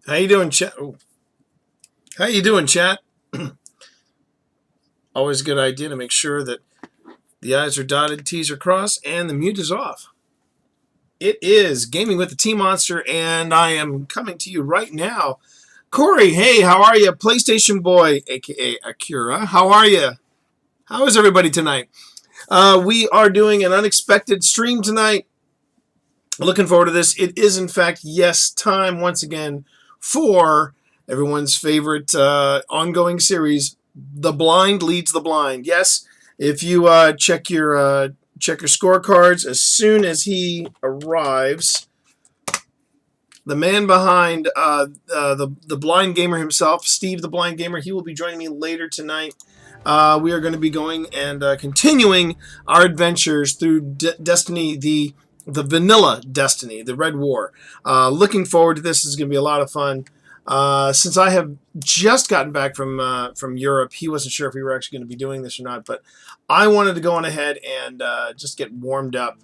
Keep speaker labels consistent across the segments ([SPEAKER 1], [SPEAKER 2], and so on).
[SPEAKER 1] How you doing, chat? How you doing, chat? Always a good idea to make sure that the I's are dotted, T's are crossed, and the mute is off. It is Gaming with the T Monster, and I am coming to you right now. Corey, hey, how are you? PlayStation Boy, aka Akira, how are you? How is everybody tonight? We are doing an unexpected stream tonight. Looking forward to this. It is, in fact, yes, time once again for everyone's favorite ongoing series, The Blind Leads the Blind. Yes, if you check your scorecards as soon as he arrives, the man behind the blind gamer himself, Steve the Blind Gamer, he will be joining me later tonight. We are going to be going and continuing our adventures through Destiny, the vanilla Destiny, the Red War. Looking forward to this. This is going to be a lot of fun. Since I have just gotten back from Europe, he wasn't sure if we were actually going to be doing this or not, but I wanted to go on ahead and just get warmed up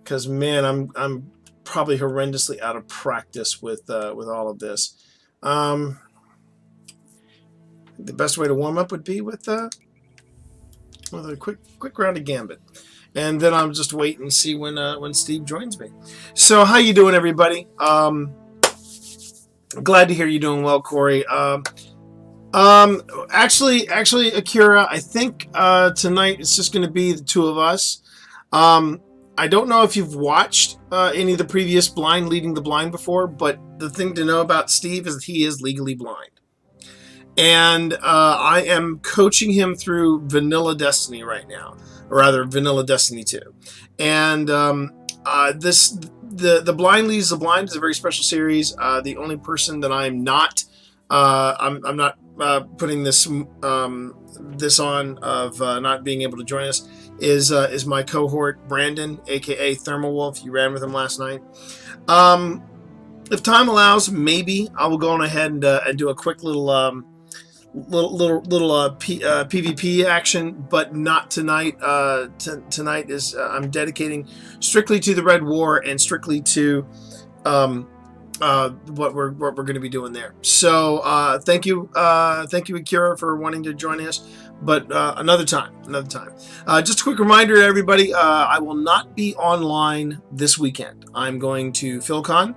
[SPEAKER 1] because man, I'm probably horrendously out of practice with all of this. The best way to warm up would be with a quick round of Gambit, and then I'll just wait and see when Steve joins me. So how you doing, everybody? Glad to hear you doing well, Corey. Actually, Akira, I think tonight it's just going to be the two of us. I don't know if you've watched any of the previous Blind Leading the Blind before, but the thing to know about Steve is that he is legally blind. And I am coaching him through Vanilla Destiny right now, or rather Vanilla Destiny 2. And the Blind Leads the Blind is a very special series. The only person that I'm not putting this on of not being able to join us is my cohort Brandon, aka Thermal Wolf. You ran with him last night. If time allows, maybe I will go on ahead and do a quick little PvP action, but not tonight. Tonight is I'm dedicating strictly to the Red War and strictly to what we're going to be doing there. So thank you, Akira, for wanting to join us. But another time. Just a quick reminder to everybody: I will not be online this weekend. I'm going to PhilCon.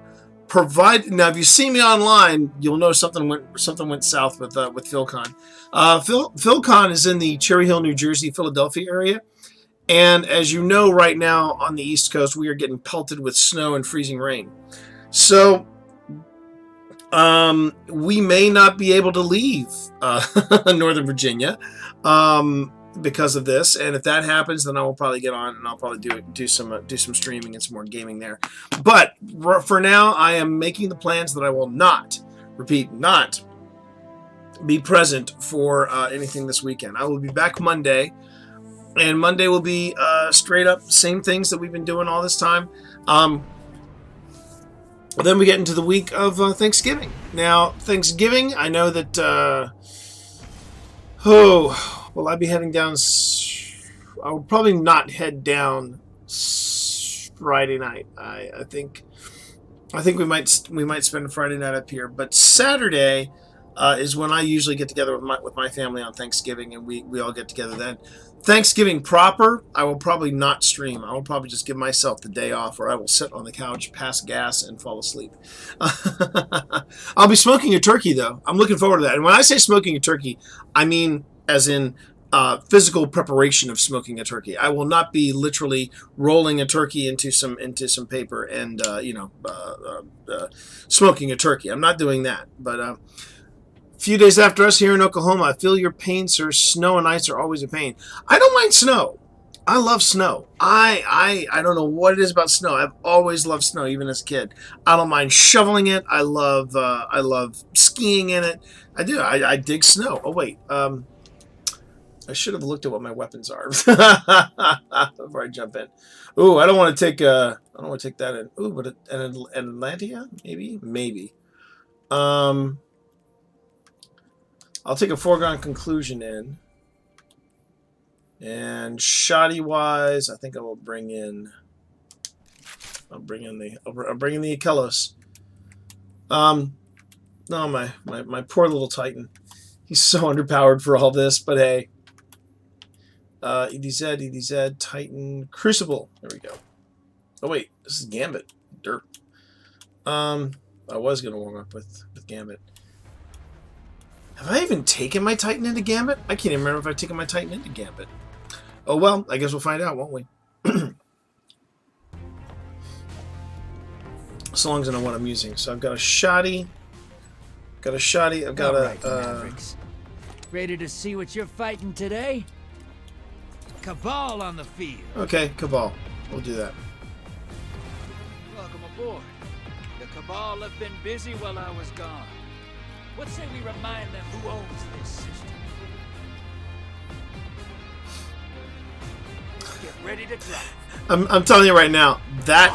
[SPEAKER 1] Now, if you see me online, you'll know something went south with PhilCon. PhilCon is in the Cherry Hill, New Jersey, Philadelphia area, and as you know, right now on the East Coast, we are getting pelted with snow and freezing rain. So we may not be able to leave Northern Virginia because of this, and if that happens, then I will probably get on and I'll probably do some streaming and some more gaming there. But for now, I am making the plans that I will not be present for anything this weekend. I will be back Monday, and Monday will be straight up same things that we've been doing all this time. Then we get into the week of Thanksgiving. Now, Thanksgiving, I know that. Will I be heading down? I will probably not head down Friday night. I think we might spend a Friday night up here, but Saturday is when I usually get together with my family on Thanksgiving, and we all get together then. Thanksgiving proper, I will probably not stream. I will probably just give myself the day off, or I will sit on the couch, pass gas, and fall asleep. I'll be smoking a turkey, though. I'm looking forward to that. And when I say smoking a turkey, I mean as in physical preparation of smoking a turkey. I will not be literally rolling a turkey into some paper and smoking a turkey. I'm not doing that. But a few days after us here in Oklahoma, I feel your pain, sir. Snow and ice are always a pain. I don't mind snow. I love snow. I don't know what it is about snow. I've always loved snow, even as a kid. I don't mind shoveling it. I love skiing in it. I do. I dig snow. Oh wait. I should have looked at what my weapons are before I jump in. Ooh, I don't want to take that in. Ooh, but an Atlantia? Maybe. I'll take a foregone conclusion in. And shoddy wise, I think I will bring in. I'll bring in the Akelos. No, my poor little Titan. He's so underpowered for all this, but hey. EDZ, Titan, Crucible. There we go. Oh wait, this is Gambit. Derp. I was gonna warm up with Gambit. Have I even taken my Titan into Gambit? I can't even remember if I've taken my Titan into Gambit. Oh well, I guess we'll find out, won't we? As long as I know what I'm using. So I've got a shoddy. I've got
[SPEAKER 2] Mavericks. Ready to see what you're fighting today? Cabal on the field.
[SPEAKER 1] Okay, Cabal. We'll do that.
[SPEAKER 2] Welcome aboard. The Cabal have been busy while I was gone. What say we remind them who owns this system? Get ready to drive.
[SPEAKER 1] I'm telling you right now, that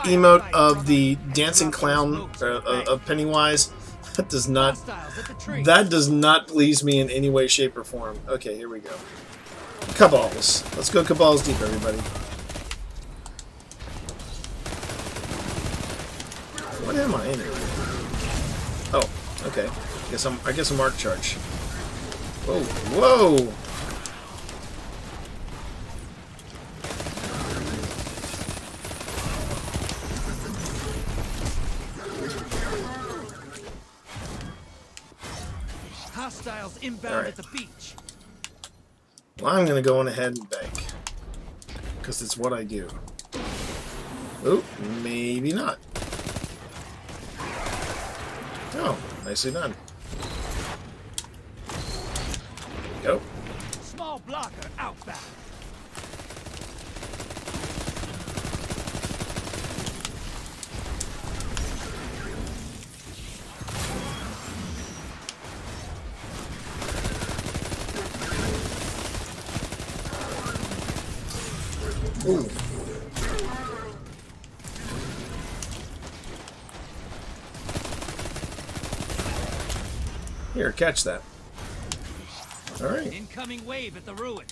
[SPEAKER 1] emote of the dancing clown of Pennywise, that does not please me in any way, shape, or form. Okay, here we go. Cabals. Let's go Cabals deep, everybody. What am I anyway? Oh, okay. I guess I'm arc charge. Whoa, whoa!
[SPEAKER 2] Hostiles inbound at the beach.
[SPEAKER 1] Well, I'm gonna go on ahead and bank, because it's what I do. Oh, maybe not. Oh, nicely done. Go.
[SPEAKER 2] Small blocker outbound.
[SPEAKER 1] Ooh. Here, catch that. All right.
[SPEAKER 2] Incoming wave at the ruins.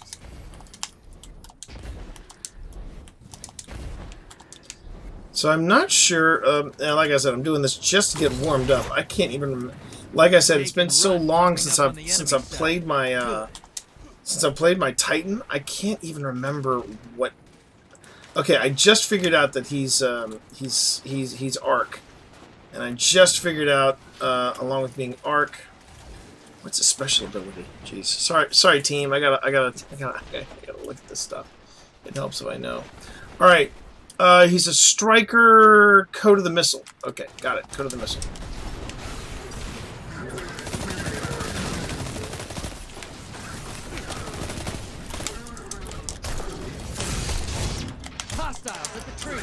[SPEAKER 1] So I'm not sure. Like I said, I'm doing this just to get warmed up. I can't even. Like I said, it's been so long since I've played my Titan. I can't even remember what. Okay, I just figured out that he's arc, and I just figured out along with being arc. What's his special ability? Jeez, sorry, team. I gotta look at this stuff. It helps if I know. All right, he's a striker. Code of the Missile. Okay, got it. Code of the Missile.
[SPEAKER 2] Hostiles at the tree.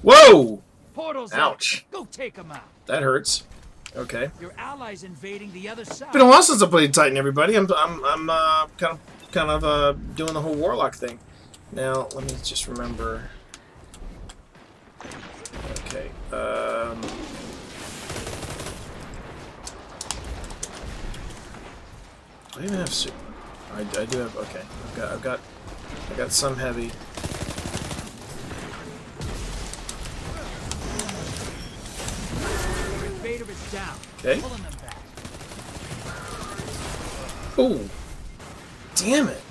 [SPEAKER 1] Whoa!
[SPEAKER 2] Portals.
[SPEAKER 1] Ouch.
[SPEAKER 2] Go take them out.
[SPEAKER 1] That hurts. Okay.
[SPEAKER 2] Your allies invading the other side.
[SPEAKER 1] Been a while since I played Titan, everybody. I'm kind of doing the whole Warlock thing. Now let me just remember. Okay. Do I even have super? I do have. Okay. I got some heavy.
[SPEAKER 2] Invader is down.
[SPEAKER 1] Okay.
[SPEAKER 2] Pulling them back.
[SPEAKER 1] Oh, damn it!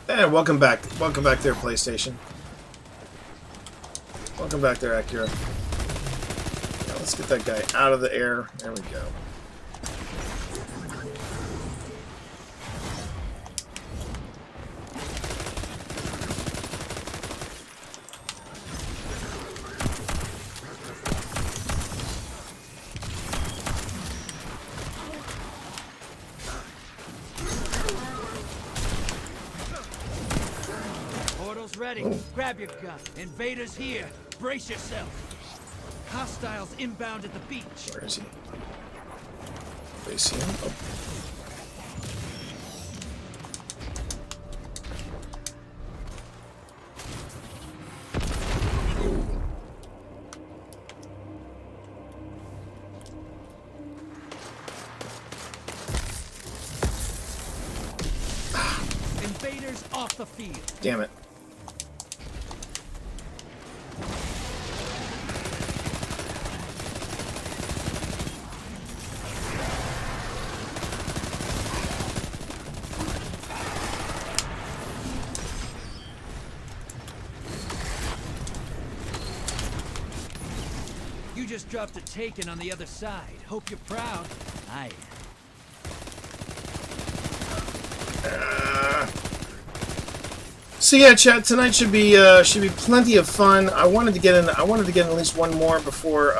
[SPEAKER 1] And welcome back there, PlayStation. Welcome back there, Acura. Now let's get that guy out of the air. There we go.
[SPEAKER 2] Portals ready. Grab your gun. Invaders here. Brace yourself. Hostiles inbound at the beach.
[SPEAKER 1] Where is he? Do you see him? Oh.
[SPEAKER 2] Invaders off the field.
[SPEAKER 1] Damn it.
[SPEAKER 2] just dropped a taken on the other side. Hope you're proud. I am.
[SPEAKER 1] So yeah, chat, tonight should be plenty of fun. I wanted to get in at least one more before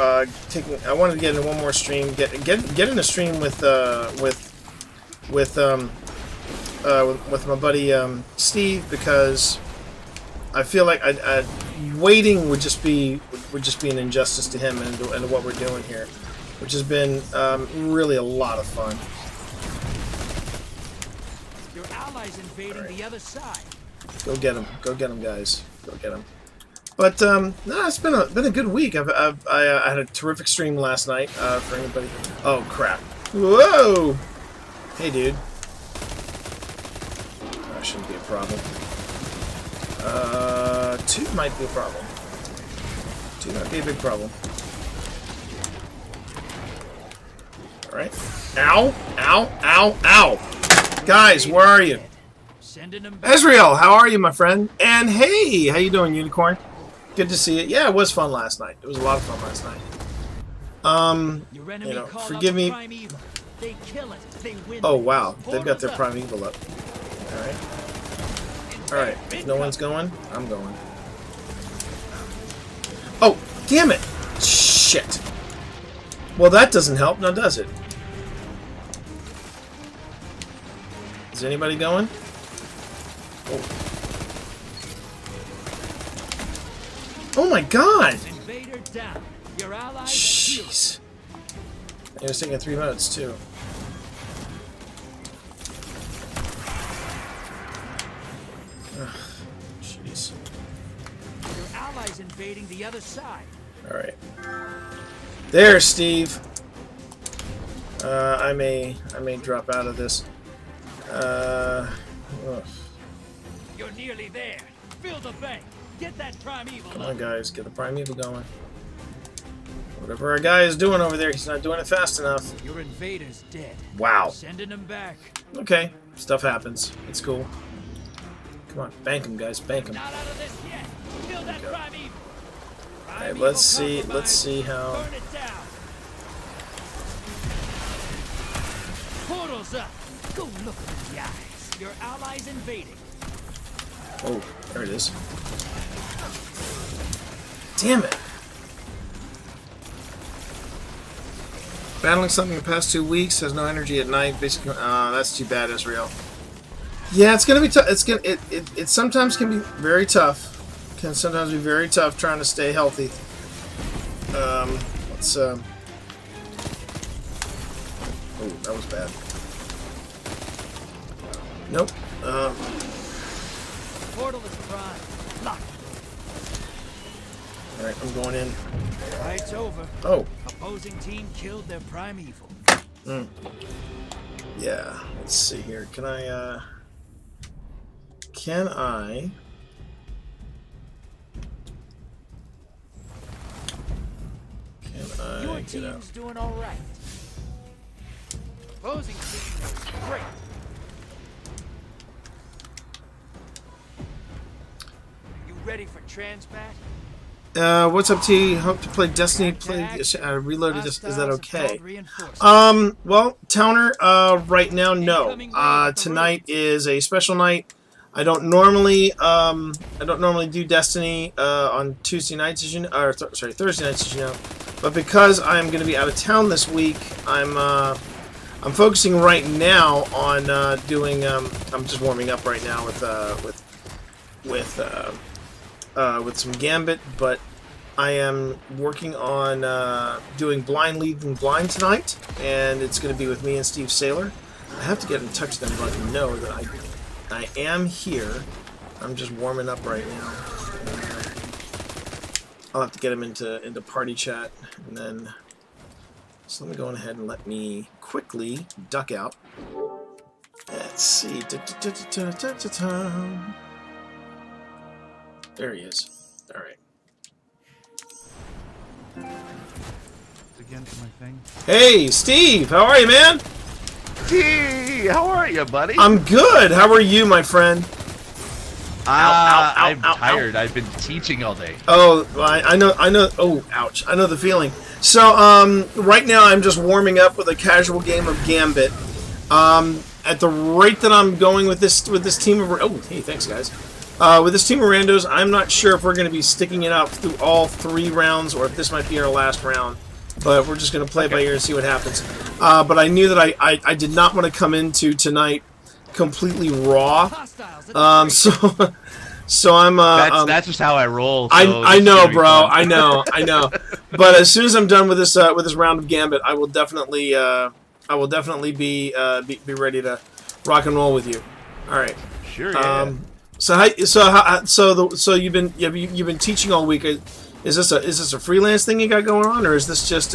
[SPEAKER 1] taking. I wanted to get in one more stream. Get in a stream with my buddy Steve, because I feel like waiting would just be an injustice to him and to what we're doing here, which has been really a lot of fun.
[SPEAKER 2] Your allies invading the other side.
[SPEAKER 1] Go get him, guys. Go get him. But no, it's been a good week. I had a terrific stream last night for anybody. Oh crap! Whoa! Hey, dude. That shouldn't be a problem. 2 might be a problem. 2 might be a big problem. All right. Ow! Ow! Ow! Ow! Guys, where are you?
[SPEAKER 2] Sending them back.
[SPEAKER 1] Ezreal, how are you, my friend? And hey, how you doing, Unicorn? Good to see you. Yeah, it was fun last night. It was a lot of fun last night. You know, forgive me.
[SPEAKER 2] They kill it. They win.
[SPEAKER 1] Oh wow, they've got their primeval up. All right. If no one's going, I'm going. Oh, damn it! Shit. Well, that doesn't help, now does it? Is anybody going? Oh my god!
[SPEAKER 2] Invader down. Your allies.
[SPEAKER 1] Jeez. It was taking 3 minutes too. Jeez.
[SPEAKER 2] Your allies invading the other side.
[SPEAKER 1] All right. There, Steve. I may drop out of this. Ugh.
[SPEAKER 2] You're nearly there. Fill the bank. Get that primeval.
[SPEAKER 1] Come on, guys, get the primeval going. Whatever our guy is doing over there, he's not doing it fast enough.
[SPEAKER 2] Your invader's dead.
[SPEAKER 1] Wow.
[SPEAKER 2] Sending him back.
[SPEAKER 1] Okay, stuff happens. It's cool. Come on, bank him, guys, bank him.
[SPEAKER 2] Not out of this yet. Kill that primeval.
[SPEAKER 1] Alright, let's see how.
[SPEAKER 2] Burn it down. Portals up. Go look at the eyes. Your allies invading.
[SPEAKER 1] Oh, there it is. Damn it. Battling something the past 2 weeks, has no energy at night. Basically, that's too bad, Ezreal. Yeah, it's gonna be tough. It sometimes can be very tough. Can sometimes be very tough trying to stay healthy. Let's oh, that was bad. Nope.
[SPEAKER 2] Portal is prime. Lock.
[SPEAKER 1] All right, I'm going in.
[SPEAKER 2] Fight's over.
[SPEAKER 1] Oh.
[SPEAKER 2] Opposing team killed their primeval.
[SPEAKER 1] Yeah. Let's see here. Can I?
[SPEAKER 2] Your
[SPEAKER 1] get
[SPEAKER 2] team's
[SPEAKER 1] out?
[SPEAKER 2] doing all right. Opposing team is great. You ready for transmat?
[SPEAKER 1] What's up, T? Hope to play Destiny. Reloaded. Is that okay? Well, Towner. Right now, no. Tonight is a special night. I don't normally do Destiny on Tuesday nights, as you know, or sorry, Thursday nights, as you know. But because I'm going to be out of town this week, I'm focusing right now on doing. I'm just warming up right now with some Gambit, but I am working on doing Blind Leading Blind tonight, and it's going to be with me and Steve Saylor. I have to get in touch with them to let them know that I am here. I'm just warming up right now. I'll have to get them into party chat, and then so let me go on ahead and let me quickly duck out. Let's see. There he is. All right.
[SPEAKER 3] Again for my thing.
[SPEAKER 1] Hey, Steve, how are you, man?
[SPEAKER 3] Hey, how are you, buddy?
[SPEAKER 1] I'm good. How are you, my friend?
[SPEAKER 4] I'm
[SPEAKER 1] ow,
[SPEAKER 4] tired. I've been teaching all day.
[SPEAKER 1] Oh, I know. Oh, ouch! I know the feeling. So, right now I'm just warming up with a casual game of Gambit. At the rate that I'm going with this team of hey, thanks guys. With this team of randos, I'm not sure if we're going to be sticking it out through all 3 rounds or if this might be our last round. But we're just going to play it by ear and see what happens. But I knew that I did not want to come into tonight completely raw. So I'm.
[SPEAKER 4] That's just how I roll. So
[SPEAKER 1] I know, bro. I know. But as soon as I'm done with this round of Gambit, I will definitely be ready to rock and roll with you. All right.
[SPEAKER 4] Sure. Yeah.
[SPEAKER 1] So you've been teaching all week. Is this a freelance thing you got going on, or is this just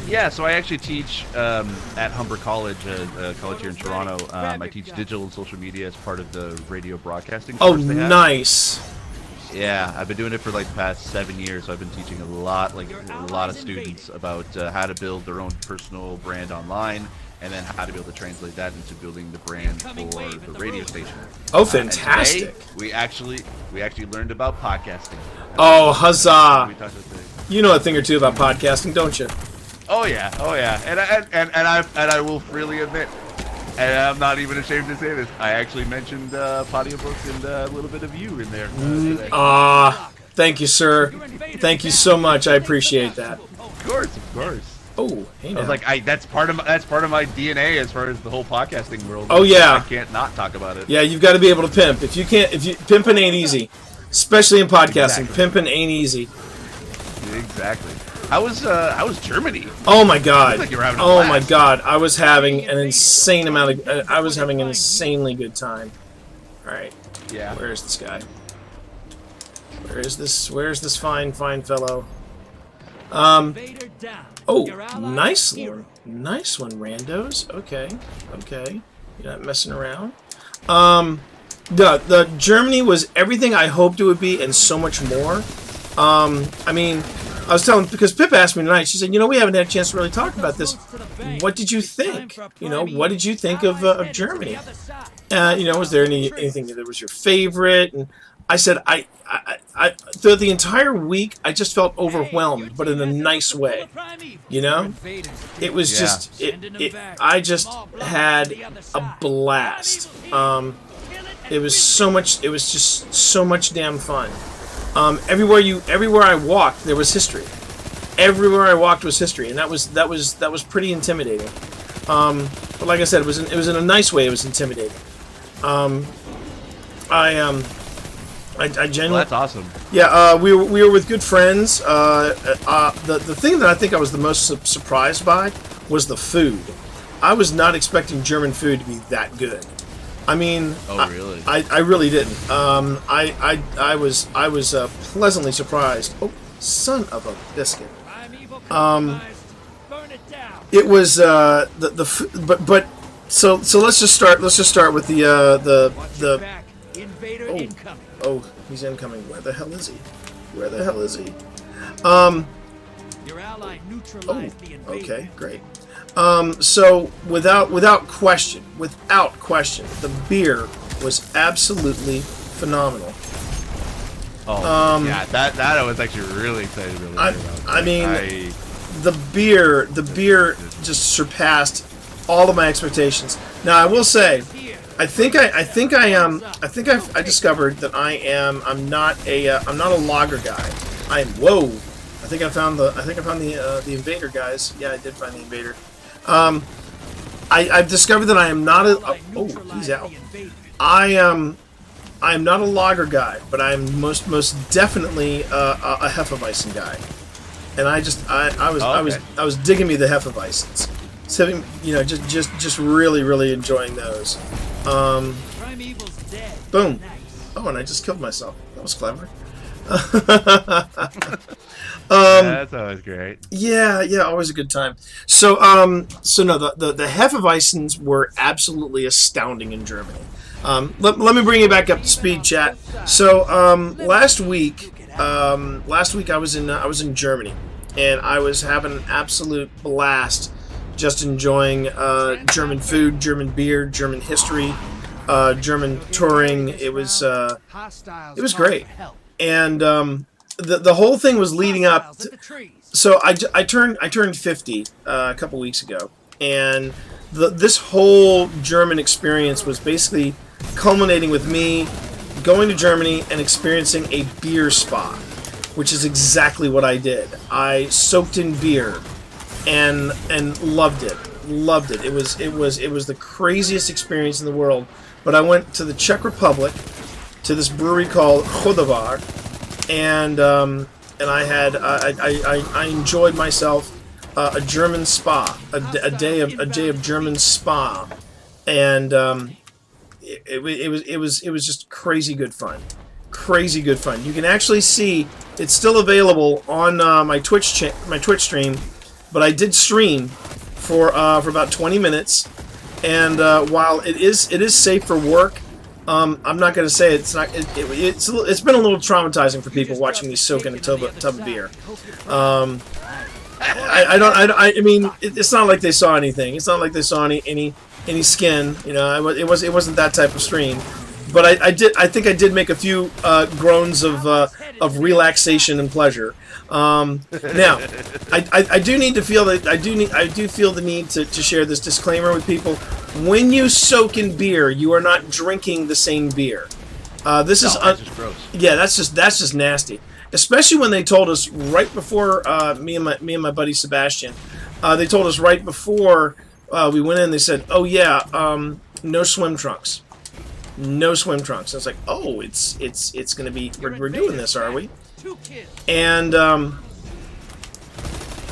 [SPEAKER 4] Yeah, so I actually teach at Humber College, a college here in Toronto. I teach digital and social media as part of the radio broadcasting course they have.
[SPEAKER 1] Nice.
[SPEAKER 4] Yeah, I've been doing it for like the past 7 years. So I've been teaching a lot of students about how to build their own personal brand online, and then how to be able to translate that into building the brand for the radio station.
[SPEAKER 1] Oh, fantastic!
[SPEAKER 4] Today, we actually learned about podcasting.
[SPEAKER 1] Oh, huzzah!
[SPEAKER 4] We talked about
[SPEAKER 1] you know a thing or two about podcasting, don't you?
[SPEAKER 4] Oh yeah, and I will freely admit, and I'm not even ashamed to say this, I actually mentioned audiobooks and a little bit of you in there today.
[SPEAKER 1] Thank you, sir. Thank you so much. I appreciate that.
[SPEAKER 4] Of course.
[SPEAKER 1] Oh, hey now.
[SPEAKER 4] I was like, that's part of my DNA as far as the whole podcasting world.
[SPEAKER 1] Oh yeah.
[SPEAKER 4] I can't not talk about it.
[SPEAKER 1] Yeah, you've got to be able to pimp. Pimping ain't easy, especially in podcasting.
[SPEAKER 4] Exactly.
[SPEAKER 1] Pimping ain't easy.
[SPEAKER 4] Exactly. How was Germany?
[SPEAKER 1] Oh my god.
[SPEAKER 4] Like you were having a
[SPEAKER 1] oh
[SPEAKER 4] blast.
[SPEAKER 1] my god. I was having an insane amount of. I was having an insanely good time. All right.
[SPEAKER 4] Yeah.
[SPEAKER 1] Where is this guy? Where's this fine fellow? Oh, nice one, randos. Okay. You're not messing around. The Germany was everything I hoped it would be and so much more. I mean, I was telling, because Pip asked me tonight, she said, we haven't had a chance to really talk about this. What did you think? What did you think of Germany? Was there anything that was your favorite? And I said, I throughout the entire week, I just felt overwhelmed, but in a nice way. It was just, I just had a blast. It was just so much damn fun. Everywhere I walked, there was history. Everywhere I walked was history, and that was pretty intimidating. But like I said, it was in a nice way. It was intimidating. I genuinely.
[SPEAKER 4] Well, that's awesome.
[SPEAKER 1] Yeah, we were with good friends. The thing that I think I was the most surprised by was the food. I was not expecting German food to be that good. I mean,
[SPEAKER 4] really?
[SPEAKER 1] I really didn't. I was pleasantly surprised. Oh, son of a biscuit. It was but so let's just start with the oh, he's incoming. Where the hell is he?
[SPEAKER 2] Your ally neutralized the invader.
[SPEAKER 1] Okay, great. So without question, the beer was absolutely phenomenal.
[SPEAKER 4] Oh, yeah, that I was actually really excited to about.
[SPEAKER 1] I mean, the beer just surpassed all of my expectations. Now I will say, I discovered that I'm not a lager guy. I think I found the invader, guys. Yeah, I did find the invader. I've discovered that I am not oh, he's out. I am not a lager guy, but I'm most definitely a Hefeweizen guy. And I was digging me the Hefeweizens. So, just really enjoying those. Boom. Oh, and I just killed myself. That was clever.
[SPEAKER 4] That's always great.
[SPEAKER 1] Yeah, always a good time. So no, the Hefeweizens were absolutely astounding in Germany. Let me bring you back up to speed, chat. So last week I was in Germany, and I was having an absolute blast, just enjoying German food, German beer, German history. German touring. It was
[SPEAKER 2] Hostiles
[SPEAKER 1] great.
[SPEAKER 2] calling for help.
[SPEAKER 1] And the whole thing was leading up.
[SPEAKER 2] Hostiles at the trees.
[SPEAKER 1] So I turned 50 a couple weeks ago, and this whole German experience was basically culminating with me going to Germany and experiencing a beer spa, which is exactly what I did. I soaked in beer and loved it. Loved it. It was the craziest experience in the world. But I went to the Czech Republic to this brewery called Chodovar, and I enjoyed myself a German spa, a day of German spa, and it was just crazy good fun. Crazy good fun. You can actually see it's still available on my Twitch stream, but I did stream for about 20 minutes, and while it is safe for work, I'm not going to say it's not. It's been a little traumatizing for people watching me soak in a tub of beer. I mean, it's not like they saw anything. It's not like they saw any skin. You know, it wasn't that type of stream. But I think I did make a few groans of relaxation and pleasure. Now, I do feel the need to share this disclaimer with people. When you soak in beer, you are not drinking the same beer. This is
[SPEAKER 4] that's just gross.
[SPEAKER 1] Yeah, that's just nasty. Especially when they told us right before me and my buddy Sebastian, they told us right before we went in. They said, "Oh yeah, no swim trunks." No swim trunks. I was like, oh, it's gonna be we're doing this, are we? And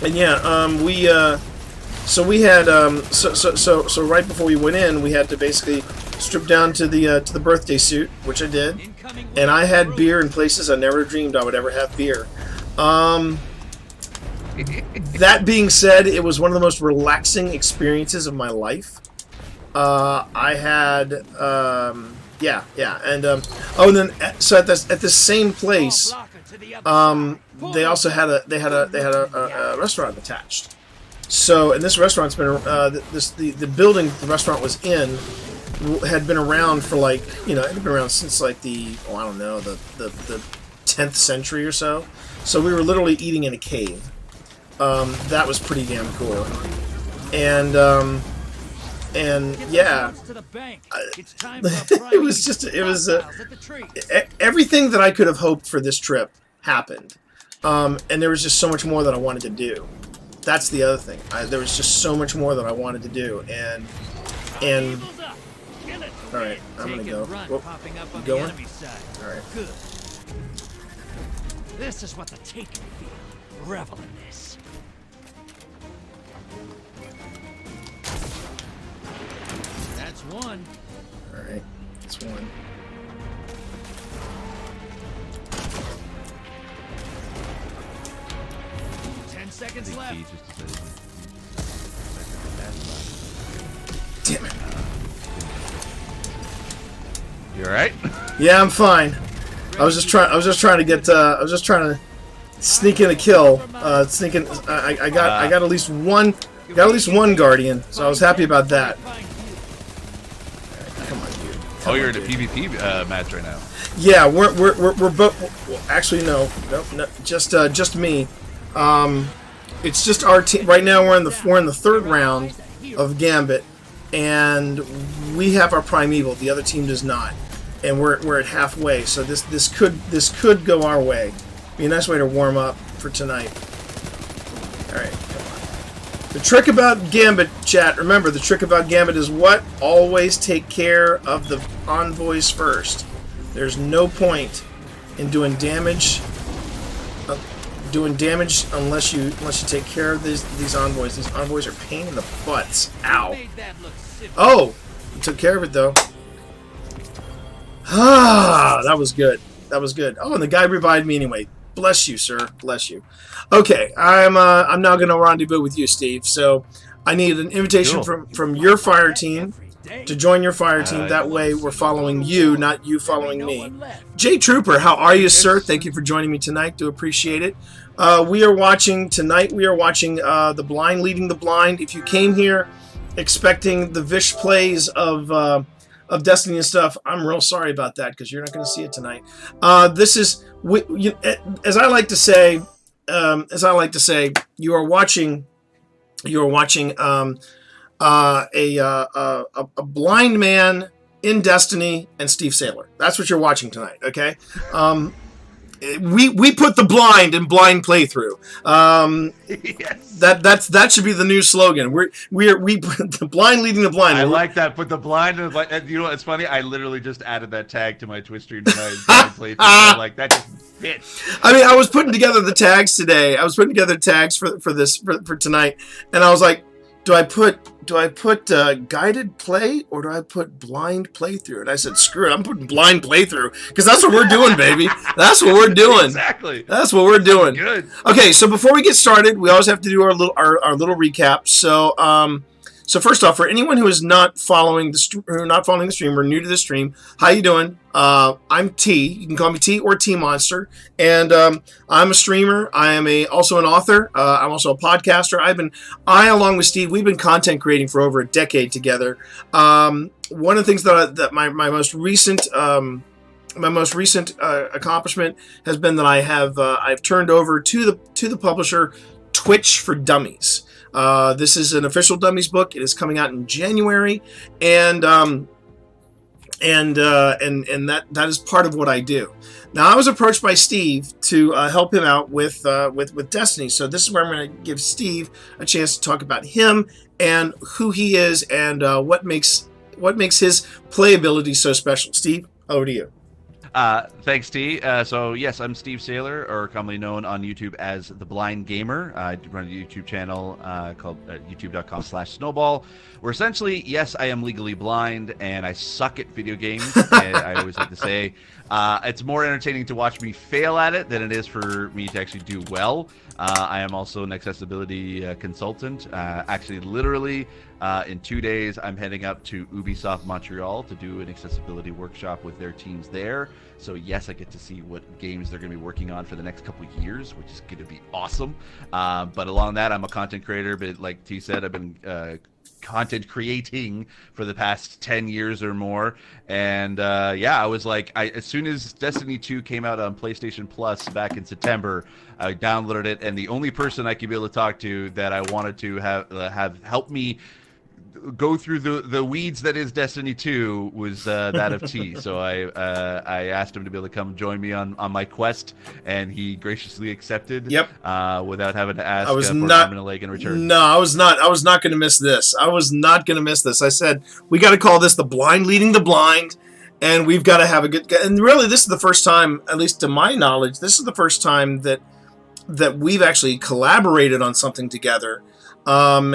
[SPEAKER 1] yeah, we had so right before we went in, we had to basically strip down to the birthday suit, which I did, and I had beer in places I never dreamed I would ever have beer. That being said, it was one of the most relaxing experiences of my life. I had, yeah, and then so at the same place, they also had a restaurant attached. So, and this restaurant's been the building the restaurant was in had been around for it had been around since like the 10th century or so. So we were literally eating in a cave. That was pretty damn cool, and yeah, it was everything that I could have hoped for this trip happened, and there was just so much more that I wanted to do. That's the other thing. There was just so much more that I wanted to do, and all right, I'm gonna go. Whoop. You going? All right.
[SPEAKER 2] Good. This is what the Taken feel. Revel in this. That's one.
[SPEAKER 1] All right, that's one.
[SPEAKER 2] Seconds
[SPEAKER 4] Big
[SPEAKER 2] left.
[SPEAKER 4] T just decided
[SPEAKER 1] Damn it.
[SPEAKER 4] You all right?
[SPEAKER 1] Yeah, I'm fine. I was just trying to sneak in a kill. I got at least one. Got at least one guardian, so I was happy about that. Come on, dude.
[SPEAKER 4] Oh, you're in a PvP match right now.
[SPEAKER 1] Yeah, we're both. Well, actually, no, just me. It's just our team right now. We're in the third round of Gambit, and we have our Primeval. The other team does not, and we're at halfway. So this could go our way. Be a nice way to warm up for tonight. All right, come on. The trick about Gambit, chat. Remember, the trick about Gambit is what? Always take care of the envoys first. There's no point in doing damage. Unless you take care of these envoys. These envoys are pain in the butts. Ow. Oh, you took care of it though. Ah, that was good. That was good. Oh, and the guy revived me anyway. Bless you, sir. Bless you. Okay, I'm now gonna rendezvous with you, Steve. So I need an invitation from your fire team to join your fire team. That way we're following you, not you following me. Jay Trooper, how are you, sir? Thank you for joining me tonight. Do appreciate it. We are watching The Blind Leading the Blind. If you came here expecting the Vish plays of of Destiny and stuff, I'm real sorry about that because you're not going to see it tonight. This is, as I like to say, you are watching a blind man in Destiny and Steve Saylor. That's what you're watching tonight. Okay. We put the blind in blind playthrough.
[SPEAKER 4] Yes.
[SPEAKER 1] That should be the new slogan. We put the blind leading the blind.
[SPEAKER 4] I like that. Put the blind in the blind. You know what's funny? I literally just added that tag to my Twitch stream tonight. Playthrough. Like that just fits.
[SPEAKER 1] I mean, I was putting together the tags today. I was putting together tags for tonight, and I was like, do I put guided play or do I put blind playthrough? And I said, screw it, I'm putting blind playthrough because that's what we're doing, baby. That's what we're doing.
[SPEAKER 4] Exactly.
[SPEAKER 1] That's what we're doing.
[SPEAKER 4] Good.
[SPEAKER 1] Okay, so before we get started, we always have to do our little recap. So first off, for anyone who is not following the stream or new to the stream, how you doing? I'm T. You can call me T or T Monster, and I'm a streamer. I am also an author. I'm also a podcaster. I along with Steve, we've been content creating for over a decade together. One of the things that my most recent accomplishment has been that I've turned over to the publisher Twitch for Dummies. This is an official Dummies book. It is coming out in January, and that is part of what I do. Now, I was approached by Steve to help him out with Destiny. So this is where I'm going to give Steve a chance to talk about him and who he is and what makes his playability so special. Steve, over to you.
[SPEAKER 4] Thanks, T. So yes, I'm Steve Saylor, or commonly known on YouTube as The Blind Gamer. I run a YouTube channel called youtube.com/snowball, where essentially, yes, I am legally blind and I suck at video games. And I always like to say it's more entertaining to watch me fail at it than it is for me to actually do well. I am also an accessibility consultant. Actually, literally, in 2 days, I'm heading up to Ubisoft Montreal to do an accessibility workshop with their teams there. So yes, I get to see what games they're going to be working on for the next couple of years, which is going to be awesome. But along that, I'm a content creator. But like T said, I've been content creating for the past 10 years or more. And yeah, I was like, as soon as Destiny 2 came out on PlayStation Plus back in September, I downloaded it, and the only person I could be able to talk to that I wanted to have help me go through the weeds that is Destiny 2 was that of T. So I asked him to be able to come join me on my quest, and he graciously accepted.
[SPEAKER 1] Yep.
[SPEAKER 4] Without having to ask
[SPEAKER 1] I was
[SPEAKER 4] for
[SPEAKER 1] not,
[SPEAKER 4] an arm and a leg in return.
[SPEAKER 1] No, I was not going to miss this. I was not going to miss this. I said, we got to call this the blind leading the blind, and we've got to have a good... And really, this is the first time, at least to my knowledge, this is the first time that we've actually collaborated on something together. At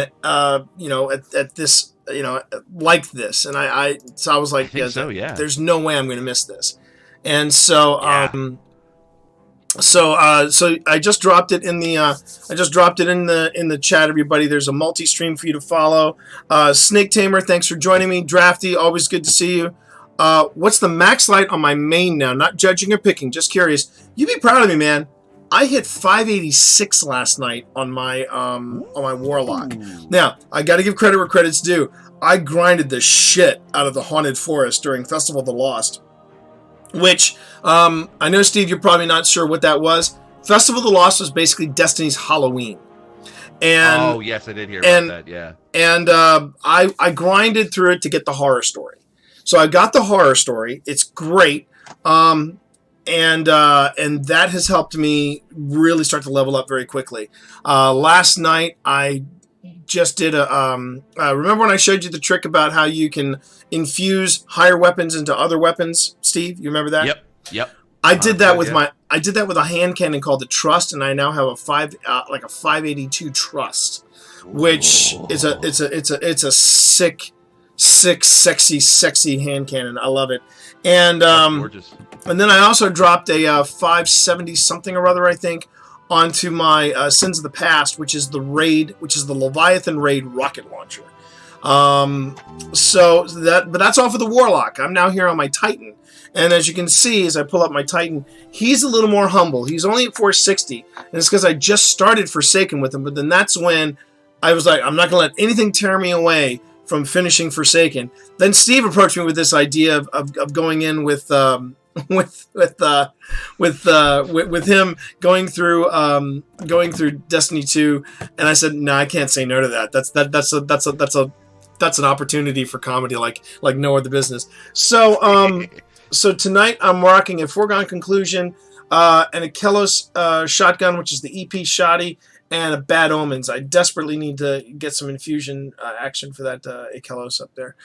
[SPEAKER 1] this, like this, and so I was like,
[SPEAKER 4] yeah.
[SPEAKER 1] There's no way I'm going to miss this, and so, so I just dropped it in the chat, everybody. There's a multi-stream for you to follow. Snake Tamer, thanks for joining me. Drafty, always good to see you. What's the max light on my main now? Not judging or picking, just curious. You be proud of me, man. I hit 586 last night on my Warlock. Now, I got to give credit where credit's due. I grinded the shit out of the Haunted Forest during Festival of the Lost, which I know, Steve, you're probably not sure what that was. Festival of the Lost was basically Destiny's Halloween. And,
[SPEAKER 4] oh, yes, I did hear about that, yeah.
[SPEAKER 1] And I grinded through it to get the horror story. So I got the horror story. It's great. And that has helped me really start to level up very quickly. Last night, I just did remember when I showed you the trick about how you can infuse higher weapons into other weapons, Steve? You remember that?
[SPEAKER 4] Yep.
[SPEAKER 1] I did that with a hand cannon called the Trust, and I now have a 582 Trust, which is a sick, sexy hand cannon. I love it. And
[SPEAKER 4] gorgeous.
[SPEAKER 1] And then I also dropped a 570 something or other, I think, onto my Sins of the Past, which is the Leviathan Raid rocket launcher. But that's all for the Warlock. I'm now here on my Titan, and as you can see, as I pull up my Titan, he's a little more humble. He's only at 460, and it's because I just started Forsaken with him. But then that's when I was like, I'm not gonna let anything tear me away from finishing Forsaken. Then Steve approached me with this idea of going in with with him going through Destiny 2, and I said, no, I can't say no to that. That's an opportunity for comedy like no other business. So so tonight I'm rocking a Foregone Conclusion, and a Kelos shotgun, which is the EP Shoddy, and a Bad Omens. I desperately need to get some infusion action for that Kelos up there.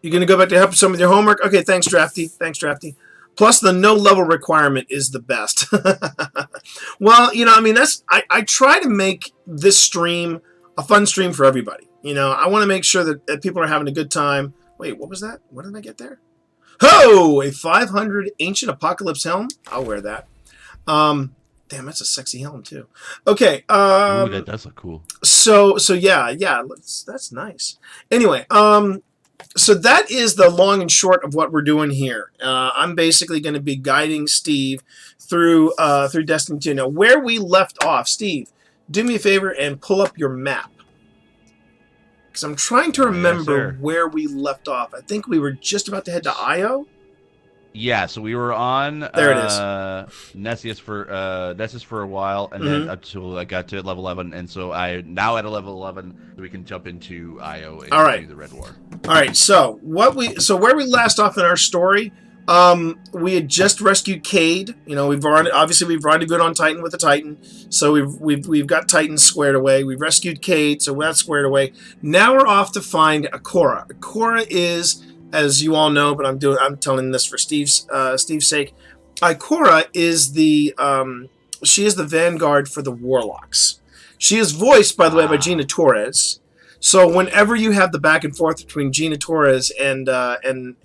[SPEAKER 1] You're going to go back to help some with your homework? Okay, thanks, Drafty. Plus, the no level requirement is the best. Well, you know, I mean, I try to make this stream a fun stream for everybody. You know, I want to make sure that people are having a good time. Wait, what was that? What did I get there? Oh, a 500 Ancient Apocalypse helm. I'll wear that. Damn, that's a sexy helm too. Okay.
[SPEAKER 4] Ooh, that does look cool.
[SPEAKER 1] So yeah, that's nice. Anyway, so that is the long and short of what we're doing here. I'm basically going to be guiding Steve through Destiny 2. Now, where we left off, Steve, do me a favor and pull up your map. Because I'm trying to remember where we left off. I think we were just about to head to Io.
[SPEAKER 4] Yeah, so we were on
[SPEAKER 1] there it is.
[SPEAKER 4] Nessus for a while, and then until I got to level 11, and so I now at a level 11, we can jump into Io and do the Red War.
[SPEAKER 1] All right, so where we last off in our story, we had just rescued Cade. You know, we've already good on Titan with the Titan, so we've got Titan squared away. We've rescued Cade, so that's squared away. Now we're off to find Ikora. Ikora is, as you all know, but I'm telling this for Steve's sake. Ikora is she is the vanguard for the Warlocks. She is voiced, by the way, by Gina Torres. So whenever you have the back and forth between Gina Torres and Nathan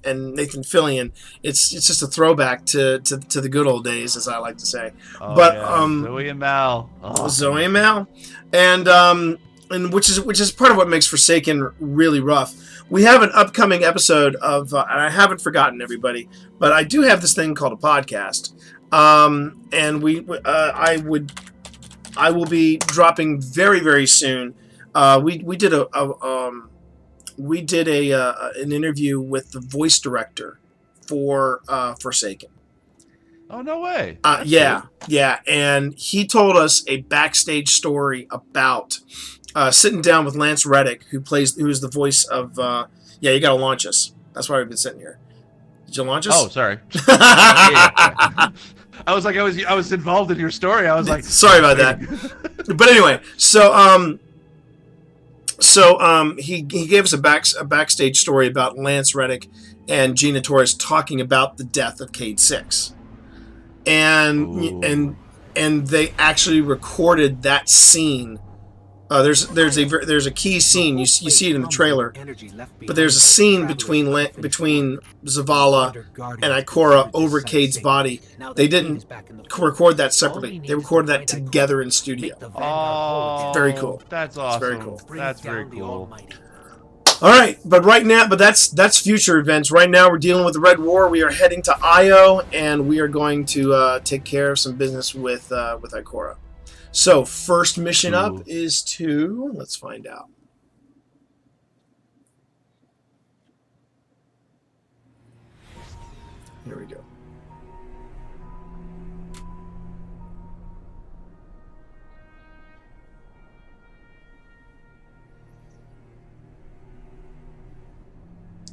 [SPEAKER 1] Fillion, it's just a throwback to the good old days, as I like to say.
[SPEAKER 4] Oh,
[SPEAKER 1] but
[SPEAKER 4] yeah. Zoe and Mal. Oh.
[SPEAKER 1] Zoe and Mal, and which is part of what makes Forsaken really rough. We have an upcoming episode of, and I haven't forgotten everybody, but I do have this thing called a podcast, and I will be dropping very, very soon. We did an interview with the voice director for Forsaken.
[SPEAKER 4] Oh, no way.
[SPEAKER 1] Yeah, and he told us a backstage story about sitting down with Lance Reddick, who is the voice of. You gotta launch us. That's why we've been sitting here. Did you launch us?
[SPEAKER 4] Oh, sorry. I was like, I was involved in your story. I was like,
[SPEAKER 1] sorry about that. But anyway, so he gave us a backstage story about Lance Reddick and Gina Torres talking about the death of Cade 6, and they actually recorded that scene. There's a key scene. You see it in the trailer, but there's a scene between Zavala and Ikora over Cade's body. They didn't record that separately. They recorded that together in studio.
[SPEAKER 4] Oh,
[SPEAKER 1] very cool.
[SPEAKER 4] That's awesome.
[SPEAKER 1] It's very cool.
[SPEAKER 4] That's very cool.
[SPEAKER 1] All right, but that's future events. Right now, we're dealing with the Red War. We are heading to Io, and we are going to take care of some business with Ikora. So, first mission up is to... Let's find out. Here we go.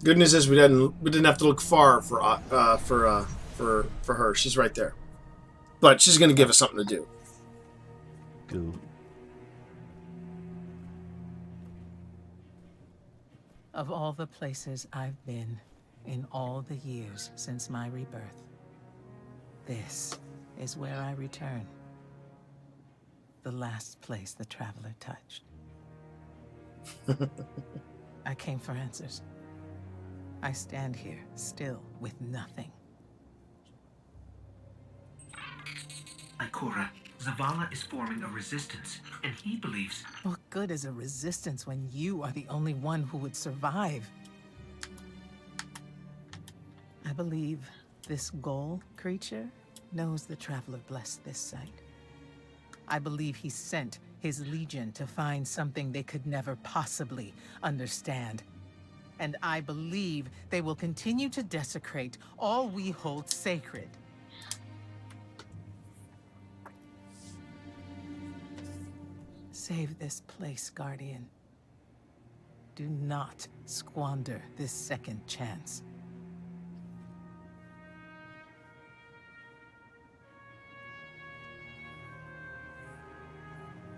[SPEAKER 1] Good news is we didn't have to look far for her. She's right there. But she's going to give us something to do.
[SPEAKER 4] Cool.
[SPEAKER 5] Of all the places I've been in all the years since my rebirth, this is where I return. The last place the traveler touched. I came for answers. I stand here, still with nothing.
[SPEAKER 6] Ikora, Zavala is forming a resistance, and he believes...
[SPEAKER 5] What good is a resistance when you are the only one who would survive? I believe this Ghoul creature knows the Traveler blessed this site. I believe he sent his legion to find something they could never possibly understand. And I believe they will continue to desecrate all we hold sacred. Save this place, Guardian. Do not squander this second chance.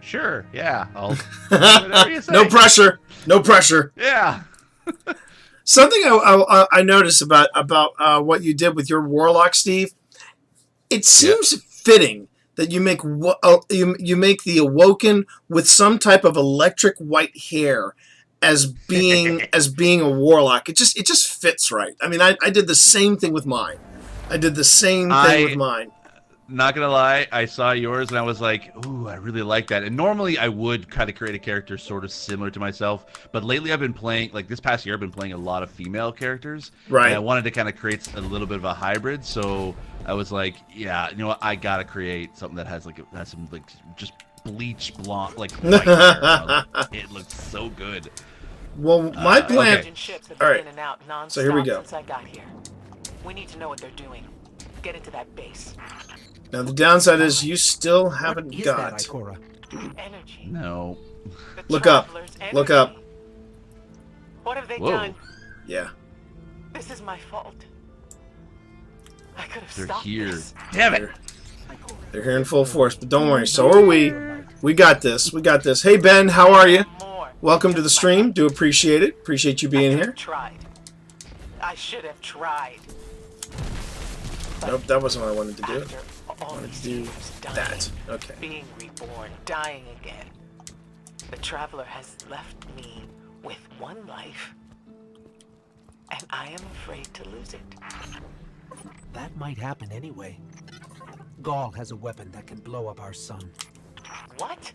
[SPEAKER 4] Sure. Yeah. I'll do whatever you say.
[SPEAKER 1] No pressure. No pressure.
[SPEAKER 4] Yeah.
[SPEAKER 1] Something I noticed about what you did with your warlock, Steve. It seems fitting that you make you make the Awoken with some type of electric white hair as being a warlock. It just fits right. I mean, I did the same thing with mine. I did the same thing with mine.
[SPEAKER 4] Not gonna lie, I saw yours and I was like, ooh, I really like that. And normally I would kind of create a character sort of similar to myself, but lately I've been playing, like this past year, I've been playing a lot of female characters.
[SPEAKER 1] Right.
[SPEAKER 4] And I wanted to kind of create a little bit of a hybrid, so I was like, yeah, you know what, I gotta create something that has some like just bleach blonde, like white hair. It looks so good.
[SPEAKER 1] Well, my plan.
[SPEAKER 4] Okay.
[SPEAKER 5] Ships have
[SPEAKER 1] All
[SPEAKER 5] been
[SPEAKER 1] right.
[SPEAKER 5] in and out nonstop
[SPEAKER 1] So here we go.
[SPEAKER 5] since I got here. We need to know what they're doing. Get into that base.
[SPEAKER 1] Now the downside is you still haven't
[SPEAKER 7] What is
[SPEAKER 1] got.
[SPEAKER 7] that, Ikora?
[SPEAKER 5] Energy.
[SPEAKER 4] No.
[SPEAKER 5] The
[SPEAKER 1] Look up.
[SPEAKER 5] Traveler's
[SPEAKER 1] Look
[SPEAKER 5] energy.
[SPEAKER 1] up.
[SPEAKER 5] What have they
[SPEAKER 4] Whoa.
[SPEAKER 5] done?
[SPEAKER 1] Yeah.
[SPEAKER 5] This is my fault. I could have
[SPEAKER 4] They're
[SPEAKER 5] stopped
[SPEAKER 4] here.
[SPEAKER 5] this.
[SPEAKER 4] Damn it.
[SPEAKER 1] They're here in full force, but don't worry. So are we. We got this. We got this. Hey Ben, how are you?
[SPEAKER 5] More.
[SPEAKER 1] Welcome to the stream. Do appreciate it. Appreciate you being here.
[SPEAKER 5] Tried. I should have tried.
[SPEAKER 1] Nope, that wasn't what I wanted to do.
[SPEAKER 5] After all
[SPEAKER 1] wanted
[SPEAKER 5] these
[SPEAKER 1] to do
[SPEAKER 5] years dying,
[SPEAKER 1] That. Okay.
[SPEAKER 5] being reborn, dying again, the Traveler has left me with one life, and I am afraid to lose it.
[SPEAKER 7] That might happen anyway. Gaul has a weapon that can blow up our sun.
[SPEAKER 5] What?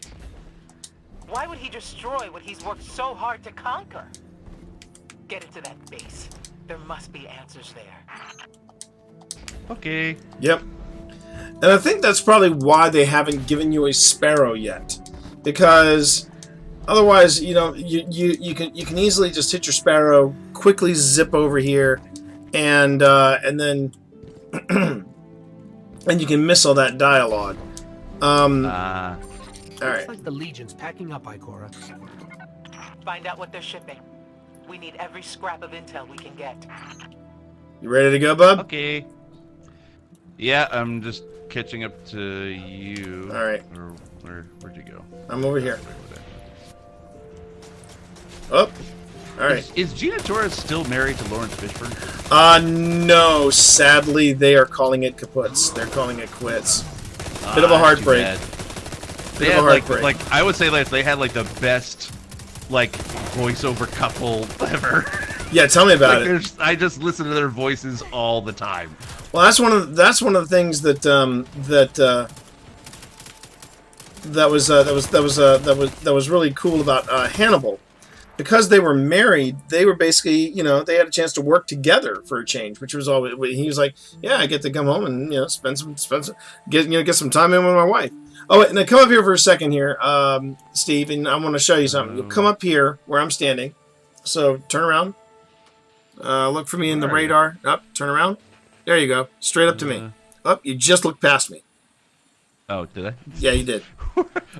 [SPEAKER 5] Why would he destroy what he's worked so hard to conquer? Get into that base. There must be answers there.
[SPEAKER 4] Okay.
[SPEAKER 1] Yep. And I think that's probably why they haven't given you a Sparrow yet, because otherwise, you know, you can easily just hit your Sparrow, quickly zip over here, and then and you can miss all that dialogue. All right.
[SPEAKER 7] Looks like the Legion's packing up, Ikora.
[SPEAKER 5] Find out what they're shipping. We need every scrap of intel we can get.
[SPEAKER 1] You ready to go, bub?
[SPEAKER 4] Okay. Yeah, I'm just catching up to you.
[SPEAKER 1] All right.
[SPEAKER 4] Or where'd you go?
[SPEAKER 1] I'm over here. Oh. All right.
[SPEAKER 4] Is Gina Torres still married to Lawrence Fishburne?
[SPEAKER 1] No. Sadly, they are calling it kaputs. They're calling it quits. Bit of a heartbreak.
[SPEAKER 4] They had like I would say like they had like the best like voiceover couple ever.
[SPEAKER 1] Yeah, tell me about
[SPEAKER 4] Like,
[SPEAKER 1] it.
[SPEAKER 4] I just listen to their voices all the time.
[SPEAKER 1] Well, that's one of the things that that was really cool about Hannibal, because they were married. They were basically, you know, they had a chance to work together for a change, which was all. He was like, yeah, I get to come home and, you know, spend some get some time in with my wife. Oh, wait, now come up here for a second here, Steve, and I want to show you something. You'll come up here where I'm standing. So turn around. Look for me in the radar. Up, turn around. There you go. Straight up to me. Up, you just looked past me.
[SPEAKER 4] Oh, did I?
[SPEAKER 1] Yeah, you did.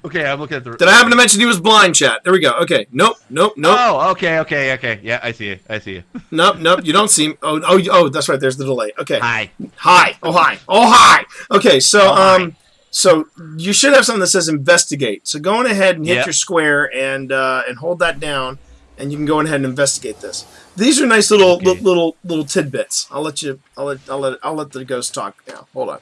[SPEAKER 4] Okay, I'm looking at the.
[SPEAKER 1] Did I happen to mention he was blind, chat? There we go. Okay. Nope.
[SPEAKER 4] Oh, okay. Yeah, I see you.
[SPEAKER 1] Nope. You don't see me. Oh, that's right. There's the delay. Okay.
[SPEAKER 4] Hi.
[SPEAKER 1] Oh, hi. Okay, so so you should have something that says investigate. So go on ahead and hit your square and hold that down, and you can go ahead and investigate this. These are nice little little tidbits. I'll let the ghost talk now. Hold on.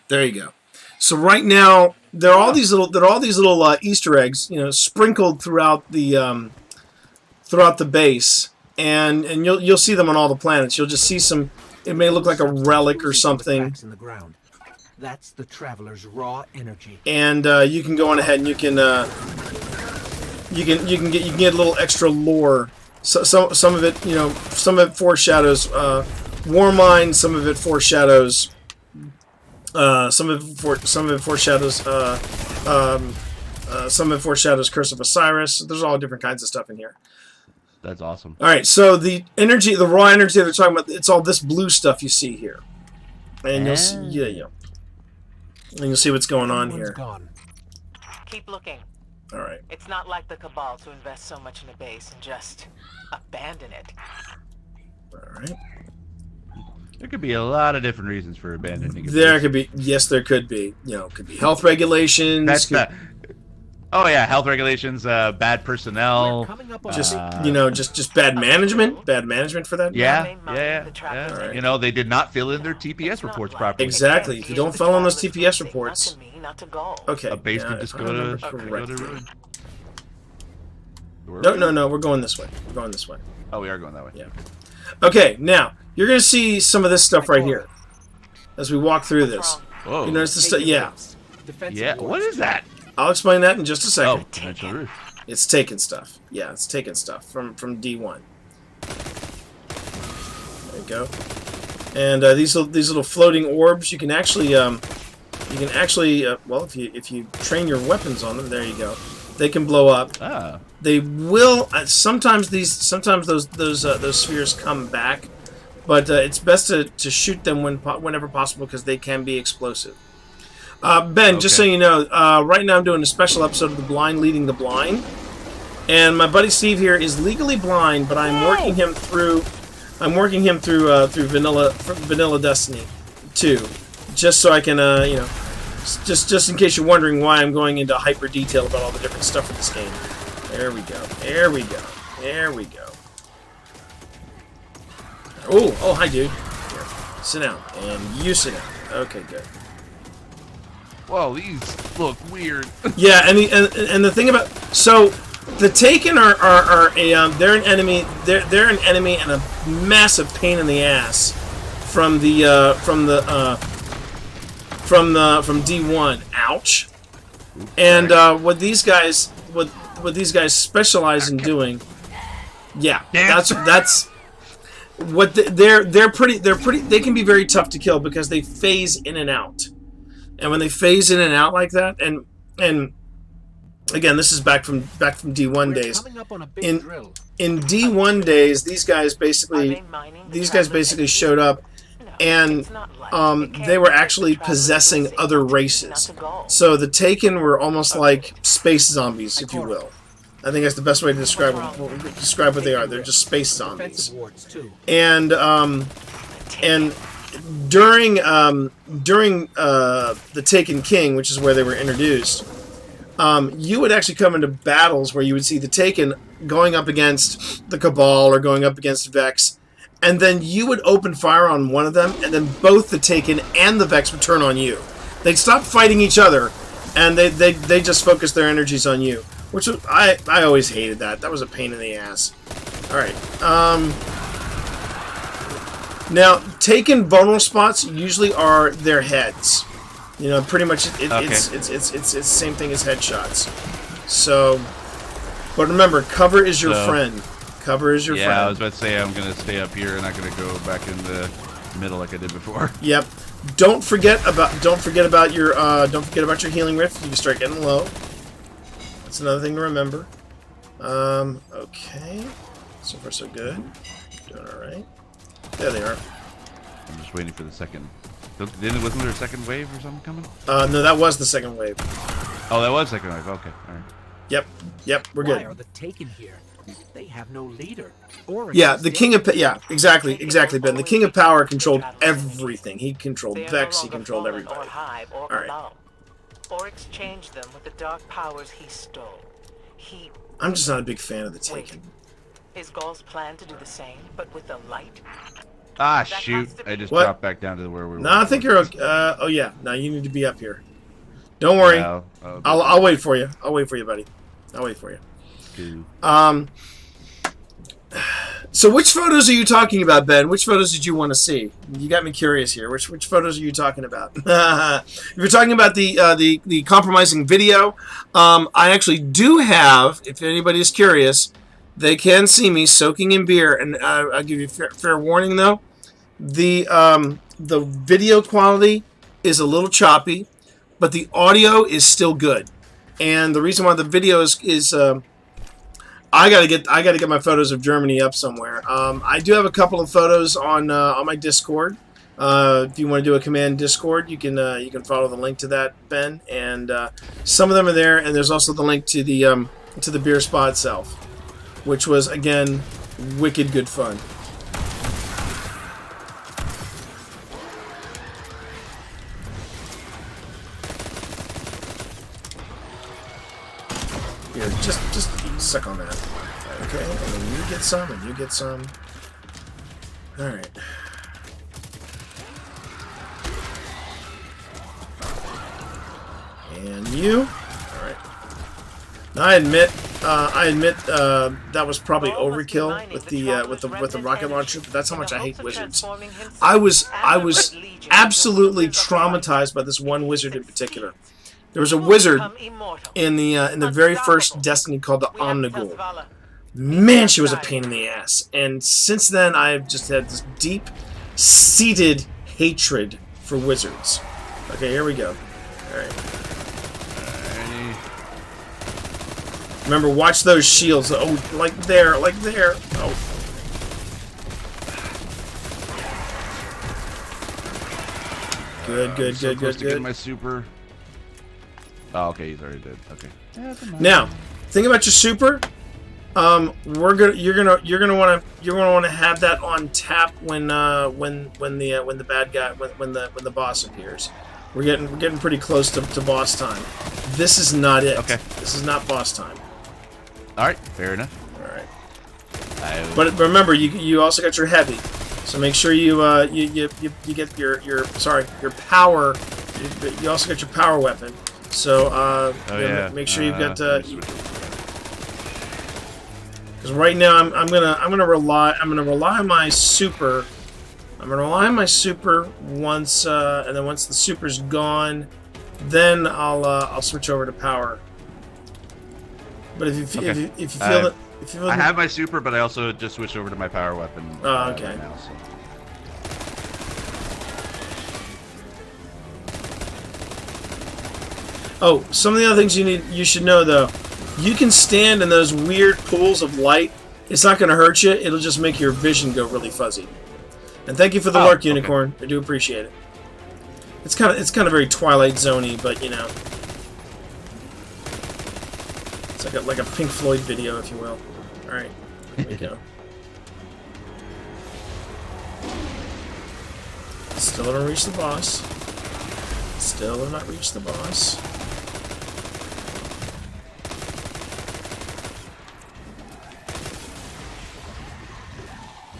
[SPEAKER 1] There you go. So right now there are all these little Easter eggs, you know, sprinkled throughout the base, and you'll see them on all the planets. You'll just see some. It may look like a relic or something.
[SPEAKER 7] Cracks in the ground. That's the Traveler's raw energy.
[SPEAKER 1] And you can go on ahead and you can get a little extra lore. So some of it, you know, some of it foreshadows Warmind, some of it foreshadows Some of it foreshadows some of it foreshadows Curse of Osiris. There's all different kinds of stuff in here.
[SPEAKER 4] That's awesome.
[SPEAKER 1] All right, so the energy, the raw energy they're talking about, it's all this blue stuff you see here, and you'll see, yeah, and you'll see what's going on
[SPEAKER 7] Everyone's
[SPEAKER 1] here.
[SPEAKER 7] gone.
[SPEAKER 5] Keep looking.
[SPEAKER 1] All right.
[SPEAKER 5] It's not like the Cabal to invest so much in a base and just abandon it.
[SPEAKER 1] All right.
[SPEAKER 4] There could be a lot of different reasons for abandoning it.
[SPEAKER 1] There could be, yes, there could be. You know, could be health regulations.
[SPEAKER 4] That's
[SPEAKER 1] could,
[SPEAKER 4] the. Oh yeah, health regulations, bad personnel.
[SPEAKER 7] We're coming up on
[SPEAKER 1] just
[SPEAKER 7] a
[SPEAKER 1] you know, just bad management for that.
[SPEAKER 4] Yeah,
[SPEAKER 5] Main mine,
[SPEAKER 4] yeah,
[SPEAKER 5] the trap
[SPEAKER 4] yeah.
[SPEAKER 1] Alright.
[SPEAKER 4] You know, they did not fill in their TPS
[SPEAKER 5] It's not
[SPEAKER 4] reports
[SPEAKER 5] like
[SPEAKER 4] properly.
[SPEAKER 1] Exactly. If you don't follow on those TPS reports,
[SPEAKER 5] Not to me, not to Gaul.
[SPEAKER 1] okay.
[SPEAKER 4] A base
[SPEAKER 1] yeah,
[SPEAKER 4] could just
[SPEAKER 1] if I
[SPEAKER 4] go
[SPEAKER 1] remember
[SPEAKER 4] to
[SPEAKER 1] correctly.
[SPEAKER 4] ruin.
[SPEAKER 1] No, we're going this way. We're going this way.
[SPEAKER 4] Oh, we are going that way.
[SPEAKER 1] Yeah. Okay, now you're gonna see some of this stuff right here as we walk through this.
[SPEAKER 4] Whoa.
[SPEAKER 1] You notice the stuff? Yeah,
[SPEAKER 7] defensive
[SPEAKER 4] Yeah.
[SPEAKER 7] wards.
[SPEAKER 4] What is that?
[SPEAKER 1] I'll explain that in just a
[SPEAKER 4] Oh,
[SPEAKER 1] second.
[SPEAKER 4] dimensional roof.
[SPEAKER 1] It's taken stuff. Yeah, it's taken stuff from D1. There you go. And these little floating orbs, you can actually well, if you train your weapons on them, there you go. They can blow up.
[SPEAKER 4] Ah.
[SPEAKER 1] They will. Sometimes those spheres come back, but it's best to shoot them whenever possible because they can be explosive. Ben, just so
[SPEAKER 4] Okay.
[SPEAKER 1] you know, right now I'm doing a special episode of The Blind Leading the Blind, and my buddy Steve here is legally blind, but I'm working him through. Through Vanilla Destiny 2, just so I can just in case you're wondering why I'm going into hyper detail about all the different stuff in this game. There we go. There we go. There we go. Oh, hi, dude. Here, sit down, and you sit down. Okay, good.
[SPEAKER 4] Whoa, these look weird.
[SPEAKER 1] Yeah, and the thing about the Taken are they're an enemy. They're an enemy and a massive pain in the ass from D1. Ouch. And what these guys specialize in doing, yeah, that's what they're pretty. They can be very tough to kill because they phase in and out. And when they phase in and out like that, and again, this is back from D1
[SPEAKER 7] We're
[SPEAKER 1] days.
[SPEAKER 7] coming up on a big
[SPEAKER 1] In
[SPEAKER 7] drill.
[SPEAKER 1] in D1 days, these guys basically showed up, and they were actually possessing other races. So the Taken were almost like space zombies, if you will. I think that's the best way to describe what they are. They're just space zombies.
[SPEAKER 7] Defensive wards too.
[SPEAKER 1] And during the Taken King, which is where they were introduced, you would actually come into battles where you would see the Taken going up against the Cabal or going up against Vex, and then you would open fire on one of them, and then both the Taken and the Vex would turn on you. They'd stop fighting each other, and they just focus their energies on you, which was, I always hated that. That was a pain in the ass. All right. Now, Taken vulnerable spots usually are their heads. You know, pretty much it's the same thing as headshots. So, but remember, cover is your friend. Cover is your friend.
[SPEAKER 4] Yeah, I was about to say I'm gonna stay up here and not gonna go back in the middle like I did before.
[SPEAKER 1] Yep. Don't forget about your healing rift. You can start getting low. That's another thing to remember. Okay. So far so good. Doing all right. There they are.
[SPEAKER 4] I'm just waiting for the second. Wasn't there a second wave or something coming?
[SPEAKER 1] No, that was the second wave.
[SPEAKER 4] Oh, that was second wave. Okay, all right.
[SPEAKER 1] Yep, we're
[SPEAKER 7] Why
[SPEAKER 1] good.
[SPEAKER 7] are the Taken here? They have no leader. Or
[SPEAKER 1] Yeah, the King of exactly, Ben. The King of Power controlled everything. He controlled Vex. He controlled everybody. All right.
[SPEAKER 5] Or exchange them with the dark powers he stole.
[SPEAKER 1] I'm just not a big fan of the Taken.
[SPEAKER 5] Is Gaul's plan to do the same, but with the light?
[SPEAKER 4] Ah, shoot! I just
[SPEAKER 1] What?
[SPEAKER 4] dropped back down to where we were.
[SPEAKER 1] No, I think you're okay. Oh yeah, no, you need to be up here. Don't worry.
[SPEAKER 4] Yeah,
[SPEAKER 1] I'll wait for you. I'll wait for you, buddy. I'll wait for you.
[SPEAKER 4] do.
[SPEAKER 1] So which photos are you talking about, Ben? Which photos did you want to see? You got me curious here. Which photos are you talking about? If you're talking about the compromising video, I actually do have, if anybody is curious, they can see me soaking in beer, and I'll give you fair warning though. The video quality is a little choppy, but the audio is still good. And the reason why the video is I gotta get my photos of Germany up somewhere. I do have a couple of photos on my Discord. If you want to do a command Discord, you can follow the link to that, Ben. And some of them are there, and there's also the link to the beer spa itself, which was again wicked good fun. Here, just suck on that. Okay, and then you get some, and you get some. All right. And you. All right. Now I admit that was probably overkill with the rocket launcher, but that's how much I hate wizards. I was absolutely traumatized by this one wizard in particular. There was a wizard in the very first Destiny called the Omnigul. Man, she was a pain in the ass. And since then, I've just had this deep-seated hatred for wizards. Okay, here we go. All right. Remember, watch those shields. Oh, like there, like there. Oh. Good.
[SPEAKER 4] My super. Oh, okay, he's already dead. Okay.
[SPEAKER 1] Now, think about your super. You're gonna want to have that on tap when the bad guy when the boss appears. We're getting pretty close to boss time. This is not it.
[SPEAKER 4] Okay.
[SPEAKER 1] This is not boss time.
[SPEAKER 4] All right, fair enough.
[SPEAKER 1] All right. But remember, you also got your heavy, so make sure you get your power. You also got your power weapon. So make sure you've got. Because right now I'm gonna rely on my super. I'm gonna rely on my super once, and then once the super's gone, then I'll switch over to power. But if you feel that
[SPEAKER 4] I have my super, but I also just switched over to my power weapon.
[SPEAKER 1] Oh, okay.
[SPEAKER 4] Right now, so.
[SPEAKER 1] Oh, some of the other things you should know though. You can stand in those weird pools of light. It's not going to hurt you. It'll just make your vision go really fuzzy. And thank you for the lurk, Unicorn. I do appreciate it. It's kind of very Twilight Zone-y, but you know, it's like a Pink Floyd video, if you will. All right, here we go. Still haven't reached the boss. Still have not reached the boss.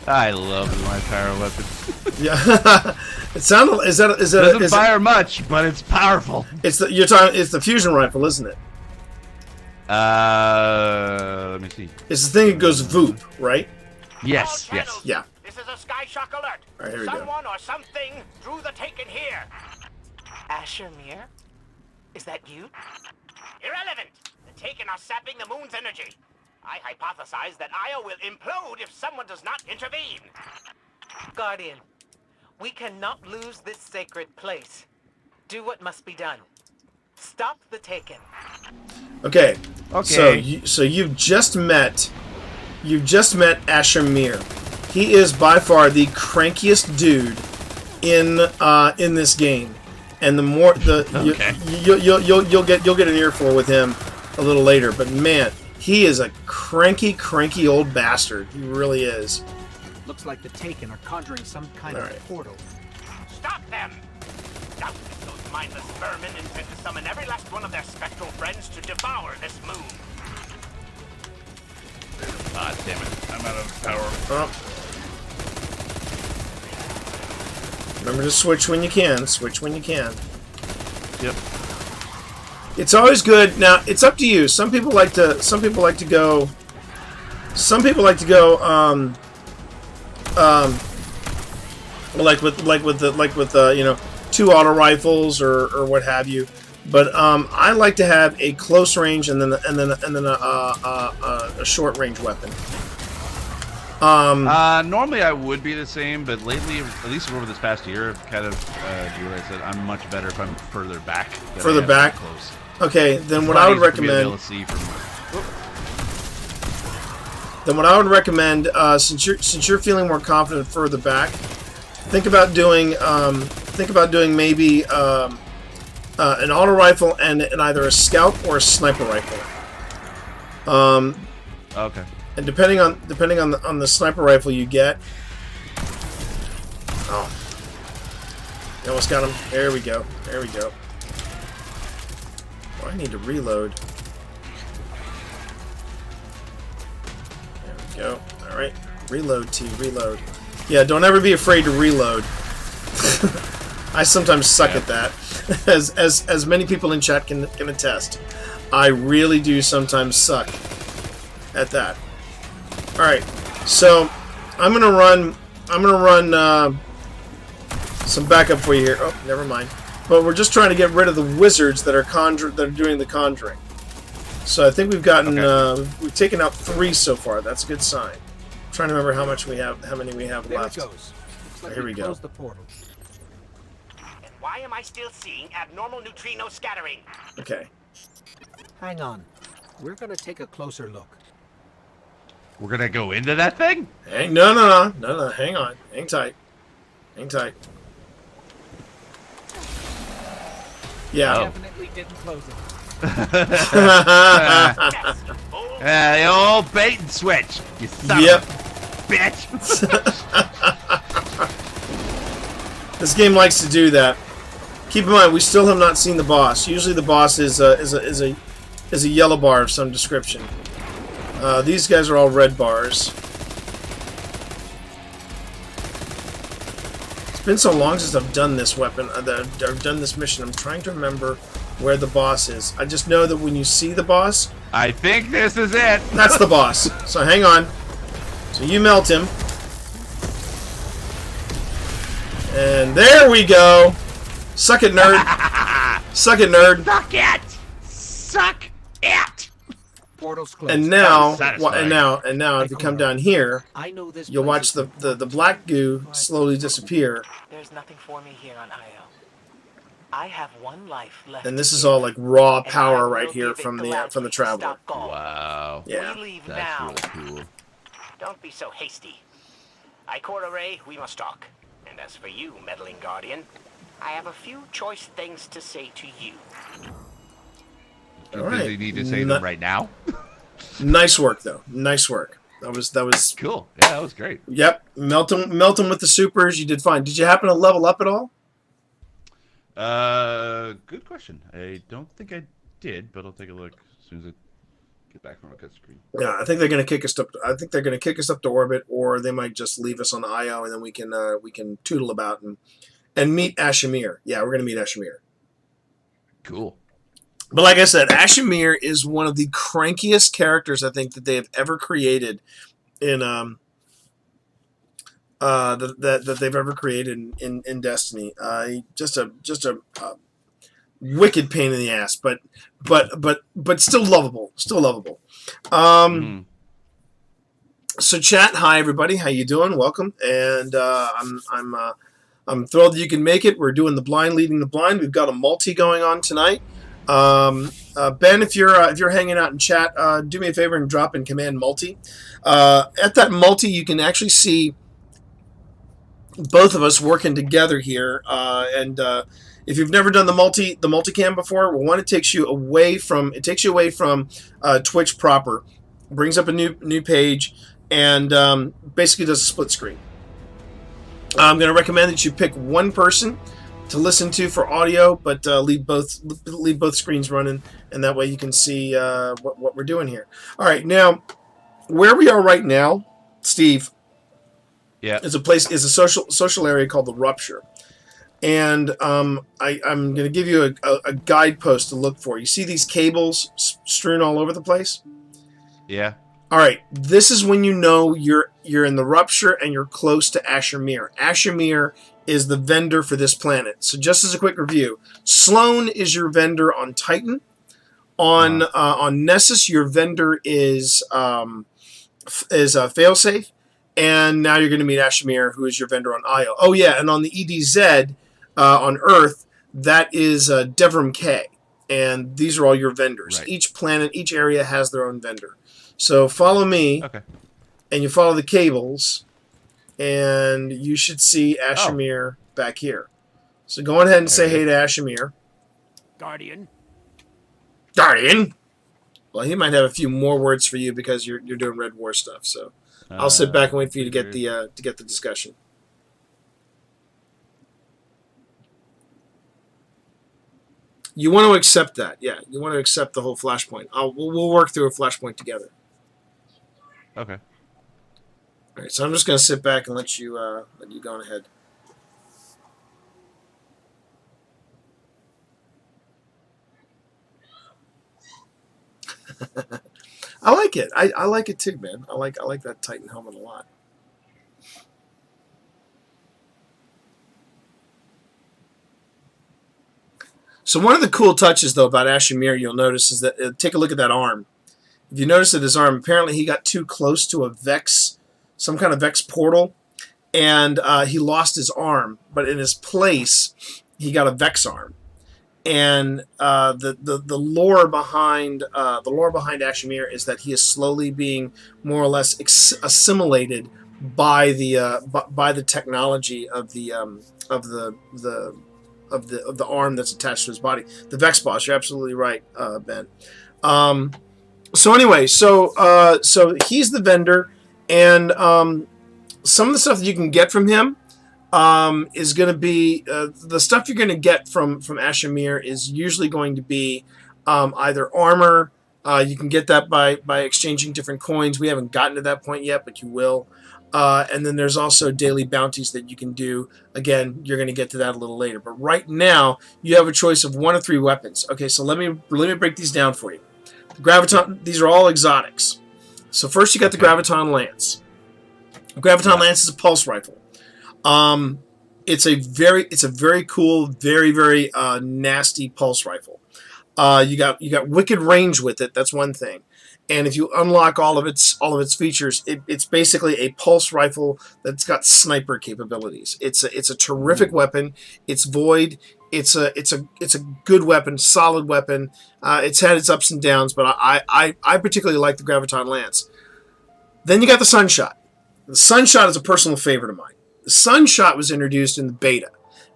[SPEAKER 4] I love my power weapon.
[SPEAKER 1] Yeah, it sounded. Is that
[SPEAKER 4] doesn't fire much, but it's powerful.
[SPEAKER 1] It's the fusion rifle, isn't it?
[SPEAKER 4] Let me see.
[SPEAKER 1] It's the thing that goes voop, right?
[SPEAKER 4] Yes.
[SPEAKER 1] Yeah.
[SPEAKER 8] This is a Sky Shock alert.
[SPEAKER 1] All right, here we go.
[SPEAKER 8] Someone or something drew the Taken here.
[SPEAKER 7] Asher Mir? Is that you?
[SPEAKER 8] Irrelevant. The Taken are sapping the moon's energy. I hypothesize that Io will implode if someone does not intervene.
[SPEAKER 5] Guardian, we cannot lose this sacred place. Do what must be done. Stop the Taken.
[SPEAKER 1] Okay.
[SPEAKER 4] Okay.
[SPEAKER 1] So you've just met Asher Mir. He is by far the crankiest dude in this game, and the more you'll get an earful with him a little later. But man, he is a cranky old bastard. He really is.
[SPEAKER 7] Looks like the Taken are conjuring some kind of portal.
[SPEAKER 8] Stop them! Doubtless those mindless vermin intend to summon every last one of their spectral friends to devour this moon.
[SPEAKER 4] Ah, damn it. I'm out of power.
[SPEAKER 1] Oh. Remember to switch when you can. Switch when you can.
[SPEAKER 4] Yep.
[SPEAKER 1] It's always good. Now it's up to you. Some people like to go. Like with you know, 2 auto rifles or what have you. But I like to have a close range and then a short range weapon.
[SPEAKER 4] Normally I would be the same, but lately, at least over this past year, I've kind of realized that I'm much better if I'm further back. than
[SPEAKER 1] Further
[SPEAKER 4] I am
[SPEAKER 1] back?
[SPEAKER 4] Close.
[SPEAKER 1] Okay, then
[SPEAKER 4] It's
[SPEAKER 1] what
[SPEAKER 4] a lot
[SPEAKER 1] I would
[SPEAKER 4] easier for me to be
[SPEAKER 1] recommend.
[SPEAKER 4] able to see from-
[SPEAKER 1] Then what I would recommend, since you're feeling more confident further back, think about doing maybe an auto rifle and either a scout or a sniper rifle.
[SPEAKER 4] Okay.
[SPEAKER 1] And depending on the sniper rifle you get. Oh, you almost got him. There we go. There we go. Oh, I need to reload. There we go. All right, reload. T, reload. Yeah, don't ever be afraid to reload. I sometimes suck at that, as many people in chat can attest. I really do sometimes suck at that. All right, so I'm gonna run some backup for you here. Oh, never mind. But we're just trying to get rid of the wizards that are doing the conjuring. So I think we've gotten we've taken out 3 so far. That's a good sign. I'm trying to remember how many we have
[SPEAKER 7] There
[SPEAKER 1] left.
[SPEAKER 7] it goes. Looks like
[SPEAKER 1] Here we go.
[SPEAKER 7] closed the portal.
[SPEAKER 8] And why am I still seeing abnormal neutrino scattering?
[SPEAKER 1] Okay.
[SPEAKER 7] Hang on. We're gonna take a closer look.
[SPEAKER 4] We're gonna go into that thing?
[SPEAKER 1] No. Hang on. Hang tight. Hang tight. Yeah.
[SPEAKER 4] Oh.
[SPEAKER 7] Definitely didn't close it.
[SPEAKER 8] Yes, bold.
[SPEAKER 4] The old bait and switch. You son
[SPEAKER 1] Yep.
[SPEAKER 4] of a bitch.
[SPEAKER 1] This game likes to do that. Keep in mind, we still have not seen the boss. Usually, the boss is a yellow bar of some description. These guys are all red bars. It's been so long since I've done this weapon. I've done this mission. I'm trying to remember where the boss is. I just know that when you see the boss,
[SPEAKER 4] I think this is it.
[SPEAKER 1] that's the boss. So hang on. So you melt him. And there we go. Suck it, nerd. Suck it, nerd.
[SPEAKER 4] Suck it. Suck it.
[SPEAKER 7] Portal's closed.
[SPEAKER 1] And now,
[SPEAKER 4] Satisfying.
[SPEAKER 1] and now, if you come down here,
[SPEAKER 7] I know this.
[SPEAKER 1] you'll
[SPEAKER 7] place
[SPEAKER 1] watch
[SPEAKER 7] is
[SPEAKER 1] the black goo slowly disappear.
[SPEAKER 5] There's nothing for me here on Io. I have one life left.
[SPEAKER 1] And this is all like raw
[SPEAKER 5] and I
[SPEAKER 1] power
[SPEAKER 5] will
[SPEAKER 1] right here
[SPEAKER 5] give it
[SPEAKER 1] from the
[SPEAKER 5] gladly to
[SPEAKER 1] traveler.
[SPEAKER 5] stop Gaul.
[SPEAKER 4] Wow.
[SPEAKER 1] Yeah.
[SPEAKER 5] We leave
[SPEAKER 4] That's
[SPEAKER 5] now.
[SPEAKER 4] really cool.
[SPEAKER 8] Don't be so hasty. Ikora Ray, we must talk. And as for you, meddling guardian, I have a few choice things to say to you.
[SPEAKER 1] All
[SPEAKER 4] Does
[SPEAKER 1] right.
[SPEAKER 4] he need to say them right now?
[SPEAKER 1] Nice work, though. Nice work. That was.
[SPEAKER 4] Cool. Yeah, that was great.
[SPEAKER 1] Yep. Melt them with the supers. You did fine. Did you happen to level up at all?
[SPEAKER 4] Good question. I don't think I did, but I'll take a look as soon as I get back from my cut screen.
[SPEAKER 1] Yeah, I think they're going to kick us up. I think they're going to kick us up to orbit, or they might just leave us on Io, and then we can tootle about and meet Ashamir. Yeah, we're going to meet Ashamir.
[SPEAKER 4] Cool.
[SPEAKER 1] But like I said, Ashamir is one of the crankiest characters I think that they have ever created in that they've ever created in Destiny. Just a wicked pain in the ass, but still lovable. Still lovable. So chat, hi everybody, how you doing? Welcome, and I'm thrilled that you can make it. We're doing the blind leading the blind. We've got a multi going on tonight. Ben, if you're hanging out in chat, do me a favor and drop in command multi. At that multi, you can actually see both of us working together here. And if you've never done the multicam before, well, one, it takes you away from Twitch proper, brings up a new page, and basically does a split screen. I'm going to recommend that you pick one person to listen to for audio, but leave both screens running, and that way you can see what we're doing here. All right, now where we are right now, Steve, is a social area called the Rupture, and I'm going to give you a guidepost to look for. You see these cables strewn all over the place?
[SPEAKER 4] Yeah.
[SPEAKER 1] All right, this is when you know you're in the Rupture and you're close to Ashamir. Ashamir is the vendor for this planet. So just as a quick review, Sloan is your vendor on Titan. On Nessus, your vendor is Failsafe, And now you're going to meet Ashimir, who is your vendor on Io. Oh, yeah, and on the EDZ on Earth, that is Devrim K. And these are all your vendors.
[SPEAKER 4] Right.
[SPEAKER 1] Each planet, each area has their own vendor. So follow me,
[SPEAKER 4] Okay.
[SPEAKER 1] and you follow the cables, and you should see Ashimir back here. So go on ahead and say hey to Ashimir.
[SPEAKER 2] Guardian.
[SPEAKER 1] Guardian! Well, he might have a few more words for you because you're doing Red War stuff. So I'll sit back and wait for you to get the discussion. You want to accept that, yeah. You want to accept the whole Flashpoint. We'll work through a Flashpoint together.
[SPEAKER 4] Okay.
[SPEAKER 1] All right, so I'm just going to sit back and let you go on ahead. I like it. I like it too, man. I like that Titan helmet a lot. So one of the cool touches, though, about Ashimir, you'll notice, is that take a look at that arm. If you notice that his arm, apparently he got too close to a Vex, some kind of Vex portal, and he lost his arm. But in his place, he got a Vex arm. And the lore behind Ashimir is that he is slowly being more or less assimilated by the technology of the arm that's attached to his body. The Vex boss. You're absolutely right, Ben. So anyway, so he's the vendor, and some of the stuff that you can get from him is going to be the stuff you're going to get from Ashimir is usually going to be either armor. You can get that by exchanging different coins. We haven't gotten to that point yet, but you will. And then there's also daily bounties that you can do. Again, you're going to get to that a little later. But right now, you have a choice of 1 of 3 weapons. Okay, so let me break these down for you. The Graviton, these are all exotics. So first you got the Graviton Lance. The Graviton Lance is a pulse rifle. It's a very cool, very nasty pulse rifle. You got wicked range with it. That's one thing. And if you unlock all of its features, it's basically a pulse rifle that's got sniper capabilities. It's a terrific weapon. It's void. It's a good weapon, solid weapon. It's had its ups and downs, but I particularly like the Graviton Lance. Then you got the Sunshot. The Sunshot is a personal favorite of mine. The Sunshot was introduced in the beta,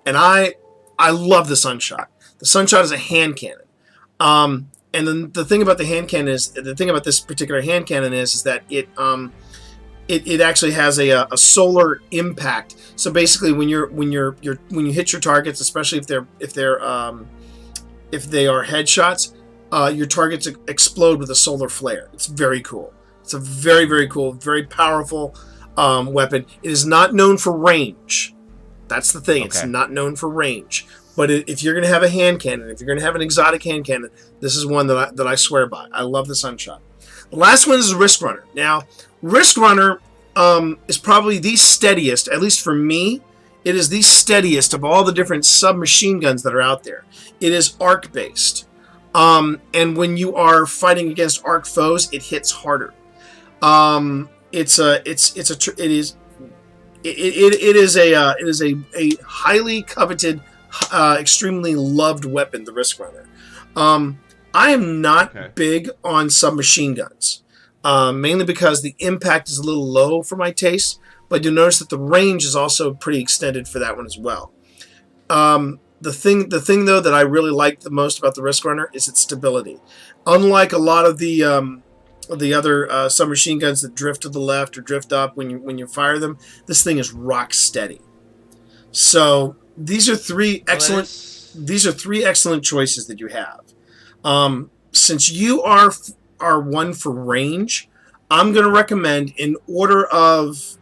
[SPEAKER 1] and I love the Sunshot. The Sunshot is a hand cannon. And then the thing about the hand cannon is this particular hand cannon is that it actually has a solar impact. So basically, when you hit your targets, especially if they are headshots, your targets explode with a solar flare. It's very cool. It's a very cool, very powerful weapon. It is not known for range. That's the thing. Okay. It's not known for range. But if you're going to have a hand cannon, if you're going to have an exotic hand cannon, this is one that I swear by. I love the Sunshot. The last one is Risk Runner. Now, Risk Runner is probably the steadiest, at least for me, it is the steadiest of all the different submachine guns that are out there. It is arc-based. And when you are fighting against arc foes, it hits harder. It is a highly coveted, extremely loved weapon, the Risk Runner. I am not big on submachine guns, mainly because the impact is a little low for my taste, but you'll notice that the range is also pretty extended for that one as well. The thing though that I really like the most about the Risk Runner is its stability. Unlike a lot of the other submachine guns that drift to the left or drift up when you fire them, this thing is rock steady. So these are three excellent choices that you have. Since you are one for range, I'm going to recommend in order of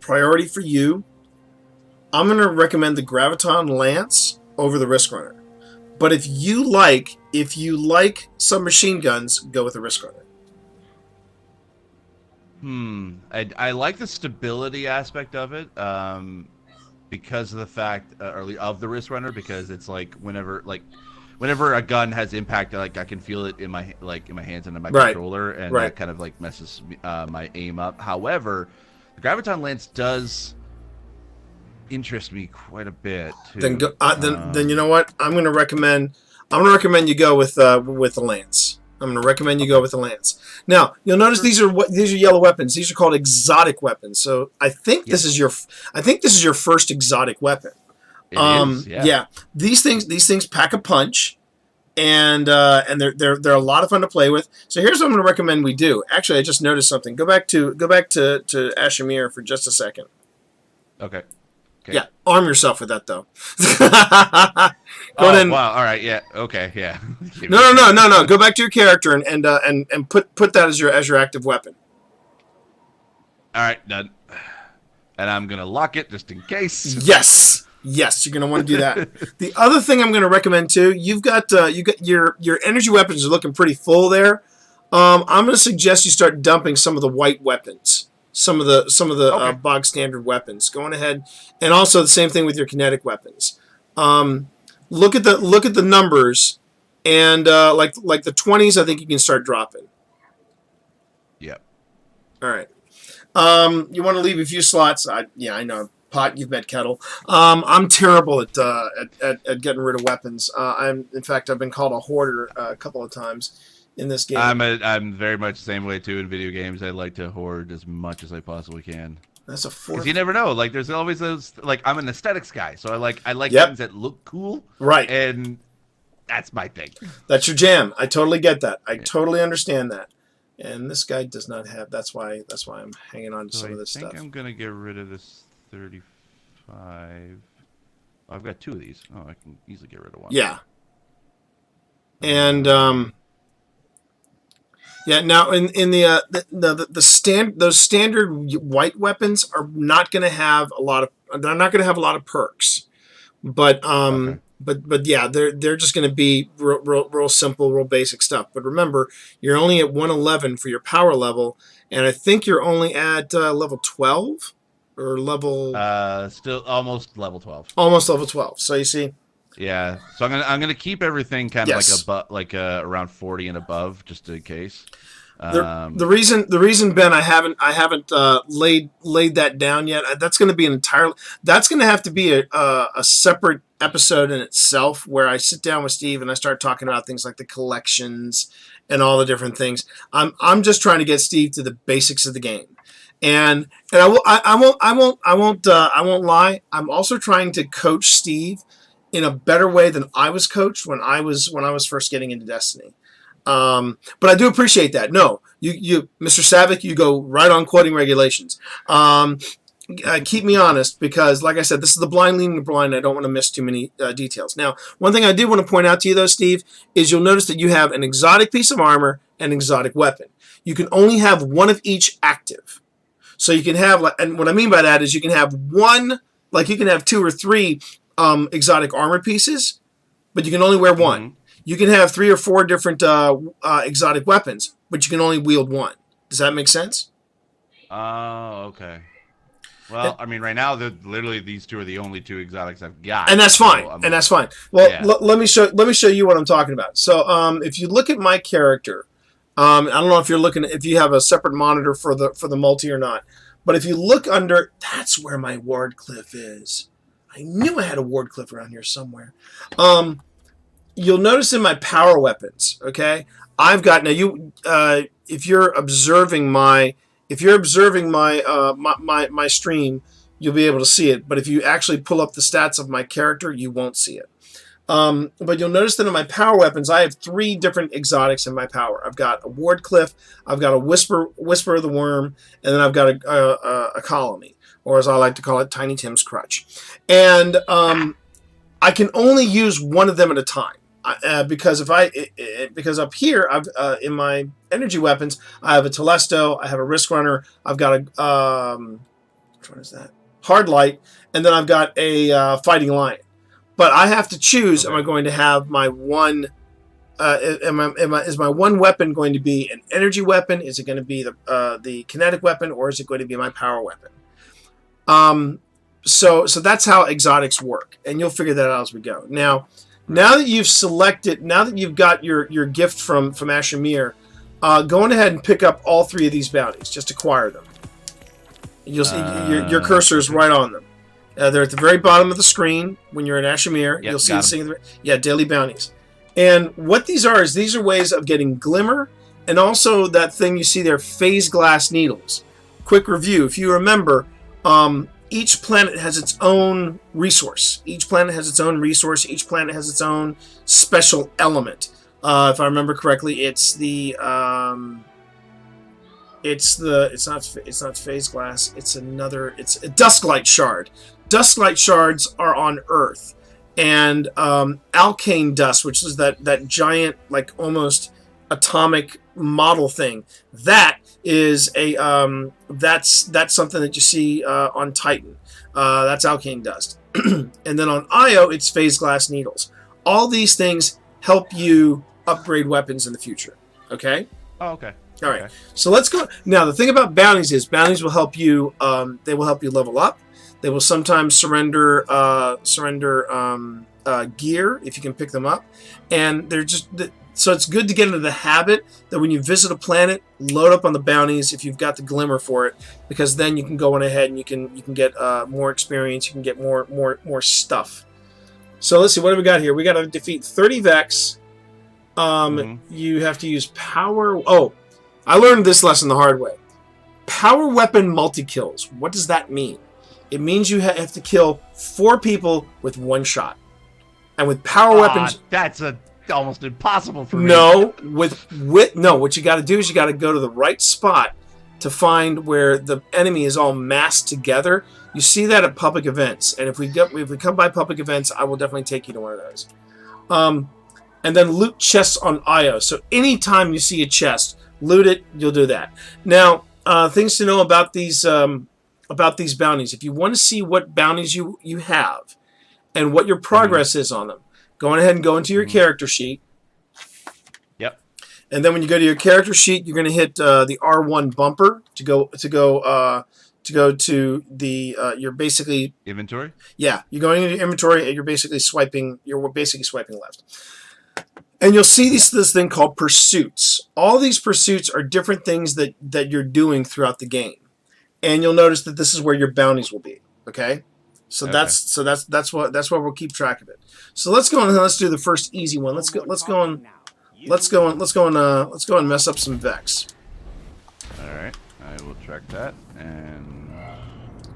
[SPEAKER 1] priority for you, I'm going to recommend the Graviton Lance over the Risk Runner. But if you like submachine guns, go with the Risk Runner.
[SPEAKER 4] I like the stability aspect of it, because of the fact of the Risk Runner, because it's like whenever whenever a gun has impact, like I can feel it in my hands and in my
[SPEAKER 1] Right.
[SPEAKER 4] controller, and
[SPEAKER 1] Right.
[SPEAKER 4] that kind of like messes my aim up. However, the graviton lance does interest me quite a bit too.
[SPEAKER 1] Then you know what? I'm gonna recommend you go with the lance. I'm gonna recommend you go with the lance. Now you'll notice these are yellow weapons. These are called exotic weapons. So I think this is your first exotic weapon.
[SPEAKER 4] It is,
[SPEAKER 1] yeah. These things pack a punch, and they're a lot of fun to play with. So here's what I'm gonna recommend we do. Actually, I just noticed something. Go back to Ashimir for just a second.
[SPEAKER 4] Okay.
[SPEAKER 1] Yeah, arm yourself with that though.
[SPEAKER 4] Oh, wow. All right. Yeah. Okay. Yeah.
[SPEAKER 1] No. Go back to your character and put that as your active weapon.
[SPEAKER 4] All right. Done. And I'm gonna lock it just in case.
[SPEAKER 1] Yes, you're gonna want to do that. The other thing I'm gonna recommend too. You got your energy weapons are looking pretty full there. I'm gonna suggest you start dumping some of the white weapons. Some of the
[SPEAKER 4] Okay.
[SPEAKER 1] bog standard weapons. Going ahead, and also the same thing with your kinetic weapons. Look at the numbers, and like the 20s, I think you can start dropping.
[SPEAKER 4] Yep.
[SPEAKER 1] All right. You want to leave a few slots? I know. Pot, you've met Kettle. I'm terrible at getting rid of weapons. In fact, I've been called a hoarder a couple of times in this game.
[SPEAKER 4] I'm very much the same way too in video games. I like to hoard as much as I possibly can.
[SPEAKER 1] That's a fourth.
[SPEAKER 4] Because you never know. Like there's always those. Like I'm an aesthetics guy, so I like
[SPEAKER 1] Yep.
[SPEAKER 4] things that look cool.
[SPEAKER 1] Right.
[SPEAKER 4] And that's my thing.
[SPEAKER 1] That's your jam. I totally get that. I totally understand that. And this guy does not have. That's why I'm hanging on to
[SPEAKER 4] So
[SPEAKER 1] some of
[SPEAKER 4] I
[SPEAKER 1] this
[SPEAKER 4] think
[SPEAKER 1] stuff.
[SPEAKER 4] I'm gonna get rid of this 35. I've got 2 of these. Oh, I can easily get rid of one.
[SPEAKER 1] Yeah. And yeah. Now in those standard white weapons are not going to have a lot of. They're not going to have a lot of perks, but
[SPEAKER 4] Okay.
[SPEAKER 1] but yeah, they're just going to be real simple, real basic stuff. But remember, you're only at 111 for your power level, and I think you're only at level 12 or level
[SPEAKER 4] Still almost level 12.
[SPEAKER 1] almost level 12. So you see,
[SPEAKER 4] Yeah. So I'm gonna keep everything kind of
[SPEAKER 1] Yes.
[SPEAKER 4] like around 40 and above, just in case.
[SPEAKER 1] the reason Ben, I haven't laid that down yet. That's going to be that's going to have to be a separate episode in itself, where I sit down with Steve and I start talking about things like the collections and all the different things. I'm just trying to get Steve to the basics of the game, and I won't lie. I'm also trying to coach Steve in a better way than I was coached when I was first getting into Destiny. But I do appreciate that. No, you, Mr. Savick, you go right on quoting regulations. Keep me honest, because, like I said, this is the blind leading the blind. I don't want to miss too many details. Now, one thing I did want to point out to you, though, Steve, is you'll notice that you have an exotic piece of armor and an exotic weapon. You can only have one of each active. So you can have, and what I mean by that is you can have one, like you can have 2 or 3 exotic armor pieces, but you can only wear one.
[SPEAKER 4] Mhm.
[SPEAKER 1] You can have 3 or 4 different exotic weapons, but you can only wield one. Does that make sense?
[SPEAKER 4] Oh, okay. Well, I mean, right now, literally these 2 are the only 2 exotics I've got.
[SPEAKER 1] And that's
[SPEAKER 4] so
[SPEAKER 1] fine.
[SPEAKER 4] I'm-
[SPEAKER 1] And that's fine. Well,
[SPEAKER 4] Yeah.
[SPEAKER 1] let me show you what I'm talking about. So, if you look at my character, I don't know if you have a separate monitor for the multi or not, but if you look under, that's where my Wardcliff is. I knew I had a Wardcliff around here somewhere. You'll notice in my power weapons, okay, I've got now you. If you're observing my my stream, you'll be able to see it. But if you actually pull up the stats of my character, you won't see it. But you'll notice that in my power weapons, I have 3 different exotics in my power. I've got a Wardcliff, I've got a Whisper of the Worm, and then I've got a Colony, or as I like to call it, Tiny Tim's Crutch. And I can only use one of them at a time. Because because up here I've in my energy weapons I have a Telesto, I have a Risk Runner, I've got a which one is that? Hard Light, and then I've got a Fighting Lion. But I have to choose:
[SPEAKER 4] Okay.
[SPEAKER 1] am I going to have my one? Is my one weapon going to be an energy weapon? Is it going to be the kinetic weapon, or is it going to be my power weapon? So that's how exotics work, and you'll figure that out as we go. Now, Now that you've selected, now that you've got your gift from Asher go on ahead and pick up all 3 of these bounties. Just acquire them. You'll see your cursor is right on them. They're at the very bottom of the screen when you're in Asher. You'll see the thing. Yeah, daily bounties. And what these are is these are ways of getting glimmer, and also that thing you see there, phase glass needles. Quick review: if you remember, each planet has its own resource. Each planet has its own resource. Each planet has its own special element. If I remember correctly, it's not phase glass. It's a dusklight shard. Dusklight shards are on Earth, and alkane dust, which is that giant, like almost atomic model thing. That is a that's something that you see on Titan. That's alkane dust. And then on Io, it's phase glass needles. All these things help you upgrade weapons in the future. Okay?
[SPEAKER 4] Oh, okay.
[SPEAKER 1] All right. So let's go. Now, the thing about bounties is bounties will help you. They will help you level up. They will sometimes surrender gear if you can pick them up, and they're just. So it's good to get into the habit that when you visit a planet, load up on the bounties if you've got the glimmer for it, because then you can go on ahead and you can get more experience. You can get more stuff. So let's see, what have we got here? We got to defeat 30 Vex. You have to use power. Oh, I learned this lesson the hard way. Power weapon multi-kills. What does that mean? It means you have to kill 4 people with 1 shot. And with power weapons...
[SPEAKER 4] That's almost impossible for me.
[SPEAKER 1] No, no. What you got to do is you got to go to the right spot to find where the enemy is all massed together. You see that at public events, and if we come by public events, I will definitely take you to one of those. And then loot chests on Io. So anytime you see a chest, loot it. You'll do that. Now, things to know about these bounties. If you want to see what bounties you have and what your progress is on them, go on ahead and go into your character sheet.
[SPEAKER 4] Yep.
[SPEAKER 1] And then when you go to your character sheet, you're going to hit the R1 bumper to go to the you're basically
[SPEAKER 4] inventory.
[SPEAKER 1] Yeah, you're going into your inventory and you're basically swiping left. And you'll see this thing called pursuits. All these pursuits are different things that you're doing throughout the game. And you'll notice that this is where your bounties will be. Okay? So that's why we'll keep track of it. So let's go and let's do the first easy one. Let's go and mess up some Vex.
[SPEAKER 4] Alright, I will track that and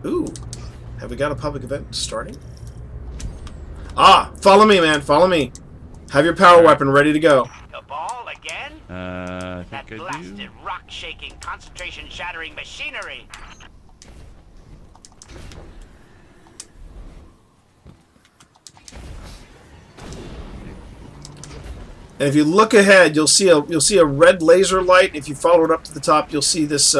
[SPEAKER 1] ooh. Have we got a public event starting? Follow me, man, follow me. Have your power weapon ready to go.
[SPEAKER 8] Cabal again?
[SPEAKER 4] I
[SPEAKER 8] that
[SPEAKER 4] think I
[SPEAKER 8] blasted
[SPEAKER 4] do.
[SPEAKER 8] rock-shaking, concentration-shattering machinery.
[SPEAKER 1] And if you look ahead, you'll see a red laser light. If you follow it up to the top, you'll see this.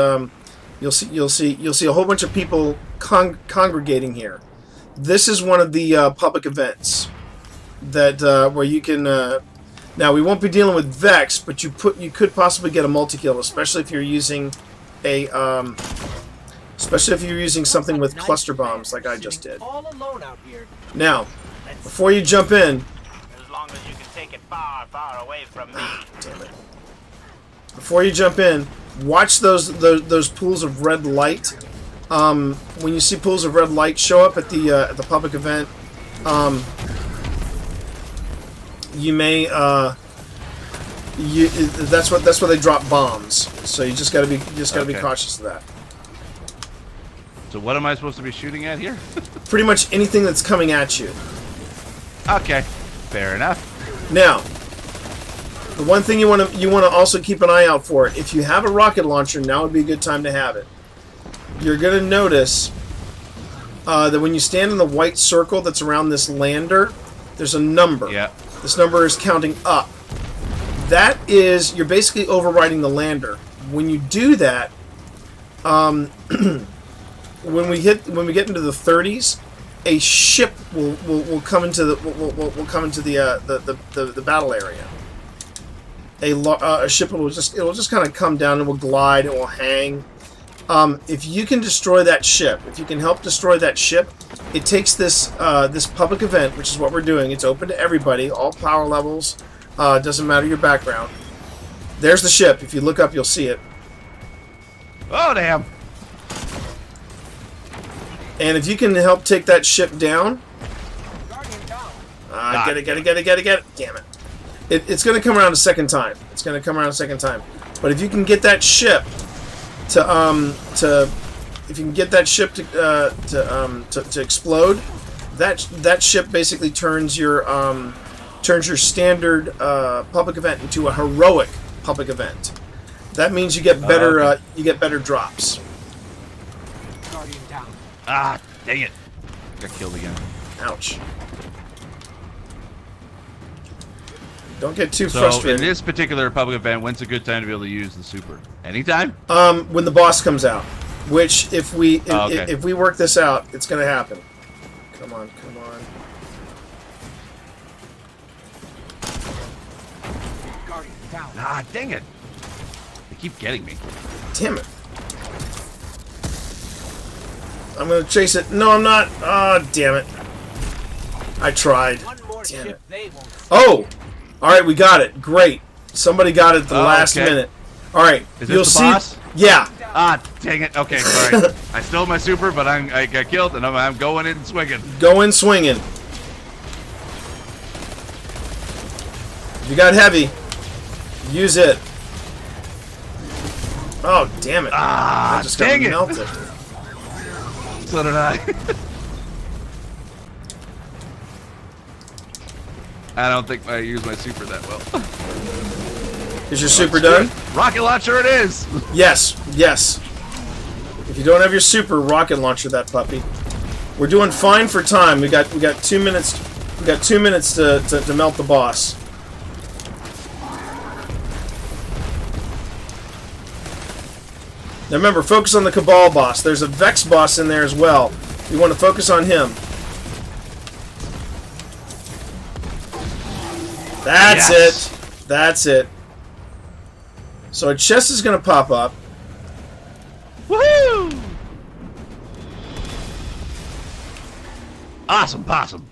[SPEAKER 1] You'll see a whole bunch of people congregating here. This is one of the public events that where you can. Now we won't be dealing with Vex, but you could possibly get a multi-kill, especially if you're using a something with cluster bombs like I just did.
[SPEAKER 7] All alone out here.
[SPEAKER 1] Now, before you jump in.
[SPEAKER 8] As long as you can take it far, far away from me.
[SPEAKER 1] Damn it. Before you jump in, watch those pools of red light. When you see pools of red light show up at the public event, you may that's where they drop bombs. So you just gotta be cautious of that.
[SPEAKER 4] So what am I supposed to be shooting at here?
[SPEAKER 1] Pretty much anything that's coming at you.
[SPEAKER 4] Okay, fair enough.
[SPEAKER 1] Now, the one thing you want to also keep an eye out for, if you have a rocket launcher, now would be a good time to have it. You're going to notice that when you stand in the white circle that's around this lander, there's a number.
[SPEAKER 4] Yeah.
[SPEAKER 1] This number is counting up. That is, you're basically overriding the lander. When you do that, when we get into the 30s, a ship will come into the battle area. A ship will just kind of come down and will glide and will hang. If you can destroy that ship, if you can help destroy that ship, it takes this this public event, which is what we're doing. It's open to everybody, all power levels. Doesn't matter your background. There's the ship. If you look up, you'll see it.
[SPEAKER 4] Oh, damn.
[SPEAKER 1] And if you can help take that ship down, get it. Damn it! It's going to come around a second time. It's going to come around a second time. But if you can get that ship to explode, that ship basically turns your standard public event into a heroic public event. That means you get better drops.
[SPEAKER 7] Guardian down.
[SPEAKER 4] Ah, dang it. Got killed again.
[SPEAKER 1] Ouch. Don't get too
[SPEAKER 4] So
[SPEAKER 1] frustrated.
[SPEAKER 4] in this particular public event, when's a good time to be able to use the super? Anytime?
[SPEAKER 1] When the boss comes out, which if we work this out, it's going to happen. Come on.
[SPEAKER 7] Guardian down.
[SPEAKER 4] Ah, dang it. They keep getting me.
[SPEAKER 1] Damn it. I'm going to chase it. No, I'm not. Oh, damn it. I tried.
[SPEAKER 7] One more
[SPEAKER 1] Damn
[SPEAKER 7] ship
[SPEAKER 1] it.
[SPEAKER 7] they won't.
[SPEAKER 1] Oh! Alright, we got it. Great. Somebody got it at the last
[SPEAKER 4] okay.
[SPEAKER 1] minute. Alright,
[SPEAKER 4] Is
[SPEAKER 1] you'll
[SPEAKER 4] this the
[SPEAKER 1] see.
[SPEAKER 4] boss?
[SPEAKER 1] Yeah.
[SPEAKER 4] Ah, dang it. Okay, sorry. I stole my super, but I got killed, and I'm going in swinging.
[SPEAKER 1] Go in swinging. You got heavy. Use it. Oh, damn it.
[SPEAKER 4] Ah,
[SPEAKER 1] I just got
[SPEAKER 4] dang it.
[SPEAKER 1] melted.
[SPEAKER 4] So did I. I don't think I used my super that well.
[SPEAKER 1] Is your super done?
[SPEAKER 4] Rocket launcher it is!
[SPEAKER 1] Yes. If you don't have your super, rocket launcher that puppy. We're doing fine for time. We got 2 minutes. We got 2 minutes to melt the boss. Now remember, focus on the Cabal boss. There's a Vex boss in there as well. You want to focus on him. That's
[SPEAKER 4] Yes.
[SPEAKER 1] it. That's it. So a chest is going to pop up.
[SPEAKER 4] Woohoo! Awesome, possum.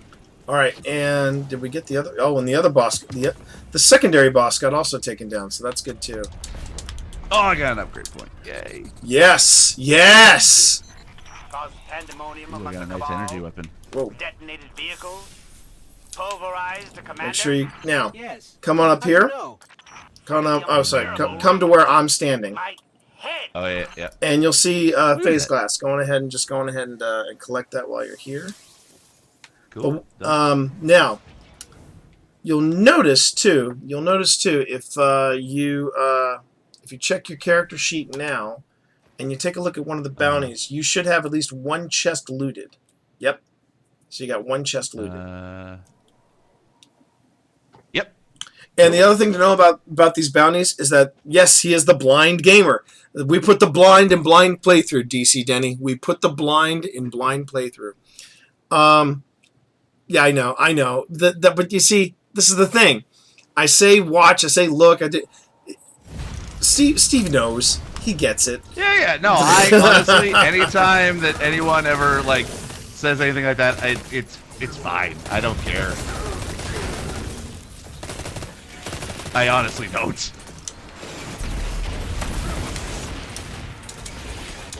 [SPEAKER 1] All right, and did we get the other? Oh, and the other boss, the secondary boss, got also taken down. So that's good too.
[SPEAKER 4] Oh, I got an upgrade point. Yay!
[SPEAKER 1] Yes.
[SPEAKER 8] Caused pandemonium
[SPEAKER 4] Ooh, I
[SPEAKER 8] among
[SPEAKER 4] got a
[SPEAKER 8] the
[SPEAKER 4] nice
[SPEAKER 8] Cabal,
[SPEAKER 4] energy weapon.
[SPEAKER 1] Whoa.
[SPEAKER 8] detonated vehicles, pulverized the commander.
[SPEAKER 1] Make sure you now
[SPEAKER 7] Yes.
[SPEAKER 1] come on up
[SPEAKER 7] How do you
[SPEAKER 1] here.
[SPEAKER 7] know?
[SPEAKER 1] Come on. Oh, sorry. Come to where I'm standing,
[SPEAKER 8] My head.
[SPEAKER 4] Oh, yeah.
[SPEAKER 1] and you'll see phase
[SPEAKER 4] that?
[SPEAKER 1] glass. Go on ahead and collect that while you're here.
[SPEAKER 4] Cool.
[SPEAKER 1] Now, you'll notice too. If you check your character sheet now, and you take a look at one of the bounties, you should have at least one chest looted. Yep. So you got one chest looted.
[SPEAKER 4] Yep.
[SPEAKER 1] And the other thing to know about these bounties is that, yes, he is the blind gamer. We put the blind in blind playthrough, DC Denny. We put the blind in blind playthrough. Yeah, I know. But you see, this is the thing. I say watch, I say look. Steve knows. He gets it.
[SPEAKER 4] Yeah. No, I honestly, anytime that anyone ever like says anything like that, it's fine. I don't care. I honestly don't.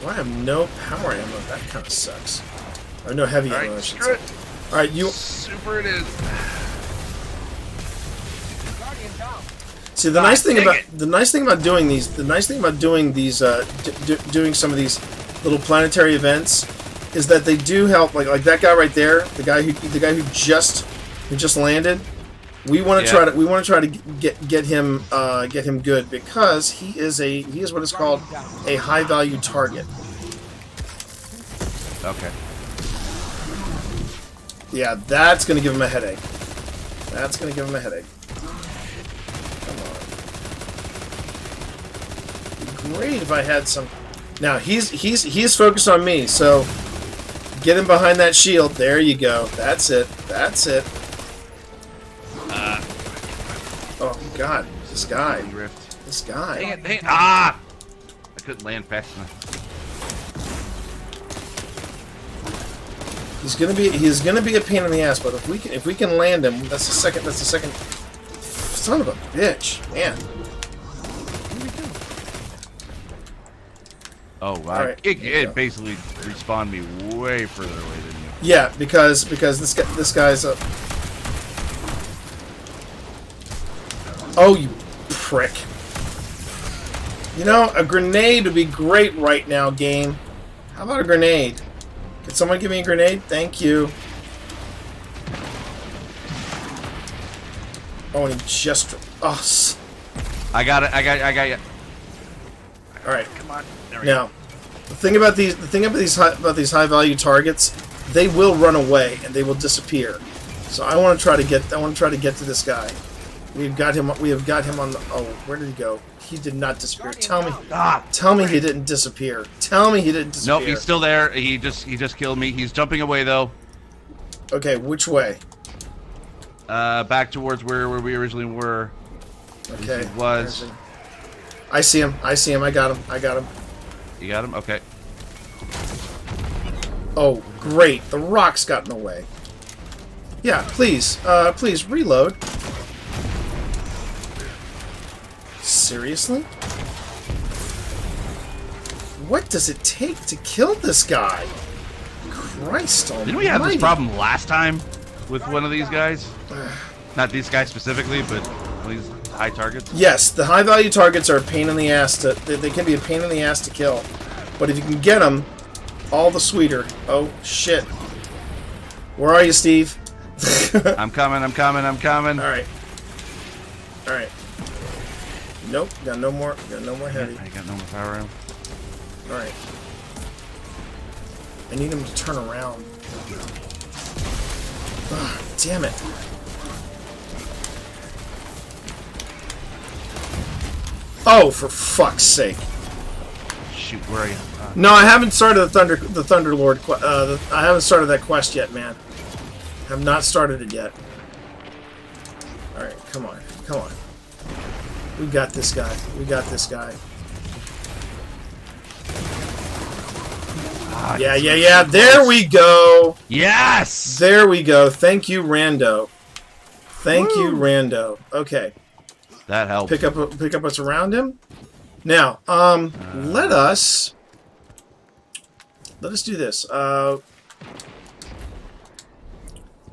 [SPEAKER 1] Well, I have no power ammo. That kind of sucks. Or no heavy
[SPEAKER 4] All
[SPEAKER 1] ammo. I
[SPEAKER 4] right,
[SPEAKER 1] should
[SPEAKER 4] screw
[SPEAKER 1] say.
[SPEAKER 4] it.
[SPEAKER 1] All right, you
[SPEAKER 4] Super it is.
[SPEAKER 7] Guardian down.
[SPEAKER 1] see the nice thing
[SPEAKER 4] dang
[SPEAKER 1] about
[SPEAKER 4] it.
[SPEAKER 1] doing some of these little planetary events is that they do help. Like that guy right there, the guy who just landed. We want to try to get him good because he is what is called a high value target.
[SPEAKER 4] Okay.
[SPEAKER 1] Yeah, that's gonna give him a headache. Come on. Great if I had some. Now he's focused on me, so get him behind that shield. There you go. That's it. Oh God, this guy.
[SPEAKER 4] Rift.
[SPEAKER 1] This guy.
[SPEAKER 4] Dang it. Ah! I couldn't land fast enough.
[SPEAKER 1] He's gonna be a pain in the ass, but if we can land him, that's the second son of a bitch, man.
[SPEAKER 4] Oh wow!
[SPEAKER 1] All right,
[SPEAKER 4] It basically respawned me way further away than you.
[SPEAKER 1] Yeah, because this guy's a. Oh, you prick! You know, a grenade would be great right now, game. How about a grenade? Could someone give me a grenade? Thank you. Oh, and he just... Oh.
[SPEAKER 4] I got it. I got you.
[SPEAKER 1] All right.
[SPEAKER 4] Come on. There we
[SPEAKER 1] Now, the thing about these high value targets, they will run away and they will disappear. So I want to try to get to this guy. We have got him on the... Oh, where did he go? He did not disappear. Tell me he didn't disappear. Tell me he didn't disappear.
[SPEAKER 4] Nope, he's still there. He just killed me. He's jumping away though.
[SPEAKER 1] Okay, which way?
[SPEAKER 4] Back towards where we originally were.
[SPEAKER 1] Okay.
[SPEAKER 4] He was.
[SPEAKER 1] I see him. I got him.
[SPEAKER 4] You got him? Okay.
[SPEAKER 1] Oh, great. The rock's got in the way. Yeah, please. Please, reload. Seriously? What does it take to kill this guy? Christ almighty.
[SPEAKER 4] Didn't we have this problem last time with one of these guys? Not these guys specifically, but one of these high targets?
[SPEAKER 1] Yes, the high value targets are a pain in the ass to... They can be a pain in the ass to kill. But if you can get them, all the sweeter. Oh, shit. Where are you, Steve?
[SPEAKER 4] I'm coming.
[SPEAKER 1] Alright. Alright. Nope, got no more heavy.
[SPEAKER 4] I got no more power ammo.
[SPEAKER 1] Alright. I need him to turn around. Ugh, damn it. Oh, for fuck's sake.
[SPEAKER 4] Shoot, where are you?
[SPEAKER 1] No, I haven't started the Thunder Lord. I haven't started that quest yet, man. Have not started it yet. All right, come on. We got this guy. Yeah. There we go.
[SPEAKER 4] Yes.
[SPEAKER 1] There we go. Thank you, Rando. Okay.
[SPEAKER 4] That helped.
[SPEAKER 1] Pick up what's around him. Now, let us do this.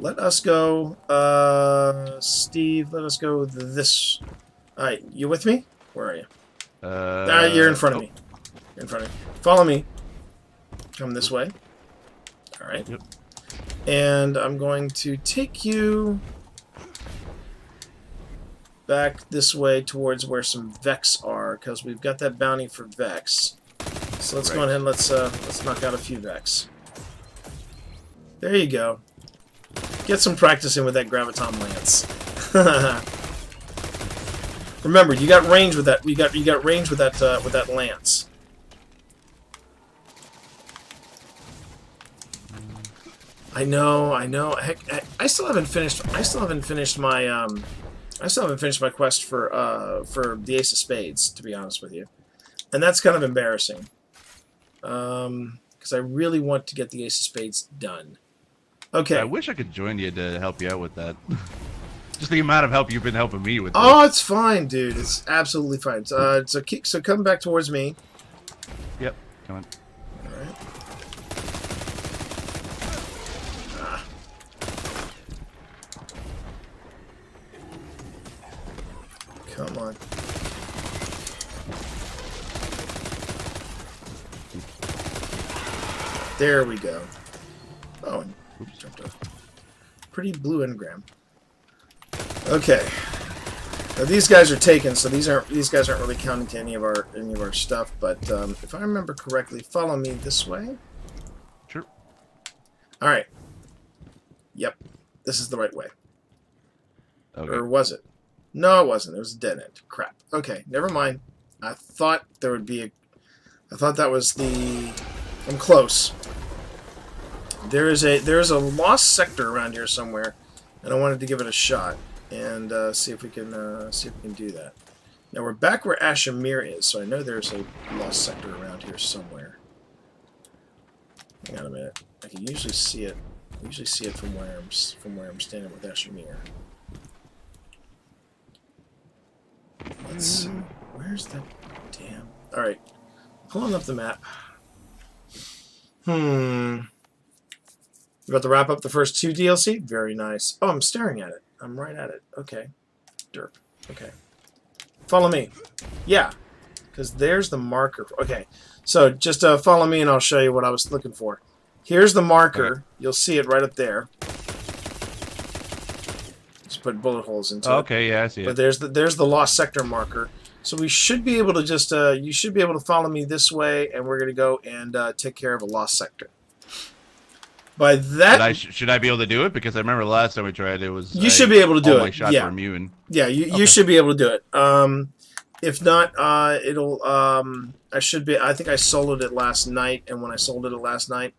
[SPEAKER 1] Let us go, Steve. Let us go this. All right, you with me? Where are you? You're in front of me. You're in front of me. Follow me. Come this way. All right.
[SPEAKER 4] Yep.
[SPEAKER 1] And I'm going to take you back this way towards where some Vex are, because we've got that bounty for Vex. So let's go ahead and let's knock out a few Vex. There you go. Get some practice in with that Graviton Lance. Remember, you got range with that. You got range with that lance. I know. Heck, I still haven't finished my quest for the Ace of Spades, to be honest with you, and that's kind of embarrassing. Because I really want to get the Ace of Spades done. Okay.
[SPEAKER 4] I wish I could join you to help you out with that. Just the amount of help you've been helping me with.
[SPEAKER 1] Oh, it's fine, dude. It's absolutely fine. So come back towards me.
[SPEAKER 4] Yep. Come on.
[SPEAKER 1] All right. Come on. There we go. Oh, and jumped off. Pretty blue engram. Okay. Now these guys are taken, so these guys aren't really counting to any of our stuff. But if I remember correctly, follow me this way.
[SPEAKER 4] Sure.
[SPEAKER 1] All right. Yep, this is the right way.
[SPEAKER 4] Okay.
[SPEAKER 1] Or was it? No, it wasn't. It was a dead end. Crap. Okay, never mind. I thought there would be a... I thought that was the... I'm close. There's a lost sector around here somewhere, and I wanted to give it a shot and see if we can do that. Now we're back where Ashamir is, so I know there's a lost sector around here somewhere. Hang on a minute. I can usually see it. I usually see it from where I'm standing with Eshmir. Let's see. Where's that damn... Alright. Pulling up the map. You about to wrap up the first 2 DLC? Very nice. Oh, I'm staring at it. I'm right at it. Okay. Derp. Okay. Follow me. Yeah. Because there's the marker. Okay. So just follow me and I'll show you what I was looking for. Here's the marker. Okay. You'll see it right up there. Just put bullet holes into it.
[SPEAKER 4] Okay, yeah, I see it.
[SPEAKER 1] But there's the lost sector marker. So we should be able to just you should be able to follow me this way, and we're gonna go and take care of a lost sector. By that,
[SPEAKER 4] should I be able to do it? Because I remember last time we tried it was
[SPEAKER 1] you should be able to do
[SPEAKER 4] all
[SPEAKER 1] it.
[SPEAKER 4] My shots were immune.
[SPEAKER 1] Yeah, you should be able to do it. If not, it'll I should be. I think I soloed it last night, and when I sold it last night,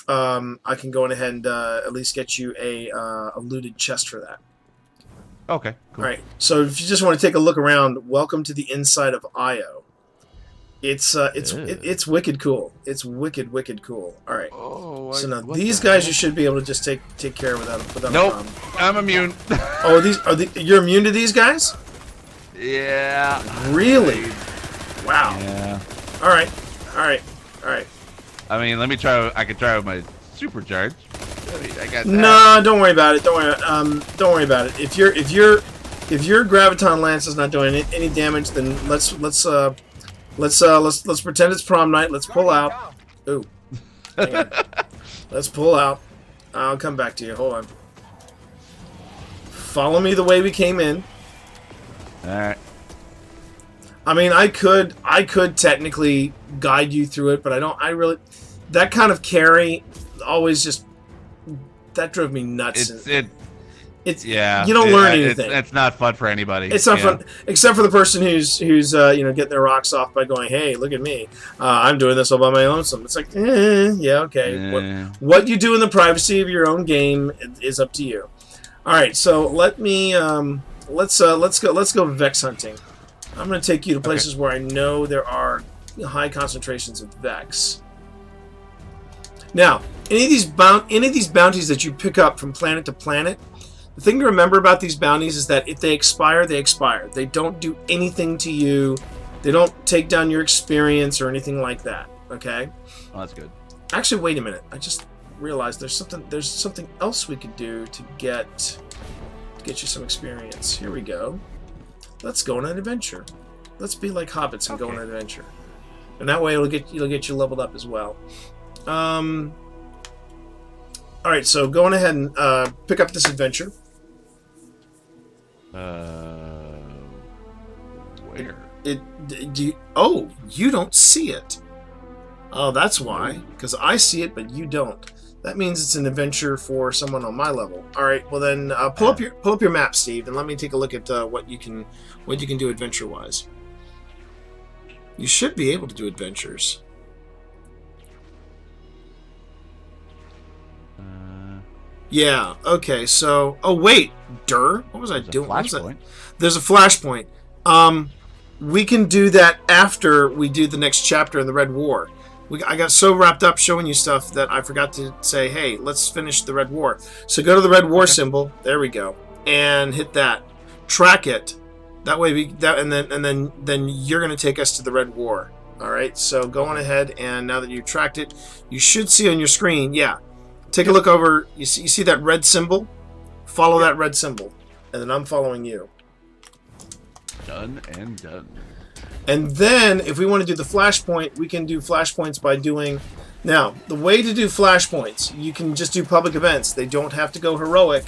[SPEAKER 1] I can go ahead and at least get you a looted chest for that.
[SPEAKER 4] Okay, cool.
[SPEAKER 1] All right. So if you just want to take a look around, welcome to the inside of Io. It's wicked cool. It's wicked cool. All right.
[SPEAKER 4] Oh,
[SPEAKER 1] so now these guys you should be able to just take care of without
[SPEAKER 4] nope,
[SPEAKER 1] a problem.
[SPEAKER 4] I'm immune.
[SPEAKER 1] Oh, you're immune to these guys?
[SPEAKER 4] Yeah.
[SPEAKER 1] Really? Wow.
[SPEAKER 4] Yeah.
[SPEAKER 1] All right.
[SPEAKER 4] I mean, let me try. I could try with my supercharge. I mean, I got that.
[SPEAKER 1] No, don't worry about it. Don't worry about it. If your graviton lance is not doing any damage, then let's pretend it's prom night. Let's pull out. Ooh. Hang on. Let's pull out. I'll come back to you. Hold on. Follow me the way we came in.
[SPEAKER 4] All right.
[SPEAKER 1] I mean, I could technically guide you through it, but I don't. I really, that kind of carry always just that drove me nuts. It's
[SPEAKER 4] yeah.
[SPEAKER 1] You don't learn anything.
[SPEAKER 4] It's not fun for anybody.
[SPEAKER 1] It's not fun, except for the person who's getting their rocks off by going, "Hey, look at me! I'm doing this all by my lonesome." It's like, yeah, okay. What you do in the privacy of your own game is up to you. All right, so let me let's go Vex hunting. I'm going to take you to places where I know there are high concentrations of Vex. Now, any of these bounties that you pick up from planet to planet, the thing to remember about these bounties is that if they expire, they expire. They don't do anything to you. They don't take down your experience or anything like that. Okay?
[SPEAKER 4] Oh, that's good.
[SPEAKER 1] Actually, wait a minute. I just realized there's something else we could do to get you some experience. Here we go. Let's go on an adventure. Let's be like hobbits and go on an adventure. And that way it'll get you leveled up as well. Alright, so going ahead and pick up this adventure.
[SPEAKER 4] Where?
[SPEAKER 1] You don't see it. Oh, that's why. Because I see it, but you don't. That means it's an adventure for someone on my level. All right. Well, then pull up your map, Steve, and let me take a look at what you can do adventure-wise. You should be able to do adventures. Yeah. Okay. So, oh wait, what was I doing? There's a flashpoint. We can do that after we do the next chapter in the Red War. I got so wrapped up showing you stuff that I forgot to say, hey, let's finish the Red War. So go to the Red War symbol. There we go, and hit that. Track it. That way and then you're going to take us to the Red War. All right. So go on ahead, and now that you tracked it, you should see on your screen. Yeah. Take a look over. You see that red symbol? Follow that red symbol, and then I'm following you.
[SPEAKER 4] Done and done.
[SPEAKER 1] And then, if we want to do the flashpoint, we can do flashpoints by doing... Now, the way to do flashpoints, you can just do public events. They don't have to go heroic,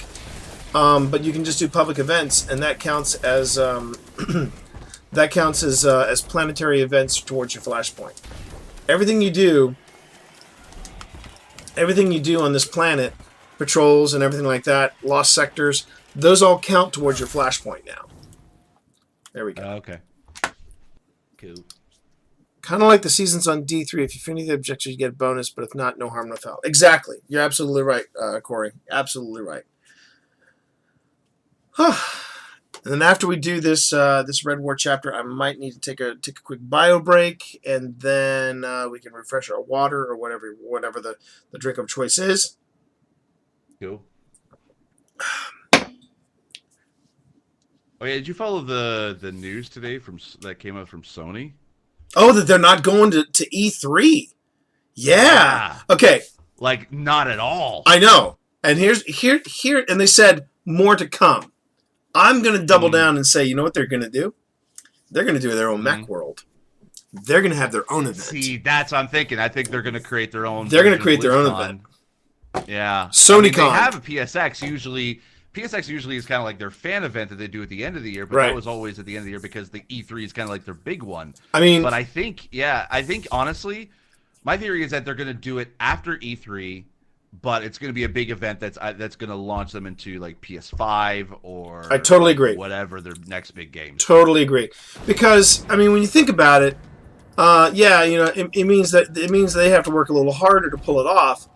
[SPEAKER 1] but you can just do public events, and that counts as as planetary events towards your flashpoint. Everything you do on this planet, patrols and everything like that, lost sectors, those all count towards your flashpoint now. There we go.
[SPEAKER 4] Okay. Cool.
[SPEAKER 1] Kind of like the seasons on D3. If you finish the objective, you get a bonus, but if not, no harm, no foul. Exactly. You're absolutely right, Corey. Absolutely right. And then after we do this Red War chapter, I might need to take a quick bio break, and then we can refresh our water or whatever the drink of choice is.
[SPEAKER 4] Cool. Oh yeah, did you follow the news today that came out from Sony?
[SPEAKER 1] Oh, that they're not going to E3. Yeah. Okay.
[SPEAKER 4] Like not at all.
[SPEAKER 1] I know. And here, and they said more to come. I'm going to double down and say, you know what they're going to do? They're going to do their own Mech World. They're going to have their own event.
[SPEAKER 4] See, that's what I'm thinking. I think they're going to create their own.
[SPEAKER 1] They're going to create their own event.
[SPEAKER 4] Yeah.
[SPEAKER 1] SonyCon.
[SPEAKER 4] They have a PSX usually. PSX usually is kind of like their fan event that they do at the end of the year, but that was always at the end of the year because the E3 is kind of like their big one.
[SPEAKER 1] I mean,
[SPEAKER 4] but I think honestly, my theory is that they're going to do it after E3, but it's going to be a big event that's going to launch them into like PS5 or
[SPEAKER 1] I totally agree.
[SPEAKER 4] Whatever their next big game.
[SPEAKER 1] Totally agree, because I mean, when you think about it, yeah, you know, it means they have to work a little harder to pull it off,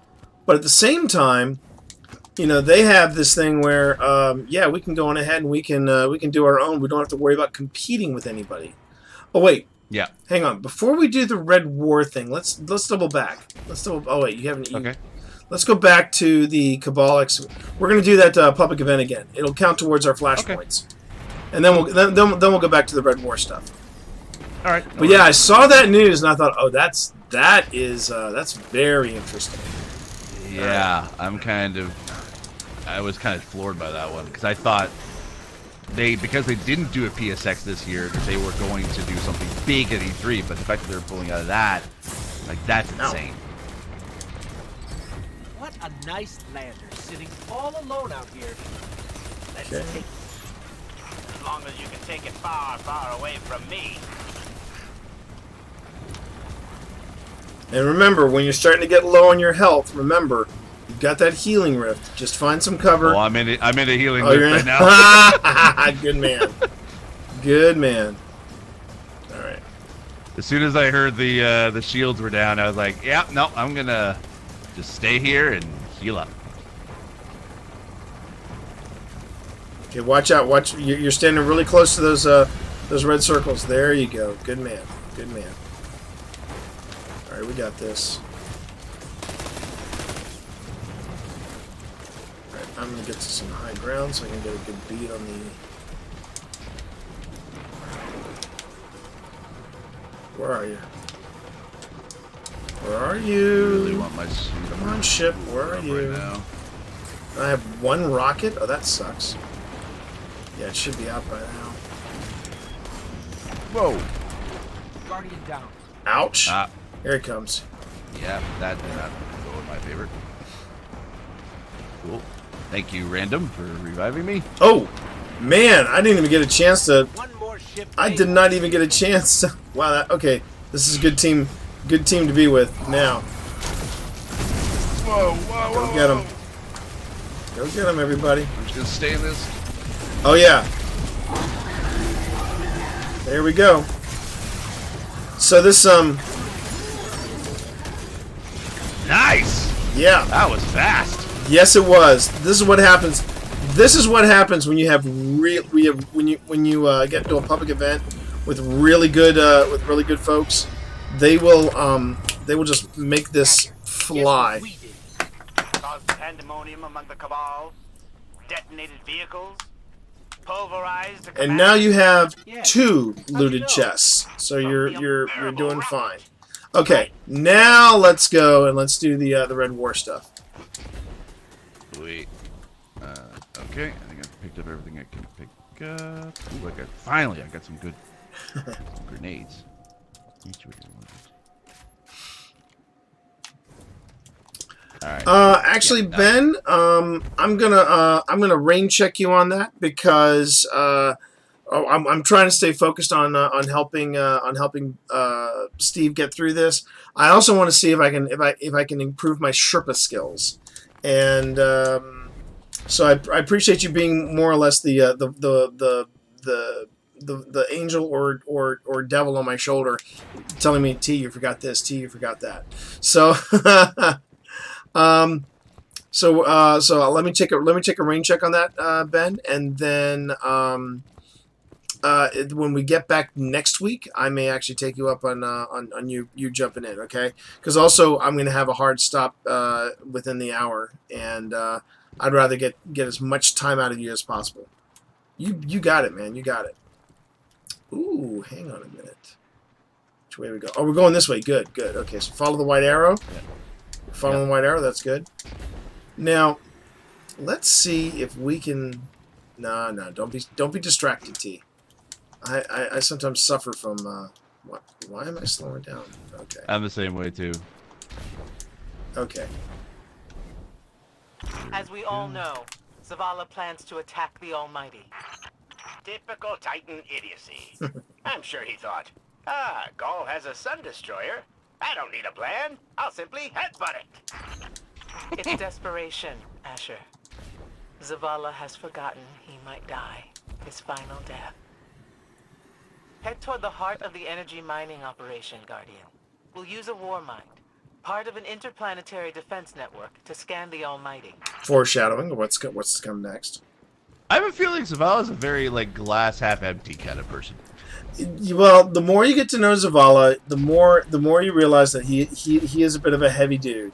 [SPEAKER 1] but at the same time, you know, they have this thing where, yeah, we can go on ahead and we can do our own. We don't have to worry about competing with anybody. Oh wait,
[SPEAKER 4] yeah.
[SPEAKER 1] Hang on. Before we do the Red War thing, let's double back. Oh wait, you haven't.
[SPEAKER 4] Okay.
[SPEAKER 1] Let's go back to the Cabal X. We're gonna do that public event again. It'll count towards our flashpoints, and then we'll go back to the Red War stuff.
[SPEAKER 4] All right.
[SPEAKER 1] But yeah, I saw that news and I thought, oh, that's very interesting.
[SPEAKER 4] Yeah, I was kind of floored by that one because I thought because they didn't do a PSX this year, that they were going to do something big at E3, but the fact that they're pulling out of that, like, that's insane.
[SPEAKER 7] What a nice lander, sitting all alone out here.
[SPEAKER 8] Let's take it. As long as you can take it far, far away from me.
[SPEAKER 1] And remember, when you're starting to get low on your health, remember, you've got that healing rift. Just find some cover.
[SPEAKER 4] Oh, I'm in a healing rift right now.
[SPEAKER 1] Good man. Good man. All right.
[SPEAKER 4] As soon as I heard the shields were down, I was like, yeah, no, I'm gonna just stay here and heal up.
[SPEAKER 1] Okay, watch out. Watch. You're standing really close to those red circles. There you go. Good man. Good man. All right, we got this. All right, I'm gonna get to some high ground so I can get a good beat on the. Where are you? Where are you?
[SPEAKER 4] I really want my suit.
[SPEAKER 1] Come on, ship. Where are you?
[SPEAKER 4] Right now.
[SPEAKER 1] I have one rocket. Oh, that sucks. Yeah, it should be out by now.
[SPEAKER 4] Whoa!
[SPEAKER 7] Guardian down.
[SPEAKER 1] Ouch! Here it comes.
[SPEAKER 4] Yeah, that did not go in my favor. Cool. Thank you, Random, for reviving me.
[SPEAKER 1] Oh, man! I didn't even get a chance to.
[SPEAKER 7] One more ship.
[SPEAKER 1] I did not even get a chance to. Wow. Okay, this is a good team. Good team to be with now.
[SPEAKER 4] Whoa!
[SPEAKER 1] Go get him. Go get him, everybody.
[SPEAKER 4] I'm just gonna stay in this.
[SPEAKER 1] Oh yeah. There we go. So this
[SPEAKER 4] Nice.
[SPEAKER 1] Yeah.
[SPEAKER 4] That was fast.
[SPEAKER 1] Yes, it was. This is what happens. This is what happens when you have when you get to a public event with really good folks. They will just make this fly.
[SPEAKER 8] Caused pandemonium among the Cabal, detonated vehicles, pulverized.
[SPEAKER 1] And now you have 2 looted chests, so you're doing fine. Okay, now let's go and let's do the Red War stuff.
[SPEAKER 4] Wait. Okay, I think I picked up everything I can pick up. Ooh, finally I got some good grenades.
[SPEAKER 1] Actually, Ben, I'm gonna rain check you on that because I'm trying to stay focused on helping Steve get through this. I also want to see if I can improve my Sherpa skills, and so I appreciate you being more or less the angel or devil on my shoulder, telling me, T, you forgot this, T, you forgot that. So. So let me take a rain check on that, Ben, and then when we get back next week, I may actually take you up on you jumping in, okay? Because also I'm gonna have a hard stop within the hour, and I'd rather get as much time out of you as possible. You got it, man. You got it. Ooh, hang on a minute. Which way we go? Oh, we're going this way. Good, good. Okay, so follow the white arrow. Follow the white arrow. That's good. Now, let's see if we can. No, don't be distracted, T. I sometimes suffer from. What? Why am I slowing down? Okay.
[SPEAKER 4] I'm the same way too.
[SPEAKER 1] Okay.
[SPEAKER 5] As we all know, Zavala plans to attack the Almighty.
[SPEAKER 8] Typical Titan idiocy. I'm sure he thought, Gaul has a sun destroyer. I don't need a plan. I'll simply headbutt it.
[SPEAKER 5] It's desperation, Asher. Zavala has forgotten he might die, his final death. Head toward the heart of the energy mining operation, Guardian. We'll use a war mind, part of an interplanetary defense network, to scan the Almighty.
[SPEAKER 1] Foreshadowing. What's to come next?
[SPEAKER 4] I have a feeling Zavala's a very like glass half empty kind of person.
[SPEAKER 1] Well, the more you get to know Zavala, the more you realize that he is a bit of a heavy dude,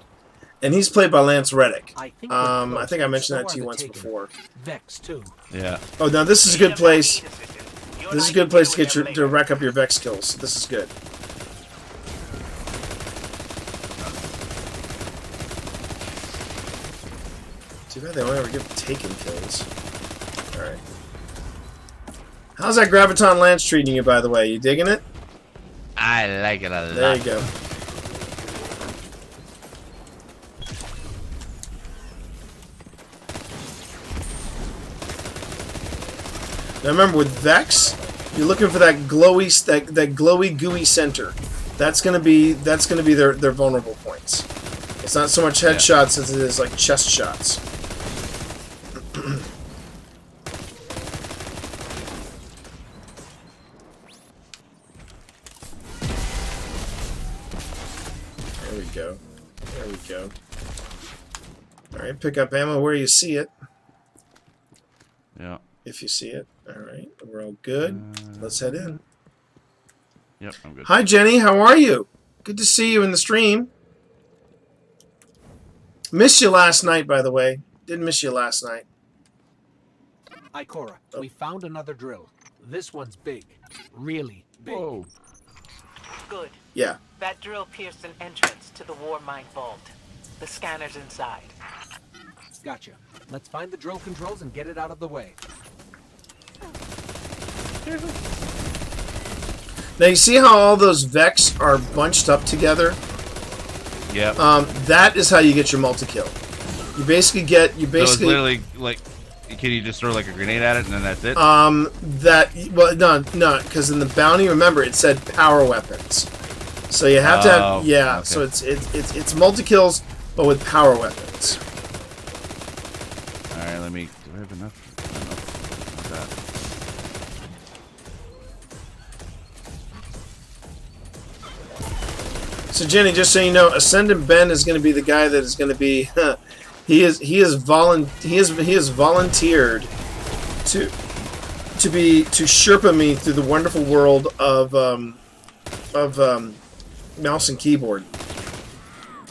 [SPEAKER 1] and he's played by Lance Reddick.
[SPEAKER 7] I think
[SPEAKER 1] I mentioned that to you once before.
[SPEAKER 7] Vex too.
[SPEAKER 4] Yeah.
[SPEAKER 1] Oh, now this is a good place. This is a good place to get to rack up your Vex kills. This is good. Too bad they only ever give taken kills. All right. How's that Graviton Lance treating you, by the way? You digging it?
[SPEAKER 4] I like it a lot.
[SPEAKER 1] There you go. Now remember, with Vex, you're looking for that glowy, that glowy, gooey center. That's gonna be their vulnerable points. It's not so much headshots as it is like chest shots. There we go. There we go. Alright, pick up ammo where you see it.
[SPEAKER 4] Yeah.
[SPEAKER 1] If you see it. Alright, we're all good. Let's head in.
[SPEAKER 4] Yep, I'm good.
[SPEAKER 1] Hi, Jenny. How are you? Good to see you in the stream. Missed you last night, by the way. Didn't miss you last night.
[SPEAKER 7] Ikora, we found another drill. This one's big. Really big.
[SPEAKER 4] Whoa.
[SPEAKER 5] Good.
[SPEAKER 1] Yeah.
[SPEAKER 5] That drill pierced an entrance to the war mind vault. The scanner's inside.
[SPEAKER 7] Gotcha. Let's find the drill controls and get it out of the way.
[SPEAKER 1] Now you see how all those Vex are bunched up together?
[SPEAKER 4] Yeah.
[SPEAKER 1] That is how you get your multi-kill. You basically
[SPEAKER 4] So it's literally like, can you just throw like a grenade at it and then that's it?
[SPEAKER 1] No, because in the bounty, remember, it said power weapons. So you have to have, yeah.
[SPEAKER 4] Okay.
[SPEAKER 1] So it's multi-kills, but with power weapons.
[SPEAKER 4] All right, let me. Do I have enough? Not that.
[SPEAKER 1] So Jenny, just so you know, Ascendant Ben is going to be the guy that is going to be. He has volunteered to Sherpa me through the wonderful world of mouse and keyboard,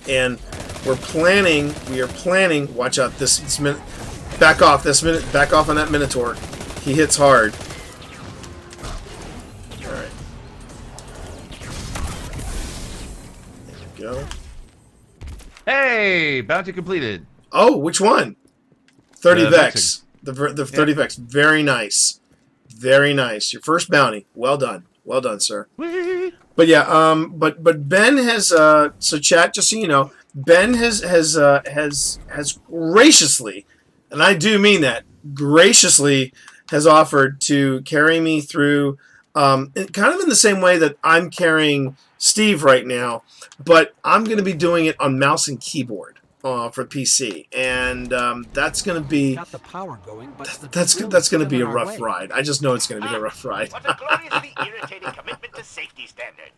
[SPEAKER 1] and we are planning. Watch out! This minute. Back off! Back off on that Minotaur. He hits hard. All right. There we go.
[SPEAKER 4] Hey, bounty completed.
[SPEAKER 1] Oh, which one? 30 Vex.
[SPEAKER 4] Vexing.
[SPEAKER 1] The 30 Vex. Very nice. Very nice. Your first bounty. Well done. Well done, sir.
[SPEAKER 4] Whee!
[SPEAKER 1] But yeah, but Ben has so chat, just so you know, Ben has graciously, and I do mean that, graciously has offered to carry me through kind of in the same way that I'm carrying Steve right now, but I'm going to be doing it on mouse and keyboard for PC, and that's going to be
[SPEAKER 7] Got the power going, but
[SPEAKER 1] that's going to be a rough ride. I just know it's going to be a rough ride.
[SPEAKER 8] What a gloriously irritating commitment to safety standards.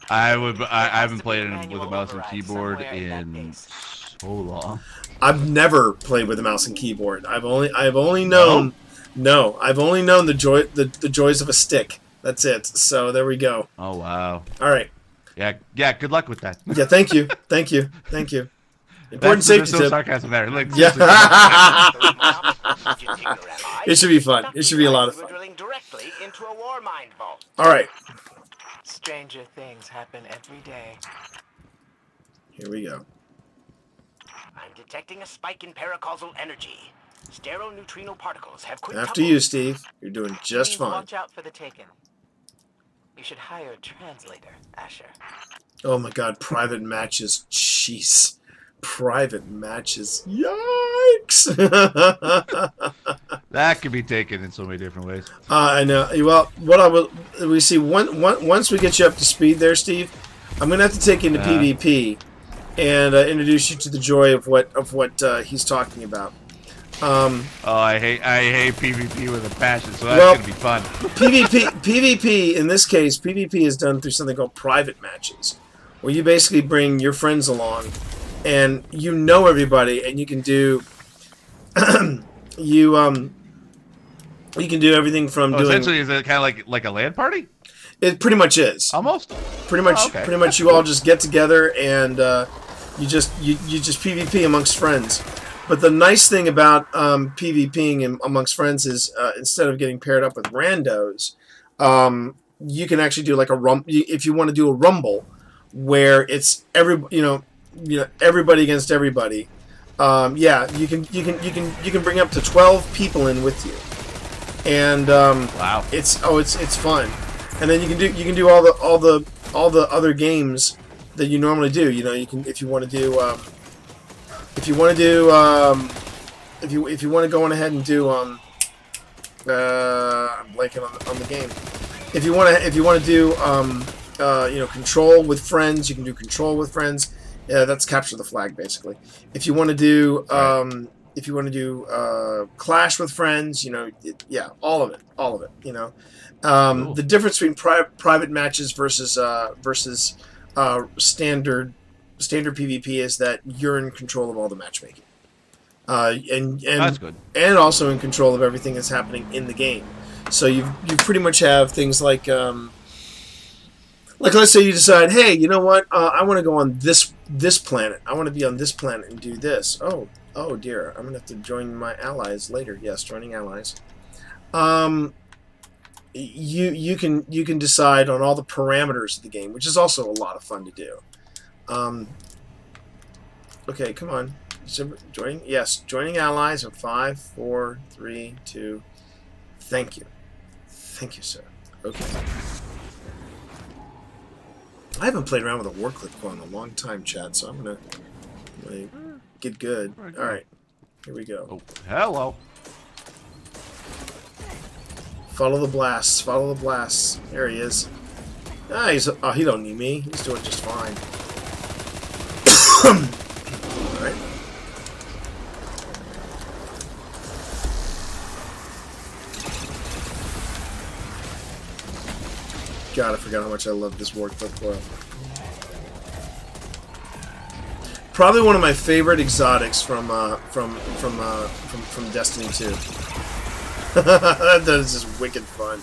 [SPEAKER 4] I haven't played it with a mouse and keyboard in so long.
[SPEAKER 1] I've never played with a mouse and keyboard. I've only known the joys of a stick. That's it. So there we go.
[SPEAKER 4] Oh wow.
[SPEAKER 1] All right.
[SPEAKER 4] Yeah. Good luck with that.
[SPEAKER 1] Yeah. Thank you. Thank you. Thank you. Important
[SPEAKER 4] There's
[SPEAKER 1] safety
[SPEAKER 4] no
[SPEAKER 1] tip.
[SPEAKER 4] sarcasm there. Like,
[SPEAKER 1] Yeah.
[SPEAKER 8] It
[SPEAKER 1] It should be fun. It should be a lot of
[SPEAKER 8] We were
[SPEAKER 1] fun.
[SPEAKER 8] drilling directly into a war mind vault.
[SPEAKER 1] All right,
[SPEAKER 9] Stranger things happen every day.
[SPEAKER 1] here we go.
[SPEAKER 8] I'm detecting a spike in paracausal energy. Stereoneutrino particles have
[SPEAKER 1] After
[SPEAKER 8] quintupled.
[SPEAKER 1] you, Steve. You're doing just
[SPEAKER 9] Please
[SPEAKER 1] fine.
[SPEAKER 9] watch out for the Taken. You should hire a translator, Asher.
[SPEAKER 1] Oh my God, private matches. Jeez. Private matches. Yikes.
[SPEAKER 4] that could be taken in so many different ways.
[SPEAKER 1] I know. Well, what we see once we get you up to speed there, Steve, I'm gonna have to take you into PvP and introduce you to the joy of what he's talking about.
[SPEAKER 4] Oh, I hate PvP with a passion, so that's
[SPEAKER 1] Well,
[SPEAKER 4] gonna be fun.
[SPEAKER 1] PvP in this case, PvP is done through something called private matches, where you basically bring your friends along, and you know everybody, and you can do you can do everything from doing.
[SPEAKER 4] Essentially, is it kind of like a LAN party?
[SPEAKER 1] It pretty much is.
[SPEAKER 4] Almost.
[SPEAKER 1] Pretty much,
[SPEAKER 4] Oh, okay.
[SPEAKER 1] pretty much, you all just get together and you just PvP amongst friends. But the nice thing about PvPing amongst friends is instead of getting paired up with randos, you can actually do like a if you want to do a rumble, where it's everybody against everybody. Yeah, you can bring up to 12 people in with you, and
[SPEAKER 4] Wow.
[SPEAKER 1] it's fun. And then you can do all the other games that you normally do. You know, you can if you want to go on ahead and do I'm blanking on the game. If you want to do control with friends, you can do control with friends. That's capture the flag basically. If you want to do clash with friends, all of it. You know,
[SPEAKER 4] Cool.
[SPEAKER 1] The difference between private matches versus standard PvP is that you're in control of all the matchmaking, and
[SPEAKER 4] That's good.
[SPEAKER 1] and also in control of everything that's happening in the game. So you pretty much have things like let's say you decide, hey, you know what? I want to go on this planet. I want to be on this planet and do this. Oh dear, I'm gonna have to join my allies later. Yes, joining allies. You can decide on all the parameters of the game, which is also a lot of fun to do. Okay, come on. Joining allies in 5, 4, 3, 2. Thank you, sir. Okay. I haven't played around with a war clip in a long time, Chad, so I'm gonna get good. All right, here we go.
[SPEAKER 4] Oh, hello.
[SPEAKER 1] Follow the blasts. Follow the blasts. There he is. Ah, he don't need me. He's doing just fine. All right. God, I forgot how much I love this war clip coil. Probably one of my favorite exotics from Destiny 2. That is just wicked fun.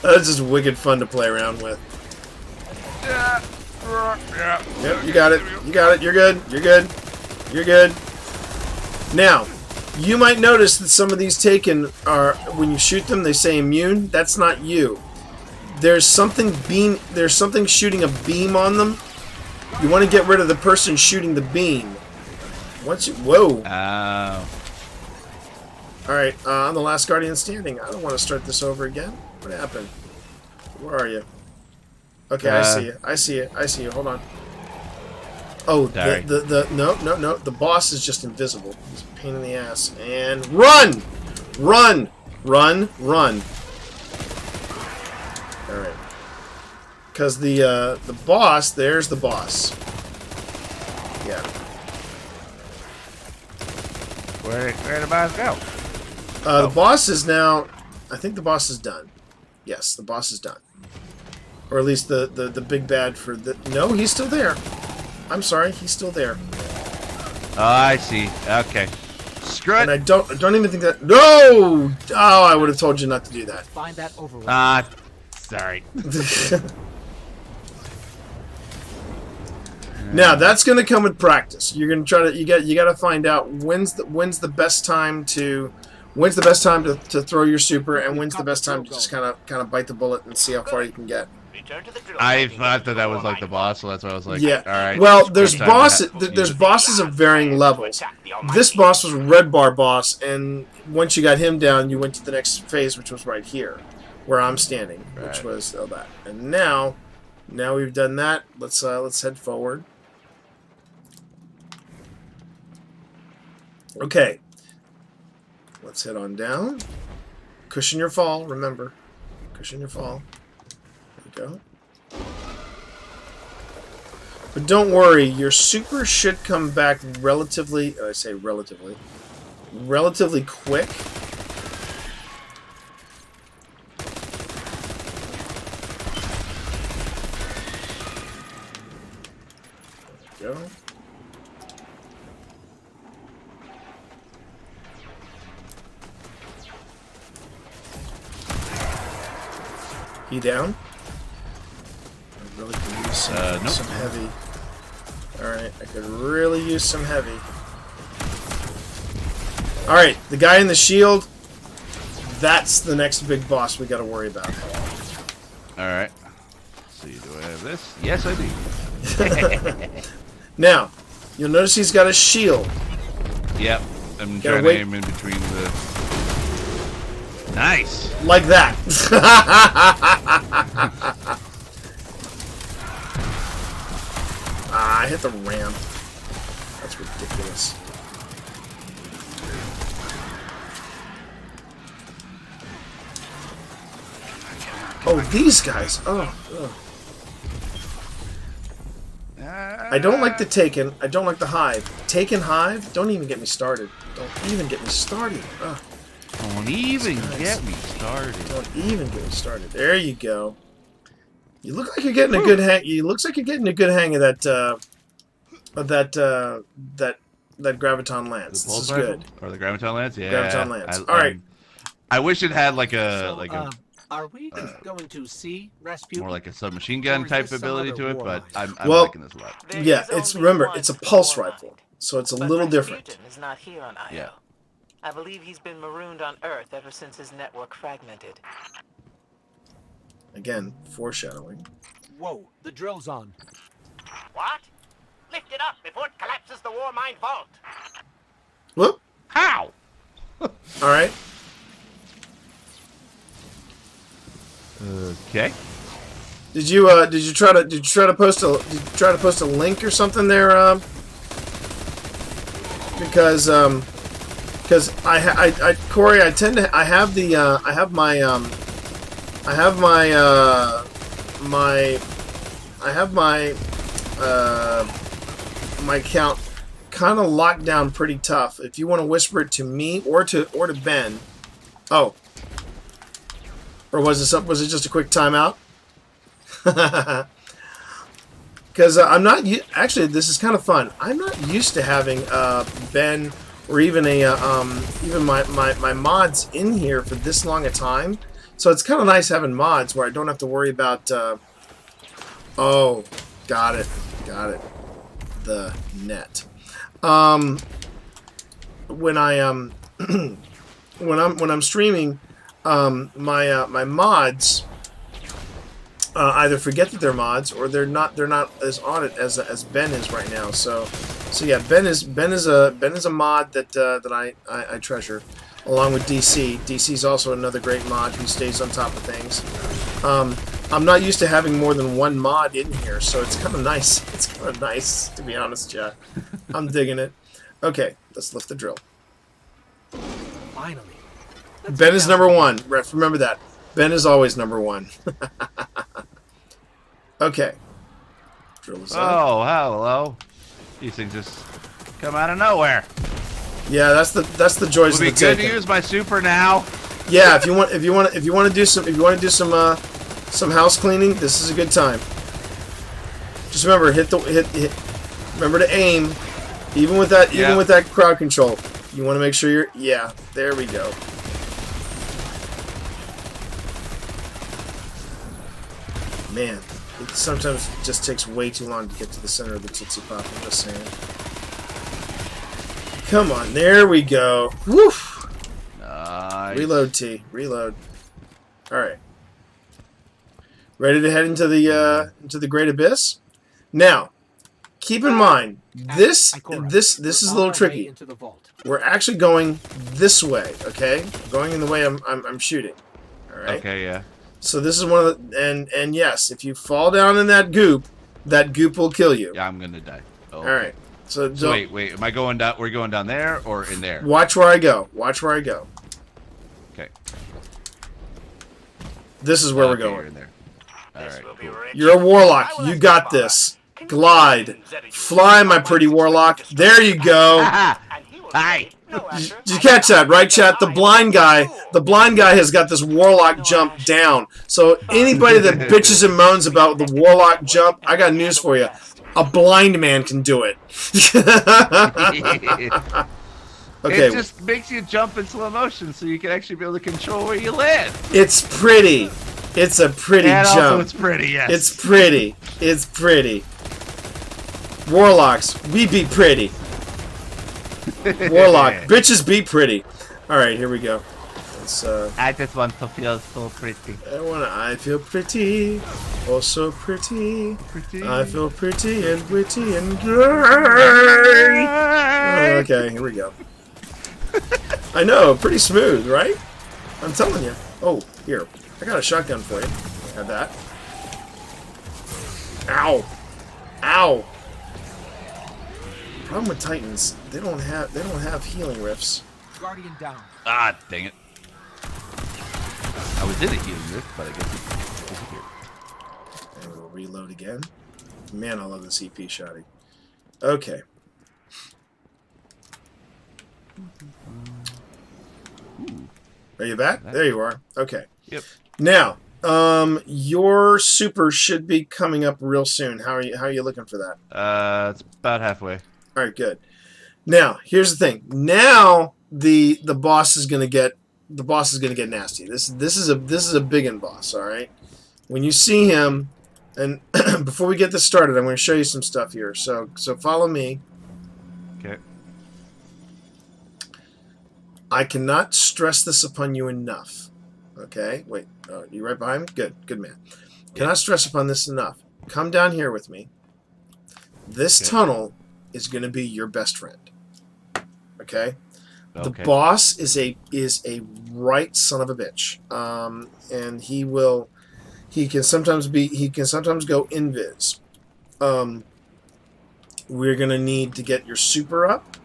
[SPEAKER 1] That is just wicked fun to play around with. Yep, you got it. You got it. You're good. You're good. You're good. Now, you might notice that some of these Taken are, when you shoot them, they say immune. That's not you. There's something shooting a beam on them. You want to get rid of the person shooting the beam. Whoa. Alright, I'm the last Guardian standing. I don't want to start this over again. What happened? Where are you? Okay, I see you. I see you. I see you. Hold on. Oh, no. The boss is just invisible. He's a pain in the ass. And run! Run! Run! Run! Alright. Because the boss, there's the boss. Yeah.
[SPEAKER 4] Where did the boss go?
[SPEAKER 1] The boss is now... I think the boss is done. Yes, the boss is done. Or at least the big bad for the... No, he's still there. I'm sorry, he's still there.
[SPEAKER 4] Oh, I see. Okay. Screw it.
[SPEAKER 1] And I don't even think that... No! Oh, I would have told you not to do that.
[SPEAKER 7] Find that override.
[SPEAKER 4] Sorry.
[SPEAKER 1] Now that's going to come with practice. You're going to try to you got to find out when's the best time to throw your super, and when's the best time to just kind of bite the bullet and see how far you can get.
[SPEAKER 8] Return to the drill
[SPEAKER 4] I
[SPEAKER 8] building
[SPEAKER 4] thought
[SPEAKER 8] and
[SPEAKER 4] that was
[SPEAKER 8] explore
[SPEAKER 4] like the
[SPEAKER 8] my
[SPEAKER 4] boss, so that's why I was like,
[SPEAKER 1] Yeah.
[SPEAKER 4] all right.
[SPEAKER 1] Well,
[SPEAKER 4] it's
[SPEAKER 1] there's
[SPEAKER 4] time to
[SPEAKER 1] bosses.
[SPEAKER 4] have-
[SPEAKER 1] There's bosses of varying levels. This boss was a red bar boss, and once you got him down, you went to the next phase, which was right here, where I'm standing, which
[SPEAKER 4] Right.
[SPEAKER 1] was that. And now we've done that. Let's head forward. Okay. Let's head on down. Cushion your fall. Remember, cushion your fall. There you go. But don't worry, your super should come back relatively, I say relatively quick. There we go. He down? I really could use
[SPEAKER 4] Nope.
[SPEAKER 1] some heavy. Alright, I could really use some heavy. Alright, the guy in the shield, that's the next big boss we gotta worry about.
[SPEAKER 4] All right. See, do I have this? Yes, I do.
[SPEAKER 1] Now, you'll notice he's got a shield.
[SPEAKER 4] Yep. I'm
[SPEAKER 1] Gotta
[SPEAKER 4] trying
[SPEAKER 1] wait.
[SPEAKER 4] to aim in between the. Nice.
[SPEAKER 1] Like that. I hit the ramp. That's ridiculous. Oh, these guys. Oh, ugh. I don't like the Taken. I don't like the Hive. Taken Hive, don't even get me started. Don't even get me started. Ugh.
[SPEAKER 4] Don't even
[SPEAKER 1] Nice.
[SPEAKER 4] get me started.
[SPEAKER 1] Don't even get me started. There you go. You look like you're getting a good hang. You looks like you're getting a good hang of that that graviton lance.
[SPEAKER 4] The
[SPEAKER 1] This
[SPEAKER 4] pulse
[SPEAKER 1] is
[SPEAKER 4] rifle?
[SPEAKER 1] good.
[SPEAKER 4] Or the graviton lance? Yeah.
[SPEAKER 1] Graviton lance.
[SPEAKER 4] I,
[SPEAKER 1] All right.
[SPEAKER 4] I wish it had like a
[SPEAKER 7] So, are we going to see Rasputin?
[SPEAKER 4] more like a submachine gun
[SPEAKER 7] Or is
[SPEAKER 4] type
[SPEAKER 7] this some
[SPEAKER 4] ability
[SPEAKER 7] other
[SPEAKER 4] to it,
[SPEAKER 7] war
[SPEAKER 4] but
[SPEAKER 7] line?
[SPEAKER 4] I'm
[SPEAKER 1] Well,
[SPEAKER 4] liking this a lot.
[SPEAKER 9] There
[SPEAKER 1] Yeah,
[SPEAKER 9] is
[SPEAKER 1] it's
[SPEAKER 9] only
[SPEAKER 1] remember
[SPEAKER 9] one
[SPEAKER 1] it's a pulse
[SPEAKER 9] Warmind,
[SPEAKER 1] rifle, so it's a
[SPEAKER 9] but
[SPEAKER 1] little different.
[SPEAKER 9] Rasputin is not here on Io.
[SPEAKER 4] Yeah.
[SPEAKER 9] I believe he's been marooned on Earth ever since his network fragmented.
[SPEAKER 1] Again, foreshadowing.
[SPEAKER 7] Whoa, the drill's on.
[SPEAKER 8] What? Lift it up before it collapses the war mine vault.
[SPEAKER 1] Whoop.
[SPEAKER 4] How?
[SPEAKER 1] All right.
[SPEAKER 4] Okay.
[SPEAKER 1] Did you try to post a link or something there? Because Corey, I have my account kind of locked down pretty tough. If you want to whisper it to me or to Ben. Oh. Or was it just a quick timeout? Because I'm not actually. This is kind of fun. I'm not used to having Ben or even even my mods in here for this long a time. So it's kind of nice having mods where I don't have to worry about. Oh, got it. The net. When I when I'm streaming. My mods either forget that they're mods or they're not as on it as Ben is right now. So yeah, Ben is a mod that I treasure, along with DC. DC's also another great mod who stays on top of things. I'm not used to having more than one mod in here, so it's kind of nice. It's kind of nice, to be honest, Jack. I'm digging it. Okay, let's lift the drill.
[SPEAKER 7] Finally.
[SPEAKER 1] Ben is number one. Ref, remember that. Ben is always number one. Okay. Drill is up.
[SPEAKER 4] Oh, hello. These things just come out of nowhere.
[SPEAKER 1] Yeah, that's the joys
[SPEAKER 4] Would
[SPEAKER 1] of
[SPEAKER 4] be
[SPEAKER 1] the
[SPEAKER 4] good to
[SPEAKER 1] Taken.
[SPEAKER 4] use my super now.
[SPEAKER 1] Yeah, if you want to do some house cleaning, this is a good time. Just remember, remember to aim, even with that crowd control. You want to make sure you're. Yeah, there we go. Man, It sometimes just takes way too long to get to the center of the Tootsie Pop. I'm just saying. Come on, there we go. Woof.
[SPEAKER 4] Nice.
[SPEAKER 1] Reload, T. Reload. All right. Ready to head into the Great Abyss? Now, keep in mind this is a little tricky.
[SPEAKER 7] Into the vault.
[SPEAKER 1] We're actually going this way, okay? Going in the way I'm shooting. All right.
[SPEAKER 4] Okay, yeah.
[SPEAKER 1] So this is one of the and yes, if you fall down in that goop will kill you.
[SPEAKER 4] Yeah, I'm gonna die. Oh,
[SPEAKER 1] All right. So,
[SPEAKER 4] So wait. Am I going down? We're going down there or in there?
[SPEAKER 1] watch where I go. Watch where I go.
[SPEAKER 4] Okay.
[SPEAKER 1] This is where we're
[SPEAKER 4] Okay, you're
[SPEAKER 1] going.
[SPEAKER 4] in there. All
[SPEAKER 8] This
[SPEAKER 4] right.
[SPEAKER 8] will be
[SPEAKER 4] Cool.
[SPEAKER 8] rich.
[SPEAKER 1] You're a warlock.
[SPEAKER 8] I will
[SPEAKER 1] You
[SPEAKER 8] ask
[SPEAKER 1] got
[SPEAKER 8] Kabbalah.
[SPEAKER 1] this.
[SPEAKER 8] Can you
[SPEAKER 1] Glide.
[SPEAKER 8] imagine Zeddy
[SPEAKER 1] Fly,
[SPEAKER 8] using
[SPEAKER 1] my
[SPEAKER 8] my
[SPEAKER 1] pretty
[SPEAKER 8] mind
[SPEAKER 1] warlock.
[SPEAKER 8] to
[SPEAKER 1] There you go.
[SPEAKER 8] And he will
[SPEAKER 4] Hi.
[SPEAKER 8] say, "No, Asher,
[SPEAKER 1] Did you
[SPEAKER 8] I
[SPEAKER 1] catch that, right,
[SPEAKER 8] because
[SPEAKER 1] chat? The
[SPEAKER 8] I
[SPEAKER 1] blind
[SPEAKER 8] am
[SPEAKER 1] guy has got this warlock jump down. So anybody that bitches and moans about the warlock jump, I got news for you. A blind man can do it. Okay,
[SPEAKER 4] It just makes you jump in slow motion, so you can actually be able to control where you land.
[SPEAKER 1] it's pretty. It's a pretty
[SPEAKER 4] And
[SPEAKER 1] jump.
[SPEAKER 4] also, it's pretty. Yes.
[SPEAKER 1] It's pretty. It's pretty. Warlocks, we be pretty. Warlock, bitches be pretty. All right, here we go. Let's,
[SPEAKER 4] I just want to feel so pretty.
[SPEAKER 1] I feel pretty, oh so pretty.
[SPEAKER 4] Pretty.
[SPEAKER 1] I feel pretty and witty and great. Oh, okay, here we go. I know, pretty smooth, right? I'm telling you. Oh, here, I got a shotgun for you. Have that. Ow, ow. Problem with Titans, they don't have healing rifts.
[SPEAKER 7] Guardian down.
[SPEAKER 4] Ah, dang it. I was in a healing rift, but I guess it disappeared.
[SPEAKER 1] And we'll reload again. Man, I love the CP shotty. Okay. Are you back? There you are. Okay.
[SPEAKER 4] Yep.
[SPEAKER 1] Now, your super should be coming up real soon. How are you looking for that?
[SPEAKER 4] It's about halfway.
[SPEAKER 1] All right, good. Now, here's the thing. Now the boss is gonna get nasty. This is a biggin boss. All right. When you see him, and before we get this started, I'm going to show you some stuff here. So follow me.
[SPEAKER 4] Okay.
[SPEAKER 1] I cannot stress this upon you enough. Okay. Wait. You right behind me? Good man. Cannot stress upon this enough. Come down here with me. This tunnel is going to be your best friend. Okay. The boss is a right son of a bitch, and he can sometimes go invis. We're gonna need to get your super up,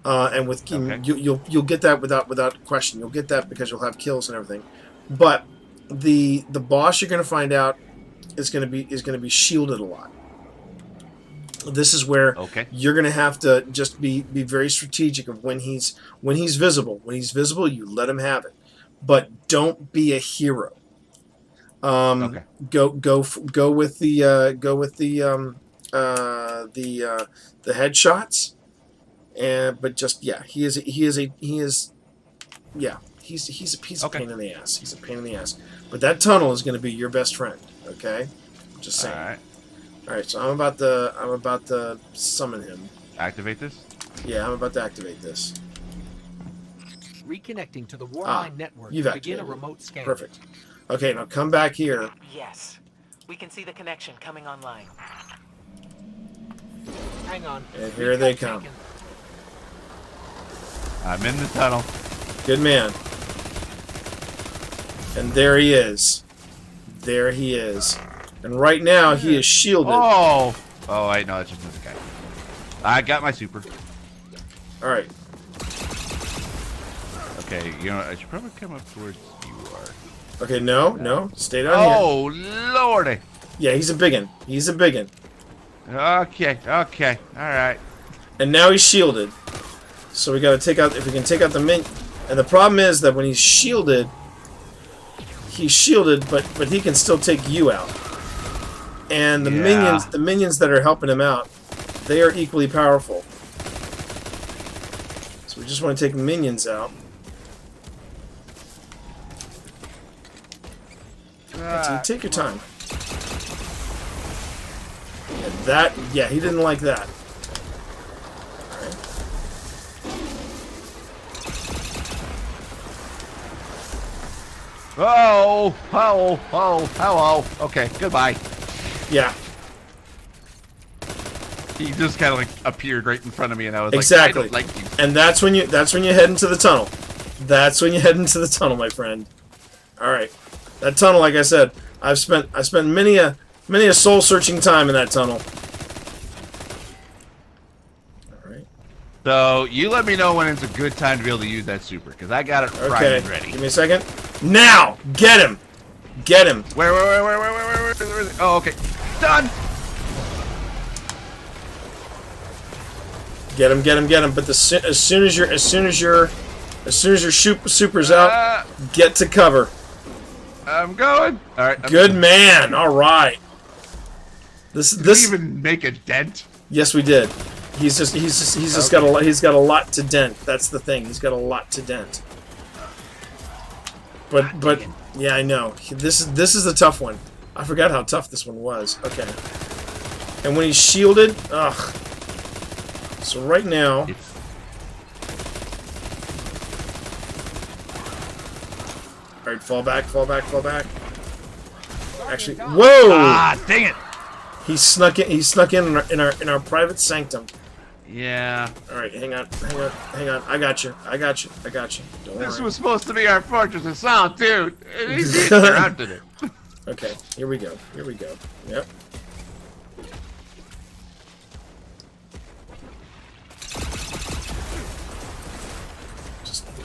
[SPEAKER 1] and with you'll get that without question. You'll get that because you'll have kills and everything. But the boss you're gonna find out is gonna be shielded a lot. This is where you're going to have to just be very strategic of when he's visible. When he's visible, you let him have it, but don't be a hero. Go with the headshots, but just he's a piece of pain in the ass. He's a pain in the ass. But that tunnel is going to be your best friend. Okay, just saying.
[SPEAKER 4] All right.
[SPEAKER 1] All right, so I'm about to summon him.
[SPEAKER 4] Activate this?
[SPEAKER 1] Yeah, I'm about to activate this.
[SPEAKER 7] Reconnecting to the Warline network
[SPEAKER 1] you've
[SPEAKER 7] to begin a
[SPEAKER 1] activated it.
[SPEAKER 7] remote scan.
[SPEAKER 1] Perfect. Okay, now come back here.
[SPEAKER 9] Yes. We can see the connection coming online.
[SPEAKER 7] Hang on.
[SPEAKER 1] And here they come.
[SPEAKER 4] I'm in the tunnel.
[SPEAKER 1] Good man. And there he is. There he is. And right now he is shielded.
[SPEAKER 4] Oh, I know that's just another guy. I got my super.
[SPEAKER 1] All right.
[SPEAKER 4] Okay, you know I should probably come up towards you are.
[SPEAKER 1] Okay, no, stay down here.
[SPEAKER 4] Oh lordy.
[SPEAKER 1] Yeah, he's a biggin. He's a biggin.
[SPEAKER 4] Okay, all right.
[SPEAKER 1] And now he's shielded. So we got to take out, if we can take out the minion. And the problem is that when he's shielded, but he can still take you out. And the minions that are helping him out, they are equally powerful. So we just want to take minions out. So you take your time. That, yeah, he didn't like that. Alright.
[SPEAKER 4] Oh, hello. Okay, goodbye.
[SPEAKER 1] Yeah,
[SPEAKER 4] He just kind of like appeared right in front of me, and I was
[SPEAKER 1] exactly.
[SPEAKER 4] like, I don't like you.
[SPEAKER 1] And that's when you head into the tunnel. That's when you head into the tunnel, my friend. All right, that tunnel, like I said, I spent many a soul searching time in that tunnel. All right.
[SPEAKER 4] So you let me know when it's a good time to be able to use that super, because I got it primed
[SPEAKER 1] Okay.
[SPEAKER 4] and ready.
[SPEAKER 1] Give me a second. Now, get him. Get him.
[SPEAKER 4] Where is it? Oh, okay. Done.
[SPEAKER 1] Get him. Get him. Get him. But as soon as your super's out, get to cover.
[SPEAKER 4] I'm going. All right.
[SPEAKER 1] Good man. All right. This
[SPEAKER 4] Did we even make a dent?
[SPEAKER 1] Yes, we did. He's just got a lot to dent. That's the thing. He's got a lot to dent. But yeah, I know. This is the tough one. I forgot how tough this one was. Okay. And when he's shielded, ugh. So right now, all right, fall back. Actually, whoa!
[SPEAKER 4] Ah, dang it!
[SPEAKER 1] He snuck in our private sanctum.
[SPEAKER 4] Yeah.
[SPEAKER 1] All right, hang on. I got you. Don't
[SPEAKER 4] This
[SPEAKER 1] worry.
[SPEAKER 4] was supposed to be our fortress of solitude. He interrupted it.
[SPEAKER 1] Okay, here we go. Yep.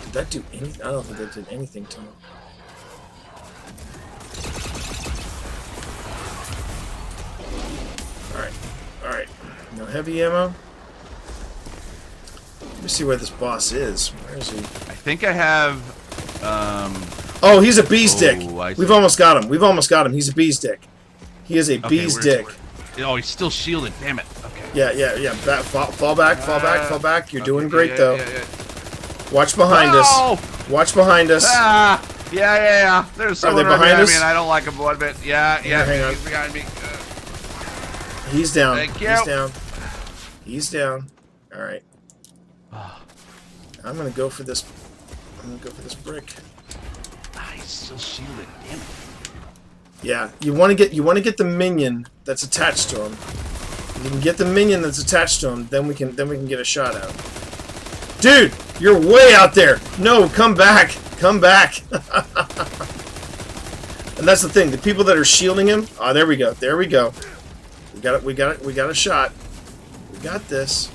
[SPEAKER 1] Did that do anything? I don't think that did anything to him. Alright. No heavy ammo. Let me see where this boss is. Where is he?
[SPEAKER 4] I think I have.
[SPEAKER 1] Oh, he's a bee's dick.
[SPEAKER 4] I see.
[SPEAKER 1] We've almost got him. He's a bee's dick. He is a bee's dick.
[SPEAKER 4] Oh, he's still shielded. Damn it. Okay.
[SPEAKER 1] Yeah. Fall back. You're doing great,
[SPEAKER 4] yeah,
[SPEAKER 1] though.
[SPEAKER 4] Yeah.
[SPEAKER 1] Watch behind us. Watch behind us.
[SPEAKER 4] Ah! Yeah. There's someone right
[SPEAKER 1] behind
[SPEAKER 4] behind
[SPEAKER 1] us?
[SPEAKER 4] me, and I don't like him one bit. Yeah.
[SPEAKER 1] Hang on.
[SPEAKER 4] He's behind me.
[SPEAKER 1] He's down.
[SPEAKER 4] Thank you.
[SPEAKER 1] He's down. All right. I'm gonna go for this. Brick.
[SPEAKER 4] He's still shielded. Damn it.
[SPEAKER 1] Yeah, you want to get the minion that's attached to him. You can get the minion that's attached to him, then we can get a shot out. Dude, you're way out there. No, come back. And that's the thing. The people that are shielding him. Oh, there we go. We got it. We got a shot. We got this.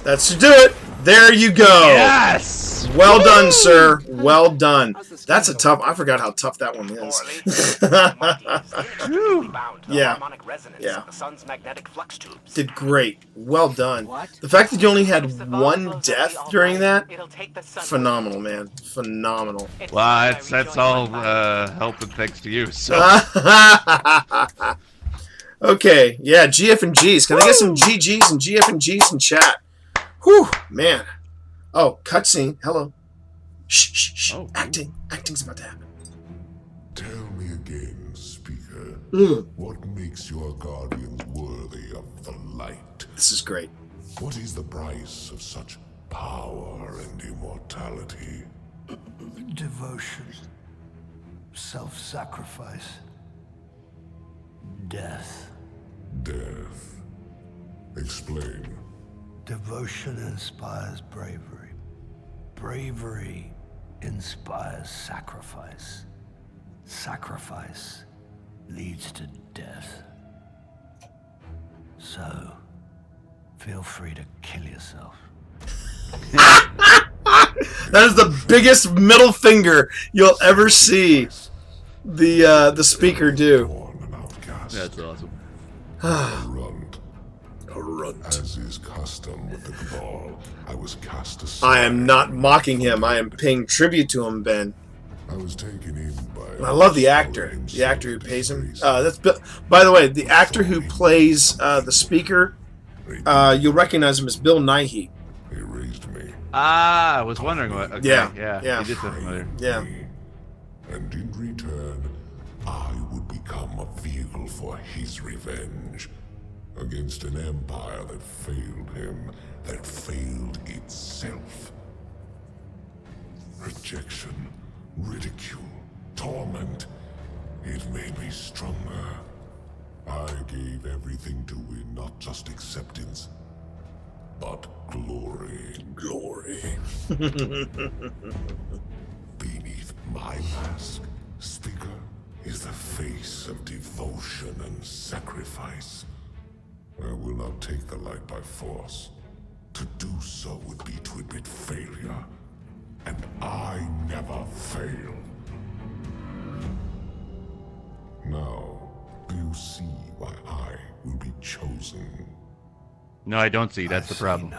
[SPEAKER 1] That's to do it. There you go.
[SPEAKER 4] Yes.
[SPEAKER 1] Well done, sir. Well done. That's a tough. I forgot how tough that one is. Yeah.
[SPEAKER 8] The sun's magnetic flux tubes.
[SPEAKER 1] Did great. Well done. The fact that you only had one death during that, phenomenal, man. Phenomenal.
[SPEAKER 4] Well, that's all help and thanks to you. So.
[SPEAKER 1] Okay. Yeah. GF and Gs. Can I get some GGs and GF and Gs in chat? Whew, man. Oh, cutscene. Hello. Shh.
[SPEAKER 4] Oh,
[SPEAKER 1] Acting's about to happen.
[SPEAKER 10] Tell me again, speaker. What makes your guardians worthy of the light?
[SPEAKER 1] This is great.
[SPEAKER 10] What is the price of such power and immortality?
[SPEAKER 11] Devotion. Self-sacrifice. Death.
[SPEAKER 10] Death. Explain.
[SPEAKER 11] Devotion inspires bravery. Bravery inspires sacrifice. Sacrifice leads to death. So, feel free to kill yourself.
[SPEAKER 1] That is the biggest middle finger you'll ever see the speaker do.
[SPEAKER 4] That's awesome.
[SPEAKER 10] A runt. As is custom with the Cabal, I was cast aside.
[SPEAKER 1] I am not mocking him. I am paying tribute to him, Ben.
[SPEAKER 10] I was taken in by.
[SPEAKER 1] And I love the actor. The actor who pays him. That's Bill. By the way, the actor who plays the speaker, you'll recognize him as Bill Nighy.
[SPEAKER 10] He raised me.
[SPEAKER 4] I was wondering what. Okay,
[SPEAKER 1] Yeah.
[SPEAKER 4] You did sound familiar.
[SPEAKER 1] Yeah.
[SPEAKER 10] And in return, I would become a vehicle for his revenge against an empire that failed him, that failed itself. Rejection, ridicule, torment. It made me stronger. I gave everything to win not just acceptance, but glory.
[SPEAKER 1] Glory.
[SPEAKER 10] Beneath my mask, Speaker, is the face of devotion and sacrifice. I will not take the light by force. To do so would be to admit failure. And I never fail. Now, do you see why I will be chosen?
[SPEAKER 4] No, I don't see. That's the problem.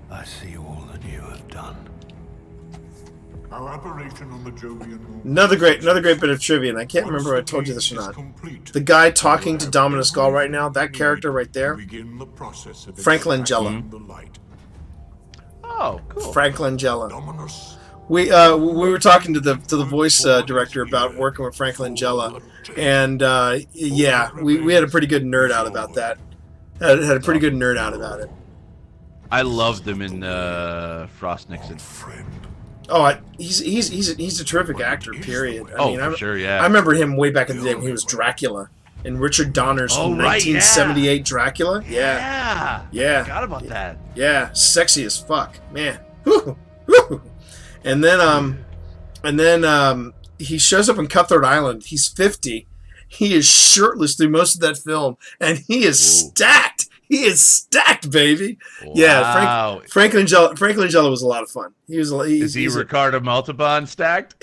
[SPEAKER 11] I see all that you have done.
[SPEAKER 10] Our operation on the Jovian Moon.
[SPEAKER 1] Another great bit of trivia, and I can't remember if I told you this or not. The guy talking to Dominus Gall right now, that character right there, Frank Langella.
[SPEAKER 4] Oh, cool.
[SPEAKER 1] Frank Langella. We were talking to the voice director about working with Frank Langella, and yeah, we had a pretty good nerd out about that. Had a pretty good nerd out about it.
[SPEAKER 4] I loved him in Frost Nixon.
[SPEAKER 1] Oh, he's a terrific actor. Period.
[SPEAKER 4] For sure, yeah.
[SPEAKER 1] I remember him way back in the day when he was Dracula in Richard Donner's 1978 Dracula. Yeah.
[SPEAKER 4] I forgot about that.
[SPEAKER 1] Yeah, sexy as fuck, man. Whew. Whew. And then he shows up in Cutthroat Island. He's 50. He is shirtless through most of that film, and he is stacked. He is stacked, baby.
[SPEAKER 4] Wow.
[SPEAKER 1] Yeah, Frank Langella was a lot of fun. Is
[SPEAKER 4] he Ricardo Montalban stacked?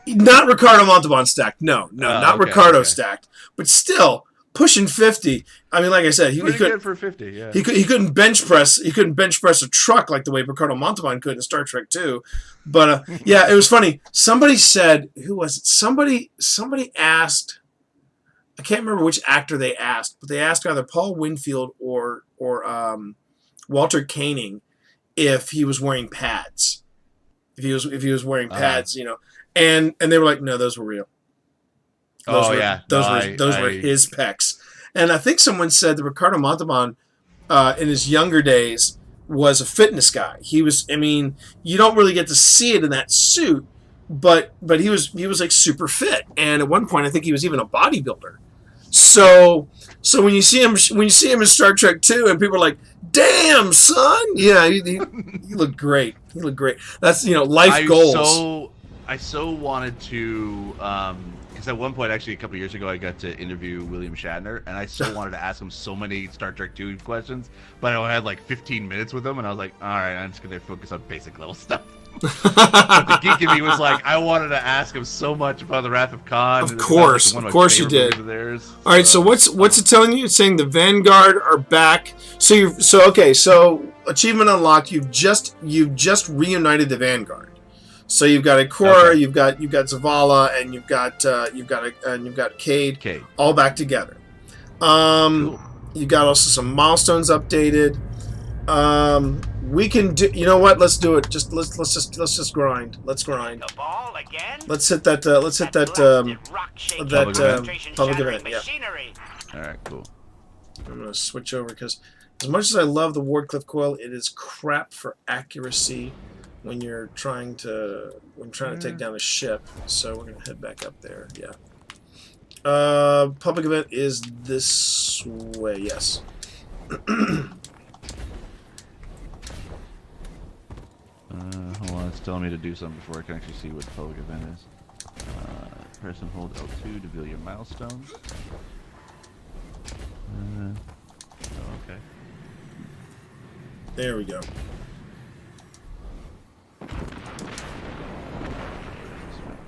[SPEAKER 1] Not Ricardo Montalban stacked. No, not
[SPEAKER 4] okay,
[SPEAKER 1] Ricardo stacked. But still, pushing 50. I mean, like I said, he couldn't
[SPEAKER 4] good for 50. Yeah.
[SPEAKER 1] He couldn't bench press. He couldn't bench press a truck like the way Ricardo Montalban could in Star Trek 2. But yeah, it was funny. Somebody said, who was it? Somebody asked. I can't remember which actor they asked, but they asked either Paul Winfield or Walter Koenig if he was wearing pads. If he was wearing pads, you know, and they were like, no, those were real. Those were his pecs. And I think someone said that Ricardo Montalban, in his younger days, was a fitness guy. He was. I mean, you don't really get to see it in that suit, but he was like super fit. And at one point, I think he was even a bodybuilder. So when you see him in Star Trek 2, and people are like, "Damn, son, yeah, he looked great. He looked great." That's life goals.
[SPEAKER 4] I so wanted to. Because at one point, actually, a couple years ago, I got to interview William Shatner, and I so wanted to ask him so many Star Trek 2 questions, but I had like 15 minutes with him, and I was like, all right, I'm just going to focus on basic level stuff. But the geek in me was like, I wanted to ask him so much about the Wrath of Khan.
[SPEAKER 1] Of course you did. All right, so what's it telling you? It's saying the Vanguard are back. So achievement unlocked. You've just reunited the Vanguard. So you've got Ikora, you've got Zavala, and you've got Cade, all back together.
[SPEAKER 4] Cool.
[SPEAKER 1] You got also some milestones updated. We can do. You know what? Let's do it. Let's just grind. Let's grind. Let's hit that. Public event. Yeah.
[SPEAKER 4] All right. Cool.
[SPEAKER 1] I'm gonna switch over because as much as I love the Wardcliff coil, it is crap for accuracy when you're trying to take down a ship. So we're gonna head back up there. Yeah. Public event is this way. Yes.
[SPEAKER 4] Hold on, it's telling me to do something before I can actually see what the public event is. Press and hold L2 to view your milestone. Okay.
[SPEAKER 1] There we go.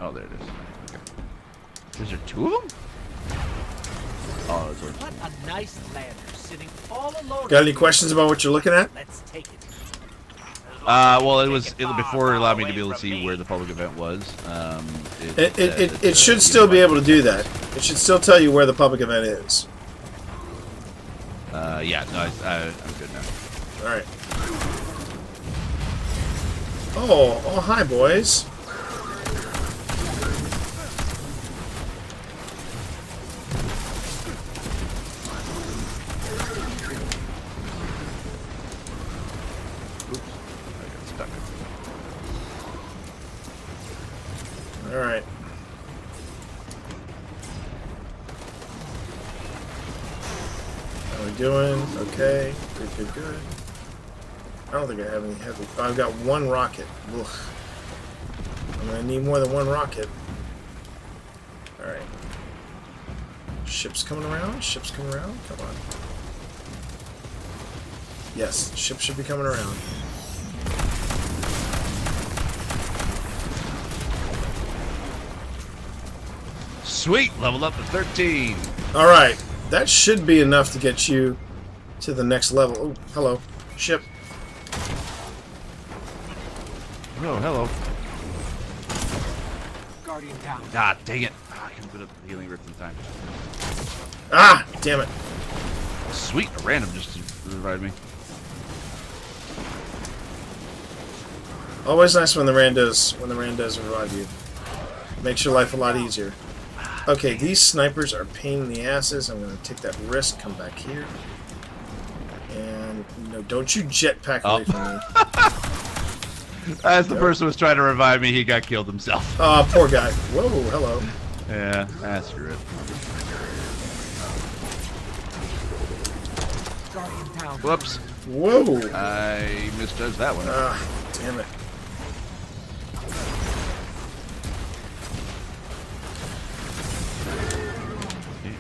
[SPEAKER 4] Oh, there it is. Okay. Is there two of them? Oh, there's one.
[SPEAKER 7] What a nice lander, sitting all alone.
[SPEAKER 1] Got any questions about what you're looking at?
[SPEAKER 7] Let's take it.
[SPEAKER 4] Well, it before it allowed me to be able to see where the public event was.
[SPEAKER 1] It should still be able to do that. It should still tell you where the public event is.
[SPEAKER 4] Yeah, no, I'm good now.
[SPEAKER 1] All right. Oh, hi, boys. Alright. How we doing? Okay. Good, good, good. I don't think I have any heavy. Oh, I've got one rocket. Ugh. I'm gonna need more than one rocket. Alright. Ships coming around? Ships coming around? Come on. Yes, ships should be coming around.
[SPEAKER 4] Sweet, leveled up to 13.
[SPEAKER 1] Alright, that should be enough to get you to the next level. Oh, hello. Ship.
[SPEAKER 4] Oh, hello.
[SPEAKER 7] Guardian down.
[SPEAKER 4] Ah, dang it. I can put up the healing rift in time.
[SPEAKER 1] Ah, damn it.
[SPEAKER 4] Sweet, a random just revived me.
[SPEAKER 1] Always nice when the randos revive you. Makes your life a lot easier. Okay, these snipers are a pain in the asses. I'm gonna take that risk, come back here. And no, don't you jetpack away from me.
[SPEAKER 4] As the person was trying to revive me, he got killed himself.
[SPEAKER 1] Ah, poor guy. Whoa, hello.
[SPEAKER 4] Yeah, screw it.
[SPEAKER 7] Guardian down.
[SPEAKER 4] Whoops.
[SPEAKER 1] Whoa.
[SPEAKER 4] I misjudged that one.
[SPEAKER 1] Ah, damn it.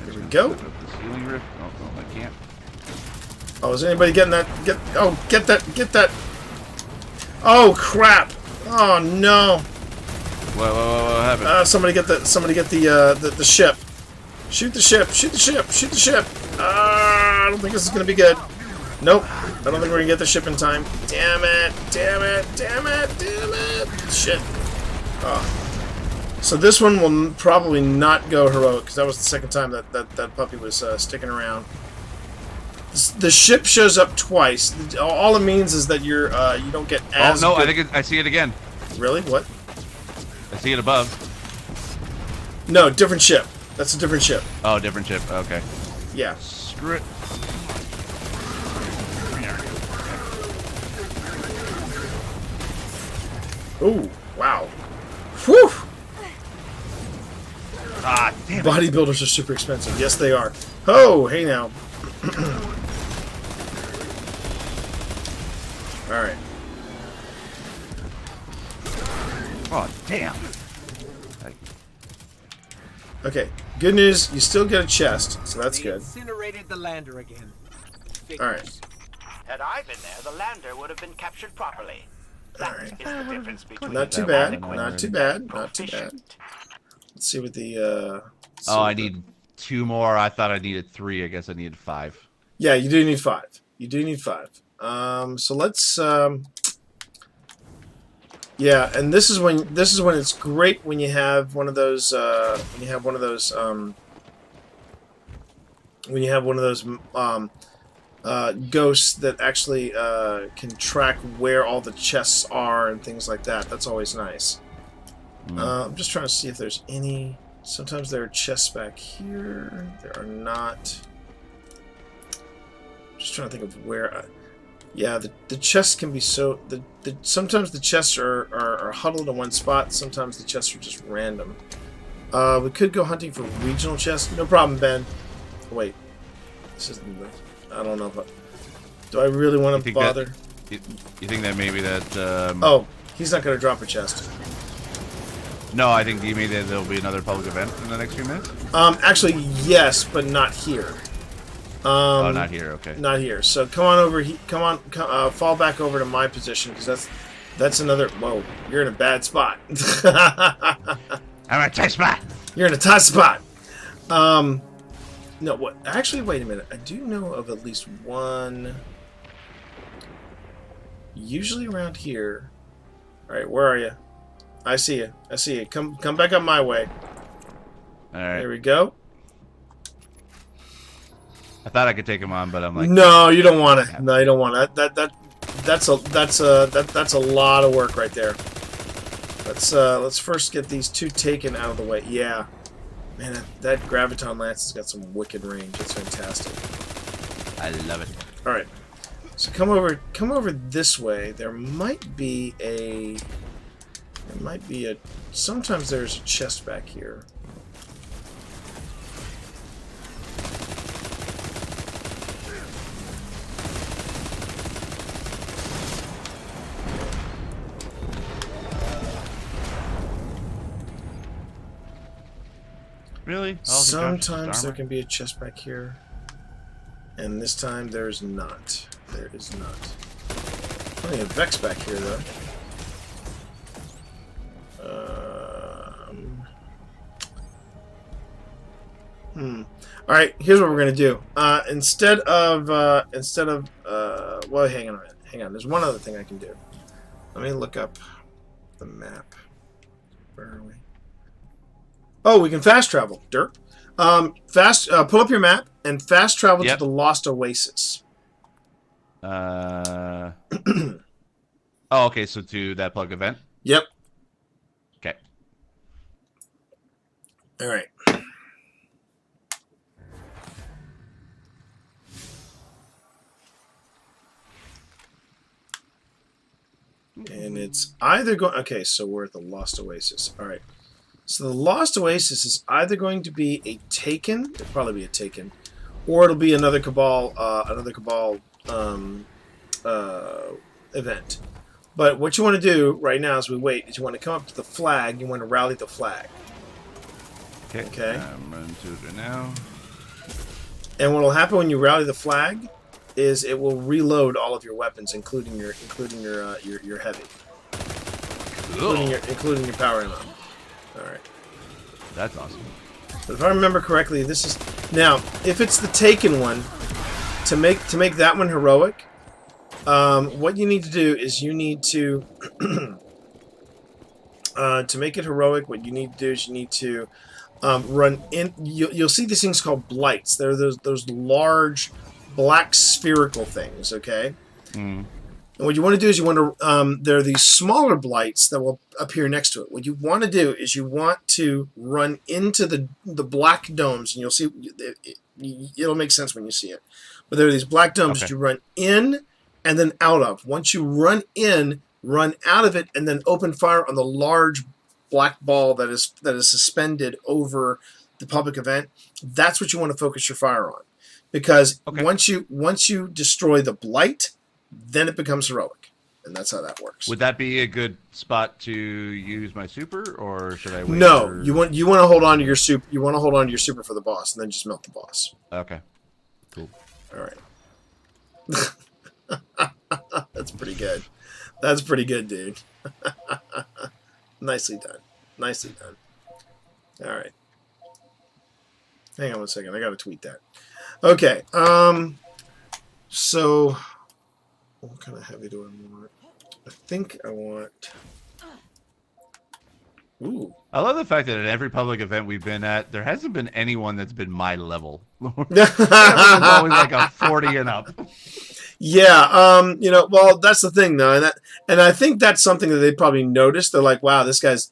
[SPEAKER 4] Here
[SPEAKER 1] we go.
[SPEAKER 4] This healing rift. Oh, no, I can't.
[SPEAKER 1] Oh, is anybody getting that? Get that. Oh, crap. Oh, no.
[SPEAKER 4] What happened?
[SPEAKER 1] Somebody get the ship. Shoot the ship. Shoot the ship. Shoot the ship. I don't think this is going to be good. Nope. I don't think we're going to get the ship in time. Damn it. Damn it. Damn it. Damn it. Shit. Oh. So this one will probably not go heroic, because that was the second time that puppy was sticking around. The ship shows up twice. All it means is that you don't get as.
[SPEAKER 4] Oh no!
[SPEAKER 1] Good.
[SPEAKER 4] I think I see it again.
[SPEAKER 1] Really? What?
[SPEAKER 4] I see it above.
[SPEAKER 1] No, different ship. That's a different ship.
[SPEAKER 4] Oh, different ship. Okay.
[SPEAKER 1] Yeah.
[SPEAKER 4] Screw it.
[SPEAKER 1] Ooh! Wow. Whew!
[SPEAKER 4] Ah, damn it.
[SPEAKER 1] Bodybuilders are super expensive. Yes, they are. Oh, hey now. Alright.
[SPEAKER 4] Oh, damn.
[SPEAKER 1] Okay. Good news, you still get a chest, so that's
[SPEAKER 7] They
[SPEAKER 1] good.
[SPEAKER 7] incinerated the lander again.
[SPEAKER 1] Alright.
[SPEAKER 8] Had I been there, the lander would have been captured properly. That is the difference between
[SPEAKER 1] Not too bad.
[SPEAKER 8] adequate
[SPEAKER 1] Not too bad. Not too bad.
[SPEAKER 8] proficient.
[SPEAKER 1] Let's see what the
[SPEAKER 4] Oh, I need 2 more. I thought I needed 3. I guess I needed 5.
[SPEAKER 1] Yeah, you do need 5. You do need 5. So let's yeah, and this is when it's great when you have one of those ghosts that actually can track where all the chests are and things like that. That's always nice. I'm just trying to see if there's any. Sometimes there are chests back here. There are not. Just trying to think of where. Yeah, the chests can be so. Sometimes the chests are huddled in one spot. Sometimes the chests are just random. We could go hunting for regional chests. No problem, Ben. Wait, this isn't. I don't know, but do I really want to bother?
[SPEAKER 4] You think that maybe that?
[SPEAKER 1] Oh, he's not going to drop a chest.
[SPEAKER 4] No, I think you mean that there'll be another public event in the next few minutes.
[SPEAKER 1] Actually, yes, but not here.
[SPEAKER 4] Oh, not here. Okay.
[SPEAKER 1] Not here. So come on over. Fall back over to my position because that's another. Whoa, you're in a bad spot.
[SPEAKER 4] I'm in a tight spot.
[SPEAKER 1] You're in a tight spot. No, what? Actually, wait a minute. I do know of at least one. Usually around here. All right, where are you? I see you. I see you. Come back up my way.
[SPEAKER 4] All right.
[SPEAKER 1] There we go.
[SPEAKER 4] I thought I could take him on, but I'm like,
[SPEAKER 1] no, you don't want to. No, you don't want to. That's a lot of work right there. Let's first get these 2 taken out of the way. Yeah, man, that Graviton Lance has got some wicked range. It's fantastic.
[SPEAKER 4] I love it.
[SPEAKER 1] All right, so come over this way. There might be a. There might be a... Sometimes there's a chest back here.
[SPEAKER 4] Really?
[SPEAKER 1] Sometimes there can be a chest back here. And this time there's not. There is not. Plenty of Vex back here, though. All right, here's what we're gonna do. Instead of well, hang on a minute. Hang on. There's one other thing I can do. Let me look up the map. Where are we? Oh, we can fast travel. Dirt. Pull up your map and fast travel to the Lost Oasis.
[SPEAKER 4] Oh, okay. So to that plug event.
[SPEAKER 1] Yep.
[SPEAKER 4] Okay.
[SPEAKER 1] All right. And it's either going... Okay, so we're at the Lost Oasis. All right. So the Lost Oasis is either going to be a Taken, it'll probably be a Taken, or it'll be another Cabal event. But what you want to do right now as we wait is you want to come up to the flag. You want to rally the flag. Okay.
[SPEAKER 4] I'm running to it now.
[SPEAKER 1] And what will happen when you rally the flag is it will reload all of your weapons, including your heavy, including your power ammo. All right.
[SPEAKER 4] That's awesome.
[SPEAKER 1] But if I remember correctly, this is now if it's the Taken one, to make that one heroic, what you need to do is you need to to make it heroic. What you need to do is you need to run in. You'll see these things called blights. They're those large black spherical things. Okay.
[SPEAKER 4] Mm.
[SPEAKER 1] And what you want to do is you want to, there are these smaller blights that will appear next to it. What you want to do is you want to run into the black domes, and you'll see, it'll make sense when you see it. But there are these black domes that you run in and then out of. Once you run in, run out of it, and then open fire on the large black ball that is suspended over the public event. That's what you want to focus your fire on. Because once you destroy the blight, then it becomes heroic, and that's how that works.
[SPEAKER 4] Would that be a good spot to use my super, or should I wait?
[SPEAKER 1] No, you want to hold on to your super. You want to hold on to your super for the boss, and then just melt the boss.
[SPEAKER 4] Okay, cool.
[SPEAKER 1] All right, that's pretty good. That's pretty good, dude. Nicely done. Nicely done. All right. Hang on one second. I got to tweet that. Okay. So. What kind of heavy do I want? I think I want... Ooh.
[SPEAKER 4] I love the fact that at every public event we've been at, there hasn't been anyone that's been my level. Everyone's always like a 40 and up.
[SPEAKER 1] Yeah, well, that's the thing, though, and I think that's something that they probably noticed. They're like, "Wow, this guy's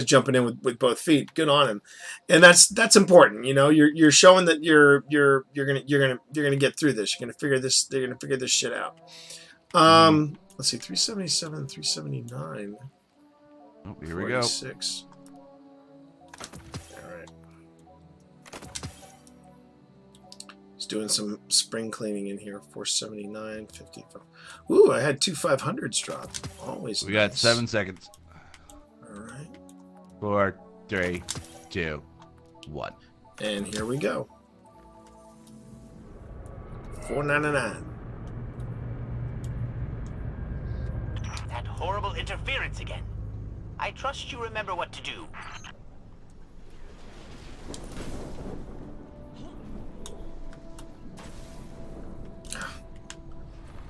[SPEAKER 1] jumping in with both feet. Good on him," and that's important. You're showing that you're gonna get through this. You're gonna figure this. They're gonna figure this shit out. Let's see, 377, 379.
[SPEAKER 4] Oh, here we go.
[SPEAKER 1] 46. All right. Just doing some spring cleaning in here. 479, 55. Ooh, I had two 500s drop. Always.
[SPEAKER 4] We got 7 seconds.
[SPEAKER 1] All right.
[SPEAKER 4] 4, 3, 2, 1.
[SPEAKER 1] And here we go. 499.
[SPEAKER 8] That horrible interference again. I trust you remember what to do.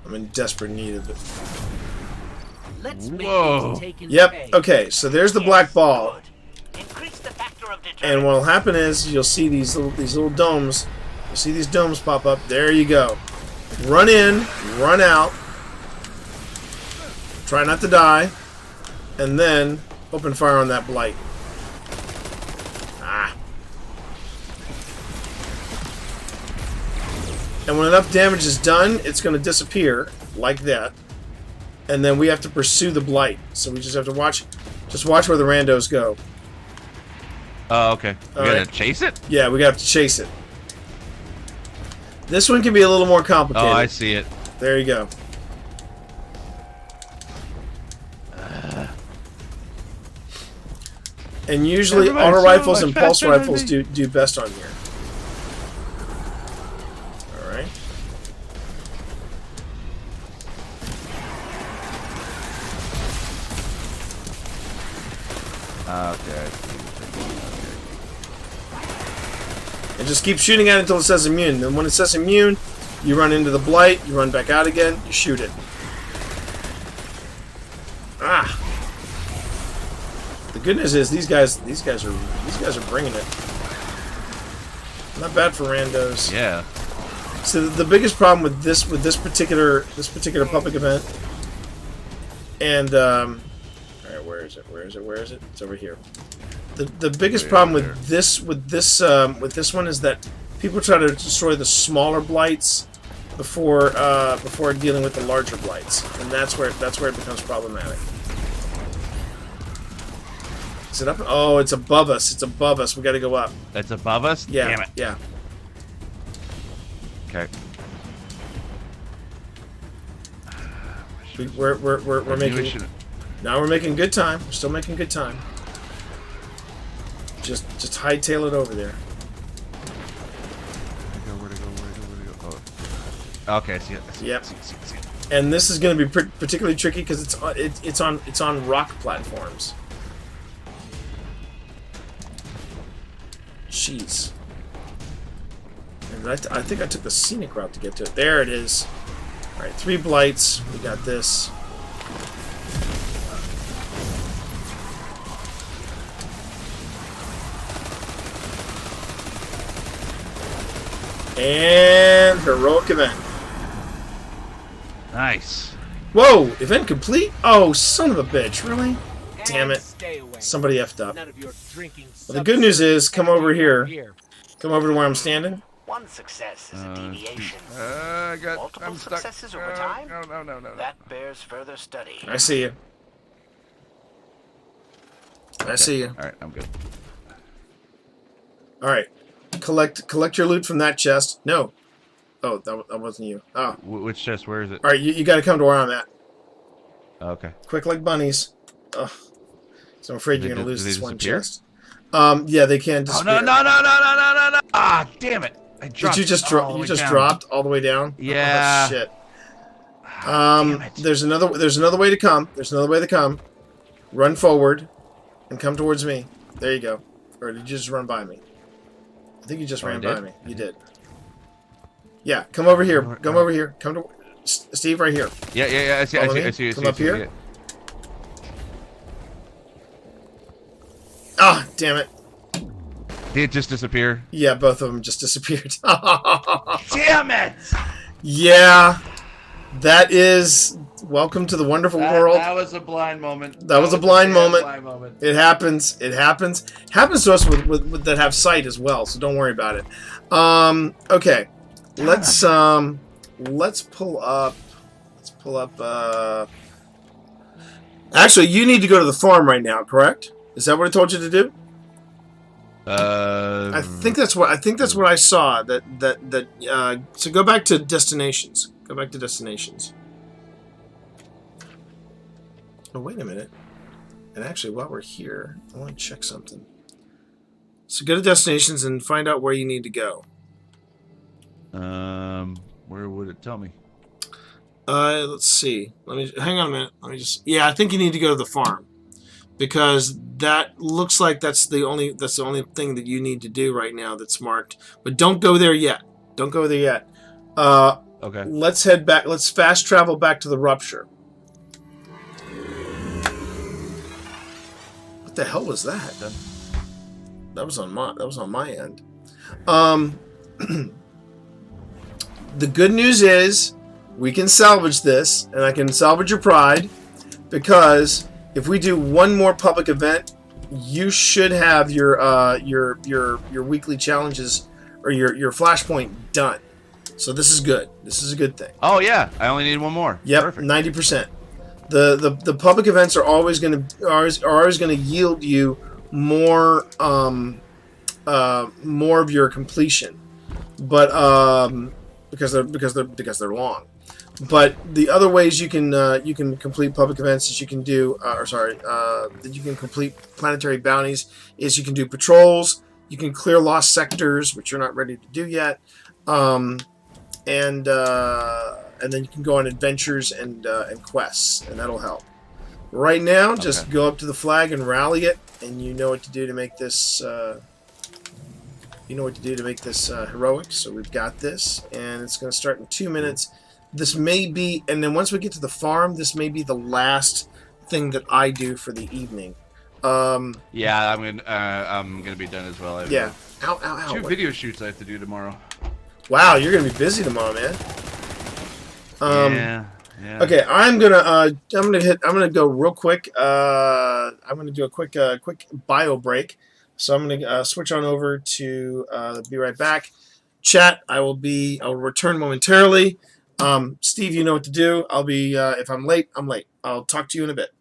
[SPEAKER 1] I'm in desperate need of it.
[SPEAKER 2] Let's make
[SPEAKER 4] Whoa.
[SPEAKER 2] this Taken
[SPEAKER 1] Yep.
[SPEAKER 2] pay.
[SPEAKER 1] Okay, so there's the black ball.
[SPEAKER 8] Increase the factor of deterrence.
[SPEAKER 1] And what'll happen is you'll see these little domes. You'll see these domes pop up. There you go. Run in, run out. Try not to die. And then open fire on that blight. Ah. And when enough damage is done, it's going to disappear like that. and then we have to pursue the blight. So we just have to watch where the randos go.
[SPEAKER 4] Oh, okay. We
[SPEAKER 1] All
[SPEAKER 4] gotta
[SPEAKER 1] right.
[SPEAKER 4] chase it?
[SPEAKER 1] Yeah, we have to chase it. This one can be a little more complicated.
[SPEAKER 4] Oh, I see it.
[SPEAKER 1] There you go. And usually
[SPEAKER 4] Everybody's
[SPEAKER 1] auto
[SPEAKER 4] so
[SPEAKER 1] rifles
[SPEAKER 4] much
[SPEAKER 1] and pulse
[SPEAKER 4] faster than
[SPEAKER 1] rifles
[SPEAKER 4] me.
[SPEAKER 1] do best on here. Alright.
[SPEAKER 4] Okay.
[SPEAKER 1] And just keep shooting at it until it says immune. Then when it says immune, you run into the blight, you run back out again, you shoot it. Ah. The good news is these guys are bringing it. Not bad for randos.
[SPEAKER 4] Yeah.
[SPEAKER 1] So the biggest problem with this particular public event, and all right, where is it? It's over here. The biggest problem with this one is that people try to destroy the smaller blights before dealing with the larger blights, and that's where it becomes problematic. Is it up? Oh, it's above us. It's above us. We got to go up.
[SPEAKER 4] It's above us?
[SPEAKER 1] Yeah.
[SPEAKER 4] Damn it.
[SPEAKER 1] Yeah.
[SPEAKER 4] Okay.
[SPEAKER 1] We're making. Now we're making good time. We're still making good time. Just hightail it over there.
[SPEAKER 4] Where'd it go? Oh. Okay, I see it.
[SPEAKER 1] Yep.
[SPEAKER 4] See it.
[SPEAKER 1] And this is going to be particularly tricky because it's on rock platforms. Jeez. And I think I took the scenic route to get to it. There it is. All right, 3 blights. We got this. And heroic event.
[SPEAKER 4] Nice.
[SPEAKER 1] Whoa! Event complete? Oh, son of a bitch! Really? Damn it! Somebody effed up. Well, the good news is, come over here. Come over to where I'm standing.
[SPEAKER 8] One success is a deviation. Multiple
[SPEAKER 4] I'm stuck.
[SPEAKER 8] successes over time?
[SPEAKER 4] No.
[SPEAKER 8] That bears further study.
[SPEAKER 1] I see you. I see you.
[SPEAKER 4] All right, I'm good.
[SPEAKER 1] All right. Collect your loot from that chest. No. Oh, that wasn't you. Oh.
[SPEAKER 4] Which chest? Where is it?
[SPEAKER 1] All right, you got to come to where I'm at.
[SPEAKER 4] Okay.
[SPEAKER 1] Quick like bunnies. Ugh. So I'm afraid you're going to lose
[SPEAKER 4] do they
[SPEAKER 1] this one
[SPEAKER 4] disappear?
[SPEAKER 1] chest. Yeah, they can
[SPEAKER 4] Oh,
[SPEAKER 1] disappear.
[SPEAKER 4] no. Ah, damn it. I dropped.
[SPEAKER 1] Did you just drop? You just dropped all the way down?
[SPEAKER 4] Yeah.
[SPEAKER 1] Oh, shit.
[SPEAKER 4] Damn it.
[SPEAKER 1] There's another way to come. There's another way to come. Run forward and come towards me. There you go. Or did you just run by me? I think you just ran by me. You did. Yeah, come over here. Come over here. Come to Steve right here.
[SPEAKER 4] Yeah. I see.
[SPEAKER 1] Come up here. Ah, damn it.
[SPEAKER 4] Did it just disappear?
[SPEAKER 1] Yeah, both of them just disappeared.
[SPEAKER 4] Damn it!
[SPEAKER 1] Yeah, that is. Welcome to the wonderful world.
[SPEAKER 4] That was a blind moment.
[SPEAKER 1] That was a blind moment.
[SPEAKER 4] Blind moment.
[SPEAKER 1] It happens. It happens. Happens to us with that have sight as well. So don't worry about it. Okay, let's pull up. Actually, you need to go to the farm right now. Correct? Is that what I told you to do? I think that's what I saw. So go back to destinations. Go back to destinations. Oh, wait a minute. And actually, while we're here, I want to check something. So go to destinations and find out where you need to go.
[SPEAKER 4] Where would it tell me?
[SPEAKER 1] Let's see. Hang on a minute. Yeah, I think you need to go to the farm. Because that looks like that's the only thing that you need to do right now that's marked. But don't go there yet. Don't go there yet.
[SPEAKER 4] Okay.
[SPEAKER 1] Let's head back. Let's fast travel back to the rupture. What the hell was that? That was on my end. The good news is we can salvage this, and I can salvage your pride, because if we do one more public event, you should have your weekly challenges or your flashpoint done. So this is good. This is a good thing.
[SPEAKER 4] Oh yeah, I only need one more.
[SPEAKER 1] Yep,
[SPEAKER 4] Perfect.
[SPEAKER 1] 90%. The public events are always going to yield you more more of your completion, but because they're long. But the other ways you can complete public events is you can do that you can complete planetary bounties is you can do patrols, you can clear lost sectors, which you're not ready to do yet, and then you can go on adventures and quests, and that'll help. Right now, just go up to the flag and rally it, and you know what to do to make this. Heroic. So we've got this, and it's going to start in 2 minutes. This may be, and then once we get to the farm, this may be the last thing that I do for the evening.
[SPEAKER 4] Yeah, I'm gonna be done as well.
[SPEAKER 1] Yeah. Ow.
[SPEAKER 4] Two video shoots I have to do tomorrow.
[SPEAKER 1] Wow, you're gonna be busy tomorrow, man.
[SPEAKER 4] Yeah.
[SPEAKER 1] Okay, I'm gonna go real quick. I'm gonna do a quick bio break. So I'm gonna switch on over to be right back. Chat, I'll return momentarily. Steve, you know what to do. I'll be if I'm late, I'm late. I'll talk to you in a bit.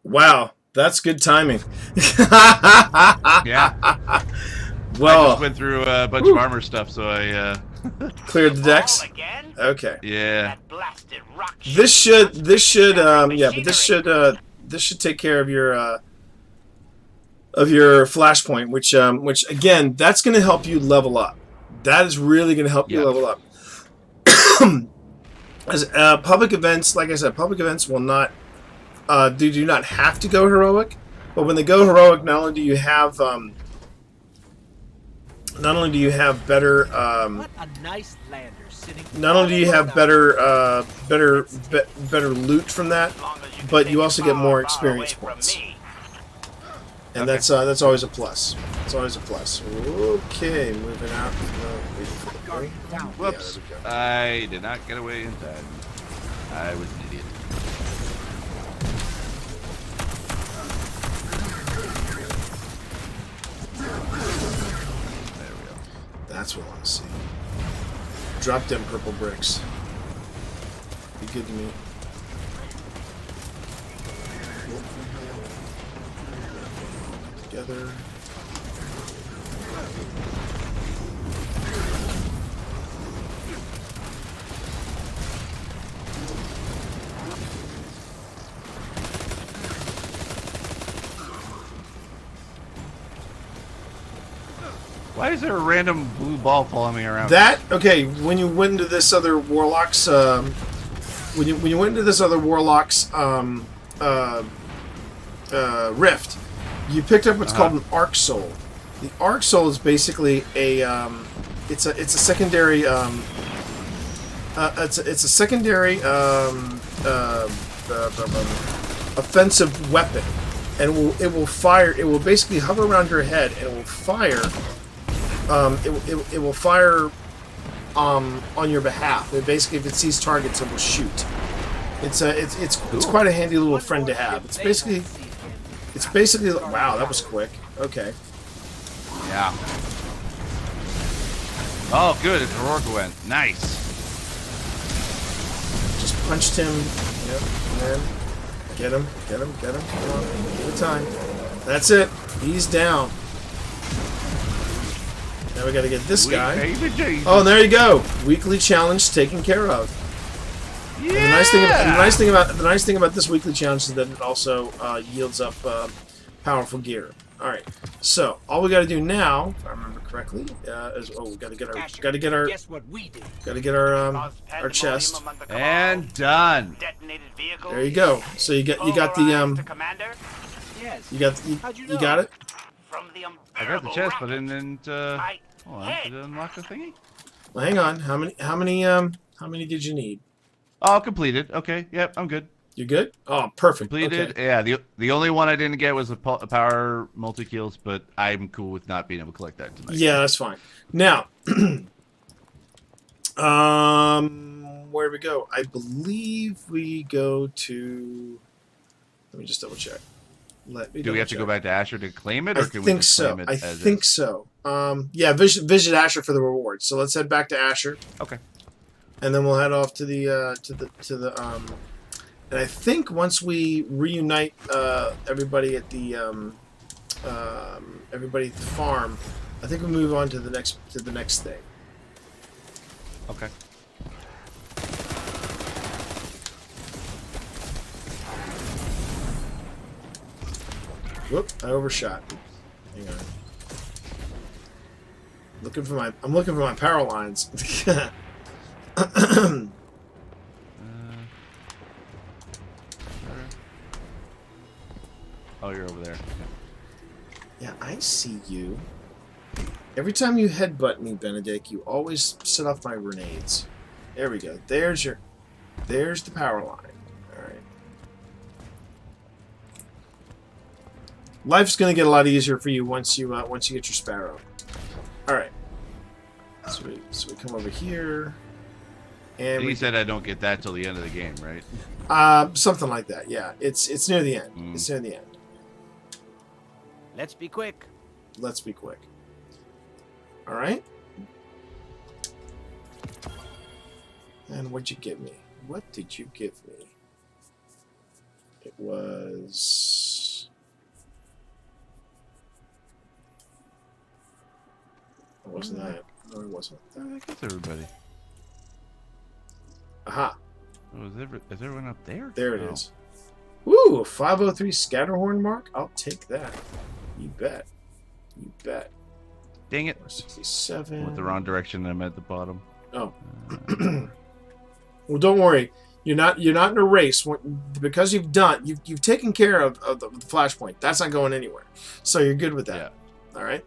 [SPEAKER 1] Wow, that's good timing.
[SPEAKER 4] Yeah.
[SPEAKER 1] Well,
[SPEAKER 4] I just went through a bunch of armor stuff, so I
[SPEAKER 1] cleared the decks. Okay.
[SPEAKER 4] Yeah.
[SPEAKER 1] This should take care of your flashpoint, which again, that's going to help you level up. That is really going to help you level up. As public events, like I said, public events will not do not have to go heroic, but when they go heroic, not only do you have better
[SPEAKER 7] What a nice lander sitting.
[SPEAKER 1] not only do you have better loot from that, but you also get more experience points, and that's always a plus. It's always a plus. Okay, moving out.
[SPEAKER 4] Whoops! I did not get away in time. I was an idiot. There we go.
[SPEAKER 1] That's what I want to see. Drop them purple bricks. Be good to me. Together.
[SPEAKER 4] Why is there a random blue ball following me around?
[SPEAKER 1] Okay, when you went into this other warlock's rift, you picked up what's called an arc soul. The arc soul is basically a it's a secondary offensive weapon, and it will fire. It will basically hover around your head and it will fire. It will fire on your behalf. Basically, if it sees targets, it will shoot. It's quite a handy little friend to have. It's basically wow, that was quick. Okay.
[SPEAKER 4] Yeah. Oh, good. It's heroic went. Nice.
[SPEAKER 1] Just punched him. Yep. And then get him. Come on. Give it time. That's it. He's down. Now we got to get this guy. Oh, and there you go. Weekly challenge taken care of. Yeah. And the nice thing about this weekly challenge is that it also yields up powerful gear. All right. So all we got to do now, if I remember correctly, is we got to get our
[SPEAKER 2] Guess what we did?
[SPEAKER 1] our chest.
[SPEAKER 4] And done.
[SPEAKER 1] There you go. So you got the
[SPEAKER 8] Commander?
[SPEAKER 2] Yes.
[SPEAKER 1] you got it.
[SPEAKER 8] From the
[SPEAKER 4] I got the chest, but it didn't.
[SPEAKER 8] My
[SPEAKER 4] Hold on. Did it unlock the thingy?
[SPEAKER 1] Well, hang on. How many did you need?
[SPEAKER 4] Oh, completed. Okay. Yep, I'm good.
[SPEAKER 1] You good? Oh, perfect.
[SPEAKER 4] Completed.
[SPEAKER 1] Okay.
[SPEAKER 4] Yeah. The only one I didn't get was a power multi kills, but I'm cool with not being able to collect that tonight.
[SPEAKER 1] Yeah, that's fine. Now, where do we go? I believe we go to. Let me just double check.
[SPEAKER 4] Do we have to go back to Asher to claim it, or can we
[SPEAKER 1] think
[SPEAKER 4] just
[SPEAKER 1] so.
[SPEAKER 4] claim it
[SPEAKER 1] I think so. Yeah, visit Asher for the rewards. So let's head back to Asher.
[SPEAKER 4] Okay.
[SPEAKER 1] And then we'll head off to the and I think once we reunite everybody at the farm, I think we move on to the next thing.
[SPEAKER 4] Okay.
[SPEAKER 1] Whoop! I overshot. Hang on. I'm looking for my power lines.
[SPEAKER 4] Oh, you're over there.
[SPEAKER 1] Yeah, I see you. Every time you headbutt me, Benedict, you always set off my grenades. There we go. There's the power line. All right. Life's gonna get a lot easier for you once you get your Sparrow. All right. So we come over here, and
[SPEAKER 4] You said I don't get that till the end of the game, right?
[SPEAKER 1] something like that. Yeah, it's near the end. It's near the end.
[SPEAKER 2] Let's be quick.
[SPEAKER 1] Let's be quick. All right. And what'd you give me? What did you give me? It was. It wasn't that. No, it wasn't.
[SPEAKER 4] I guess everybody.
[SPEAKER 1] Aha.
[SPEAKER 4] Oh, is everyone up there?
[SPEAKER 1] There it
[SPEAKER 4] Oh.
[SPEAKER 1] is. Woo! 503 Scatterhorn mark. I'll take that. You bet. You bet.
[SPEAKER 4] Dang it.
[SPEAKER 1] 467.
[SPEAKER 4] Went the wrong direction and I'm at the bottom.
[SPEAKER 1] Oh. Well, don't worry. You're not in a race because you've taken care of the flashpoint. That's not going anywhere. So you're good with that.
[SPEAKER 4] Yeah.
[SPEAKER 1] All right.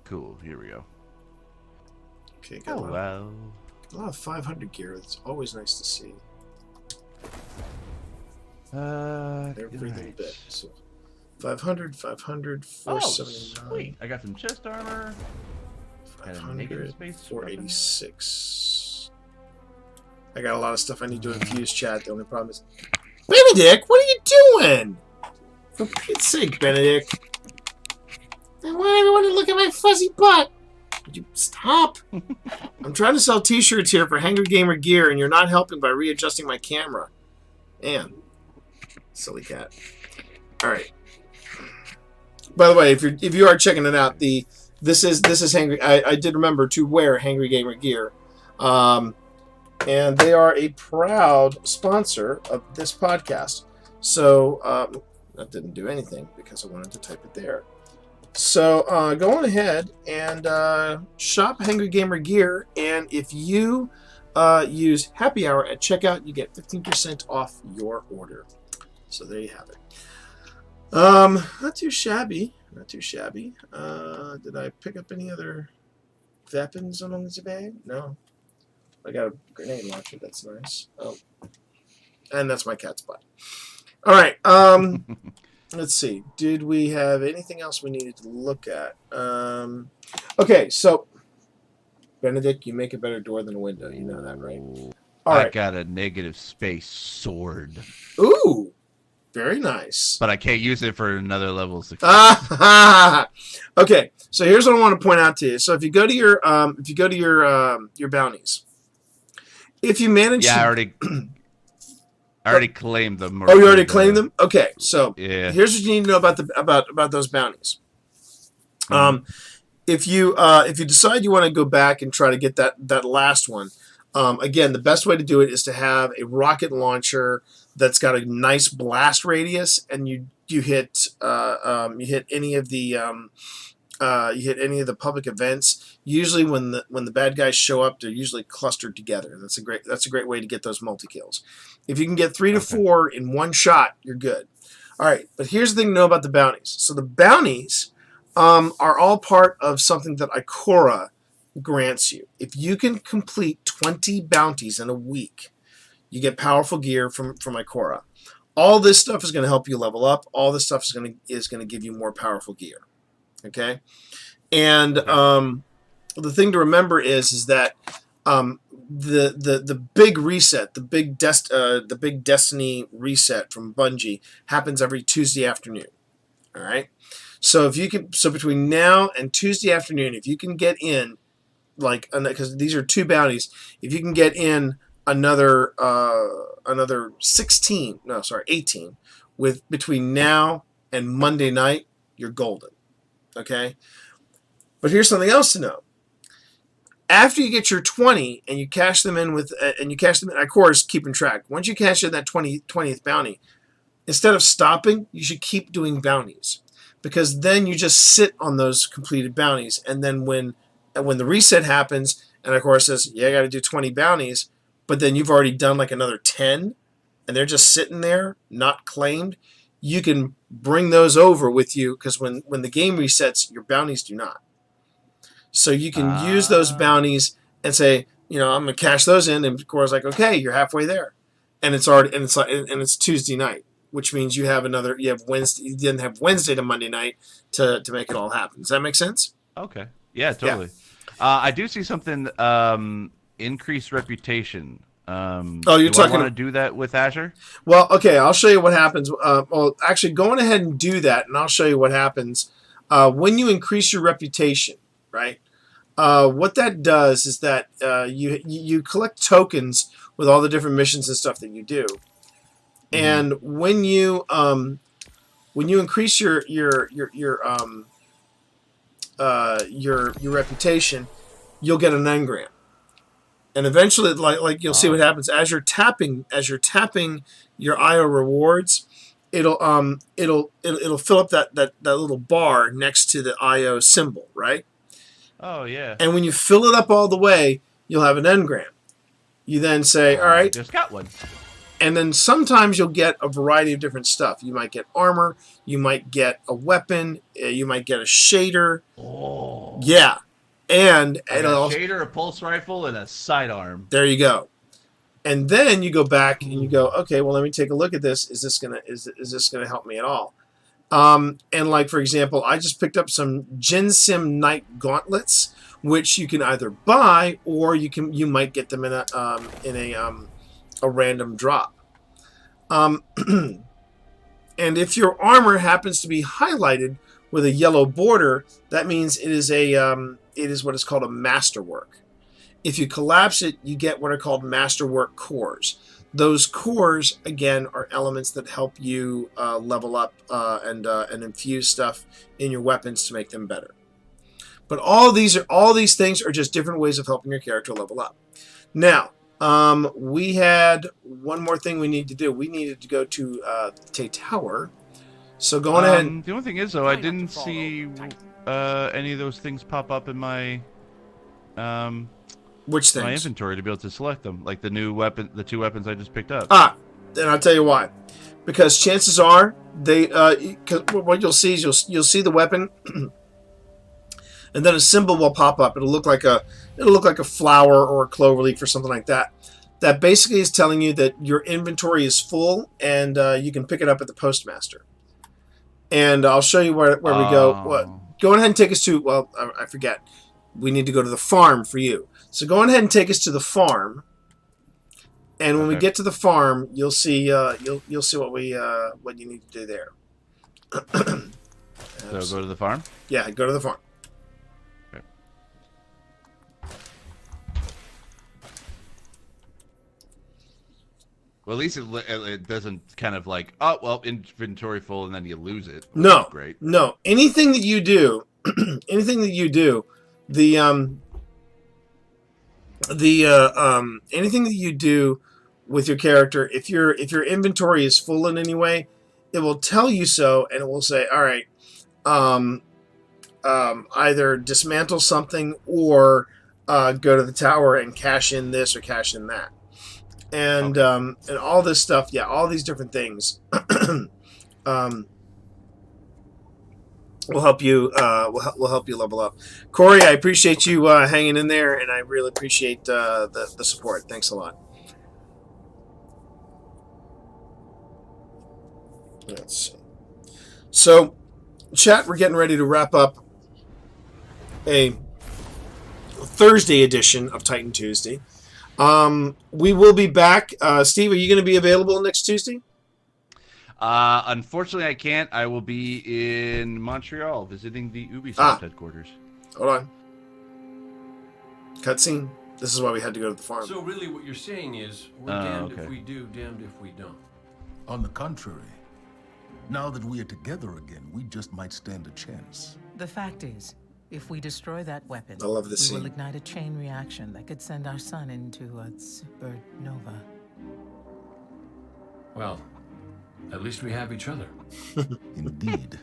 [SPEAKER 4] Cool. Here we go.
[SPEAKER 1] Okay. Got
[SPEAKER 4] wow.
[SPEAKER 1] a lot of 500 gear. It's always nice to see. Every little bit. So 500, 479.
[SPEAKER 4] Sweet. I got some chest armor.
[SPEAKER 1] 500, 486. I got a lot of stuff I need to infuse, chat. The only problem is... Benedict, what are you doing? For Pete's sake, Benedict. I want everyone to look at my fuzzy butt. Would you stop? I'm trying to sell t-shirts here for Hangry Gamer Gear, and you're not helping by readjusting my camera. Man. Silly cat. Alright. By the way, if you are checking it out, this is Hangry. I did remember to wear Hangry Gamer Gear, and they are a proud sponsor of this podcast. So that didn't do anything because I wanted to type it there. So go on ahead and shop Hangry Gamer Gear, and if you use Happy Hour at checkout, you get 15% off your order. So there you have it. Not too shabby. Not too shabby. Did I pick up any other weapons along the bag? No. I got a grenade launcher. That's nice. Oh. And that's my cat's butt. All right. Let's see. Did we have anything else we needed to look at? Okay, so Benedict, you make a better door than a window. You know that, right? All right.
[SPEAKER 4] I got a negative space sword.
[SPEAKER 1] Ooh. Very nice.
[SPEAKER 4] But I can't use it for another level 16.
[SPEAKER 1] Okay, so here's what I want to point out to you. So if you go to your your bounties, if you manage,
[SPEAKER 4] Yeah,
[SPEAKER 1] to,
[SPEAKER 4] I already claimed them.
[SPEAKER 1] Oh, you already claimed them. Okay, so
[SPEAKER 4] Yeah.
[SPEAKER 1] here's what you need to know about those bounties. If you decide you want to go back and try to get that last one, again, the best way to do it is to have a rocket launcher that's got a nice blast radius, and you hit any of the public events. Usually, when the bad guys show up, they're usually clustered together, and that's a great way to get those multi kills. If you can get 3 to 4 in one shot, you're good. All right, but here's the thing to know about the bounties. So the bounties are all part of something that Ikora grants you. If you can complete 20 bounties in a week, you get powerful gear from Ikora. All this stuff is going to help you level up. All this stuff is going to give you more powerful gear. Okay, and the thing to remember is that the big reset, the big Destiny reset from Bungie happens every Tuesday afternoon. All right, so between now and Tuesday afternoon, if you can get in, because these are 2 bounties, if you can get in another 18 between now and Monday night, you're golden. Okay, but here's something else to know. After you get your 20 and you cash them in of course, keeping track. Once you cash in that 20th bounty, instead of stopping, you should keep doing bounties, because then you just sit on those completed bounties, and then when the reset happens, and of course says, yeah, I got to do 20 bounties, but then you've already done like another 10, and they're just sitting there, not claimed, you can bring those over with you, because when the game resets, your bounties do not. So you can use those bounties and say, I'm going to cash those in, and of course, like, okay, you're halfway there, and it's Tuesday night, which means you have Wednesday. You didn't have Wednesday to Monday night to make it all happen. Does that make sense?
[SPEAKER 4] Okay. Yeah, totally. Yeah. I do see something. Increased reputation.
[SPEAKER 1] You're talking.
[SPEAKER 4] Want to do that with Azure?
[SPEAKER 1] Well, okay. I'll show you what happens. Actually, go on ahead and do that, and I'll show you what happens when you increase your reputation. Right. What that does is that you collect tokens with all the different missions and stuff that you do, and when you increase your reputation, you'll get an engram. And eventually, like you'll see what happens as you're tapping your IO rewards. It'll fill up that little bar next to the IO symbol, right?
[SPEAKER 4] Oh yeah.
[SPEAKER 1] And when you fill it up all the way, you'll have an engram. You then say, all right,
[SPEAKER 4] just got one.
[SPEAKER 1] And then sometimes you'll get a variety of different stuff. You might get armor, you might get a weapon, you might get a shader.
[SPEAKER 4] Oh.
[SPEAKER 1] Yeah. And
[SPEAKER 4] a shader, a pulse rifle, and a sidearm.
[SPEAKER 1] There you go. And then you go back and you go, okay, well, let me take a look at this. Is this gonna help me at all? And like, for example, I just picked up some Gensim Knight gauntlets, which you can either buy or you might get them in a random drop. And if your armor happens to be highlighted with a yellow border, that means it is what is called a masterwork. If you collapse it, you get what are called masterwork cores. Those cores, again, are elements that help you level up and infuse stuff in your weapons to make them better. But all these things are just different ways of helping your character level up. Now, we had one more thing we need to do. We needed to go to Tay Tower. So go on ahead.
[SPEAKER 4] The only thing is, though, I didn't see any of those things pop up in my
[SPEAKER 1] which things?
[SPEAKER 4] My inventory to be able to select them, like the new weapon, the 2 weapons I just picked up.
[SPEAKER 1] Then I'll tell you why. Because chances are cause what you'll see is you'll see the weapon, and then a symbol will pop up. It'll look like a flower or a clover leaf or something like that. That basically is telling you that your inventory is full and you can pick it up at the postmaster. And I'll show you where we go. Go ahead and take us to, well, I forget. We need to go to the farm for you. So go ahead and take us to the farm. And when we
[SPEAKER 4] Okay.
[SPEAKER 1] get to the farm, you'll see you'll see what you need to do there.
[SPEAKER 4] So go to the farm?
[SPEAKER 1] Yeah, go to the farm.
[SPEAKER 4] Okay. Well, at least it doesn't kind of like, oh, well, inventory full, and then you lose it.
[SPEAKER 1] No,
[SPEAKER 4] Great.
[SPEAKER 1] no. Anything that you do, anything that you do, anything that you do with your character, if your inventory is full in any way, it will tell you so, and it will say, all right, either dismantle something or go to the tower and cash in this or cash in that. And and all this stuff, yeah, all these different things will help you will help you level up. Corey, I appreciate you hanging in there, and I really appreciate the support. Thanks a lot. Let's see. So, chat, we're getting ready to wrap up a Thursday edition of Titan Tuesday. We will be back. Steve, are you going to be available next Tuesday?
[SPEAKER 4] Unfortunately, I can't. I will be in Montreal visiting the Ubisoft headquarters.
[SPEAKER 1] Hold on. Cutscene. This is why we had to go to the farm.
[SPEAKER 12] So really what you're saying is, we're damned if we do, damned if we don't.
[SPEAKER 13] On the contrary, now that we are together again, we just might stand a chance.
[SPEAKER 5] The fact is, if we destroy that weapon,
[SPEAKER 1] I love this
[SPEAKER 5] we will
[SPEAKER 1] scene.
[SPEAKER 5] ignite a chain reaction that could send our sun into a supernova.
[SPEAKER 12] Well, at least we have each other.
[SPEAKER 13] Indeed.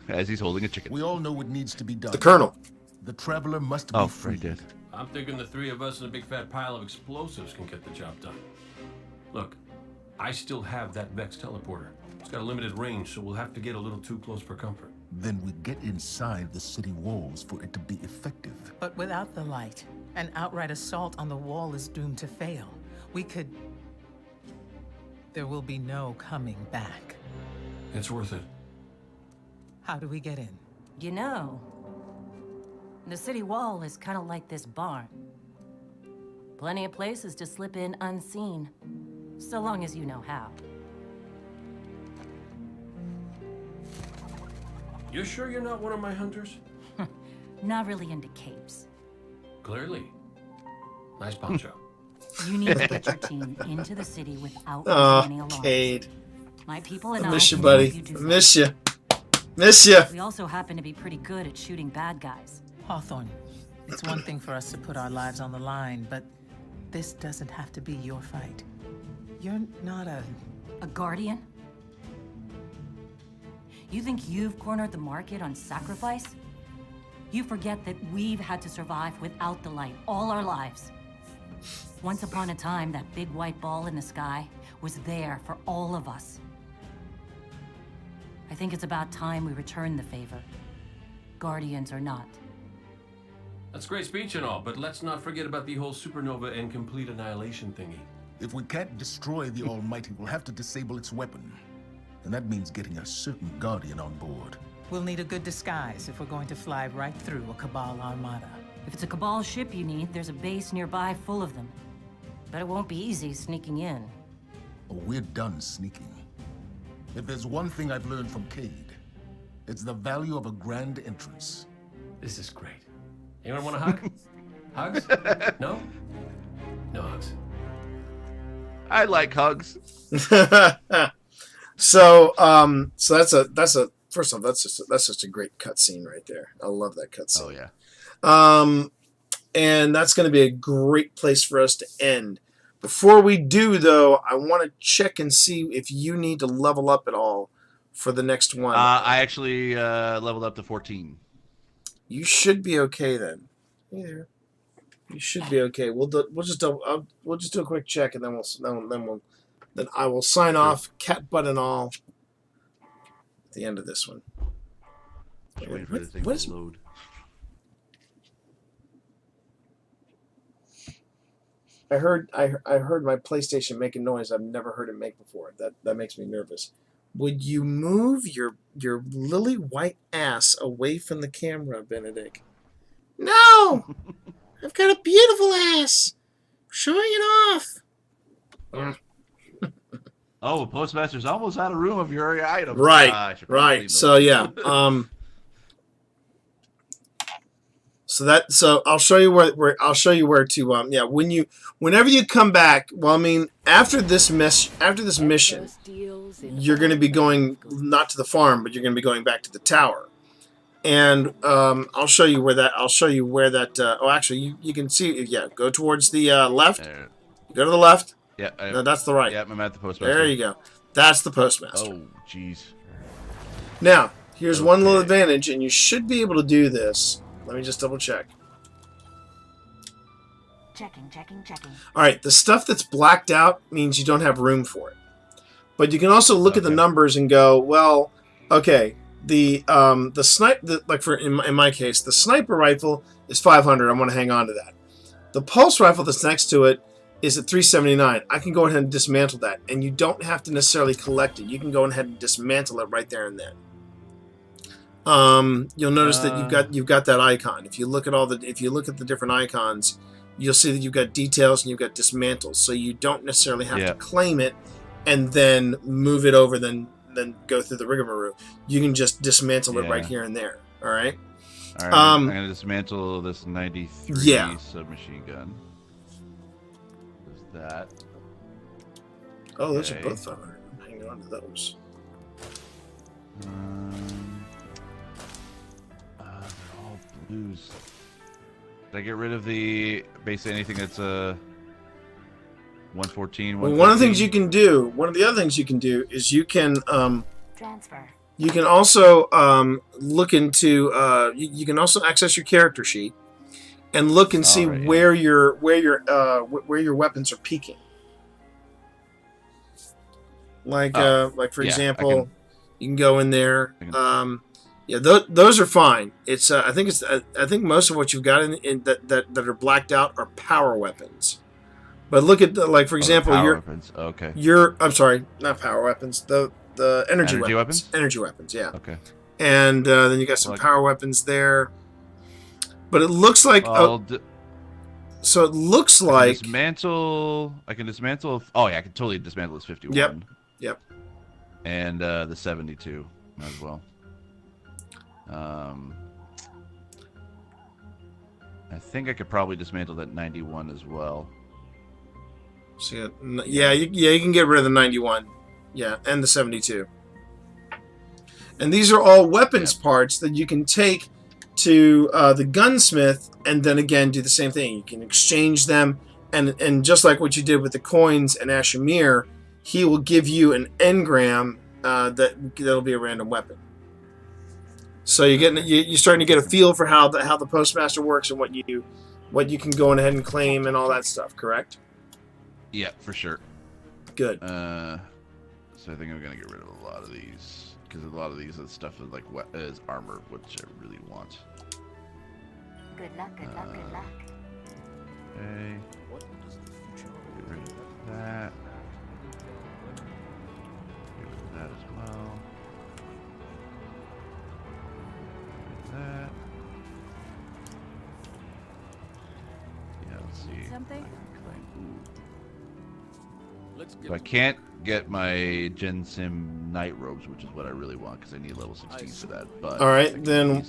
[SPEAKER 4] As he's holding a chicken.
[SPEAKER 13] We all know what needs to be done.
[SPEAKER 1] The Colonel.
[SPEAKER 13] The Traveler must be freed.
[SPEAKER 4] Right,
[SPEAKER 12] I'm thinking the three of us and a big fat pile of explosives can get the job done. Look, I still have that Vex teleporter. It's got a limited range, so we'll have to get a little too close for comfort.
[SPEAKER 13] Then we get inside the city walls for it to be effective.
[SPEAKER 5] But without the light, an outright assault on the wall is doomed to fail. We could... There will be no coming back.
[SPEAKER 12] It's worth it.
[SPEAKER 5] How do we get in?
[SPEAKER 14] You know, the city wall is kind of like this barn. Plenty of places to slip in unseen, so long as you know how.
[SPEAKER 12] You sure you're not one of my hunters?
[SPEAKER 14] Not really into capes.
[SPEAKER 12] Clearly. Nice poncho.
[SPEAKER 14] You need to get your team into the city without raising any alarms.
[SPEAKER 1] Cade.
[SPEAKER 14] My people and
[SPEAKER 1] I
[SPEAKER 14] I
[SPEAKER 1] miss you,
[SPEAKER 14] can
[SPEAKER 1] buddy.
[SPEAKER 14] help you do
[SPEAKER 1] I
[SPEAKER 14] that.
[SPEAKER 1] miss you. Miss you.
[SPEAKER 14] We also happen to be pretty good at shooting bad guys.
[SPEAKER 5] Hawthorne, it's one thing for us to put our lives on the line, but this doesn't have to be your fight. You're not a
[SPEAKER 14] guardian? You think you've cornered the market on sacrifice? You forget that we've had to survive without the light all our lives. Once upon a time, that big white ball in the sky was there for all of us. I think it's about time we return the favor, guardians or not.
[SPEAKER 12] That's great speech and all, but let's not forget about the whole supernova and complete annihilation thingy.
[SPEAKER 13] If we can't destroy the Almighty, we'll have to disable its weapon. And that means getting a certain Guardian on board.
[SPEAKER 5] We'll need a good disguise if we're going to fly right through a Cabal armada.
[SPEAKER 14] If it's a Cabal ship you need, there's a base nearby full of them. But it won't be easy sneaking in.
[SPEAKER 13] Oh, we're done sneaking. If there's one thing I've learned from Cade, it's the value of a grand entrance.
[SPEAKER 12] This is great. Anyone want a hug? Hugs? No? No hugs.
[SPEAKER 4] I like hugs.
[SPEAKER 1] So that's a first off, that's just a great cutscene right there. I love that cutscene.
[SPEAKER 4] Oh yeah.
[SPEAKER 1] And that's going to be a great place for us to end. Before we do, though, I want to check and see if you need to level up at all for the next one.
[SPEAKER 4] I actually leveled up to 14.
[SPEAKER 1] You should be okay then. Either. You should be okay. We'll just do a quick check, and then then I will sign off, cat butt and all, at the end of this one.
[SPEAKER 4] Just waiting for the thing
[SPEAKER 1] what
[SPEAKER 4] to load.
[SPEAKER 1] I heard my PlayStation make a noise I've never heard it make before. That makes me nervous. Would you move your lily white ass away from the camera, Benedict? No! I've got a beautiful ass! Showing it off!
[SPEAKER 4] Oh, Postmaster's almost out of room of your items.
[SPEAKER 1] Right,
[SPEAKER 4] I should probably
[SPEAKER 1] right.
[SPEAKER 4] leave
[SPEAKER 1] So
[SPEAKER 4] those.
[SPEAKER 1] yeah, so I'll show you where I'll show you where to yeah, whenever you come back, well, I mean, after this mission, you're going to be going not to the farm, but you're going to be going back to the tower. And I'll show you where that oh, actually you can see, yeah, go towards the left. Go to the left.
[SPEAKER 4] Yeah,
[SPEAKER 1] No, that's the right.
[SPEAKER 4] Yeah, I'm at the Postmaster.
[SPEAKER 1] There you go. That's the Postmaster.
[SPEAKER 4] Oh, jeez.
[SPEAKER 1] Now, here's one little advantage, and you should be able to do this. Let me just double check.
[SPEAKER 14] Checking.
[SPEAKER 1] All right, the stuff that's blacked out means you don't have room for it. But you can also look at the numbers and go, well, okay, the in my case, the sniper rifle is 500. I want to hang on to that. The pulse rifle that's next to it is at 379. I can go ahead and dismantle that, and you don't have to necessarily collect it. You can go ahead and dismantle it right there and then. You'll notice that you've got that icon. If you look at the different icons, you'll see that you've got details and you've got dismantles. So you don't necessarily have to claim it and then move it over, then go through the rigmarole. You can just dismantle it right here and there. All right.
[SPEAKER 4] All right. I'm gonna dismantle this 93 submachine gun. There's that.
[SPEAKER 1] Oh, those are both 500. I'm hanging on to those.
[SPEAKER 4] They're all blues. Did I get rid of basically anything that's 114?
[SPEAKER 1] Well, one of the things you can do, one of the other things you can do is you can
[SPEAKER 14] transfer.
[SPEAKER 1] You can also look into you can also access your character sheet and look and see where your weapons are peaking. Like for example, you can go in there. Yeah, those are fine. It's I think most of what you've got in that are blacked out are power weapons. But look at like for example, I'm sorry, not power weapons. The energy weapons. Energy weapons, yeah.
[SPEAKER 4] Okay.
[SPEAKER 1] And then you got some power weapons there. But it looks like so it looks like
[SPEAKER 4] I can dismantle. Oh yeah, I can totally dismantle this 51.
[SPEAKER 1] Yep.
[SPEAKER 4] And the 72 as well. I think I could probably dismantle that 91 as well.
[SPEAKER 1] So you can get rid of the 91. Yeah, and the 72. And these are all weapons parts that you can take to the gunsmith and then again do the same thing. You can exchange them, and just like what you did with the coins and Ashimir, he will give you an engram that'll be a random weapon. So you're starting to get a feel for how the Postmaster works and what you can go ahead and claim and all that stuff. Correct?
[SPEAKER 4] Yeah, for sure.
[SPEAKER 1] Good.
[SPEAKER 4] So I think I'm gonna get rid of a lot of these because a lot of these stuff is like is armor, which I really want.
[SPEAKER 14] Good luck. Good luck.
[SPEAKER 4] Okay. Get rid of that. Get rid of that as well. That. Yeah, let's see.
[SPEAKER 14] Something?
[SPEAKER 4] So I can't get my Gen Sim night robes, which is what I really want because I need level 16 for that. But
[SPEAKER 1] all right, then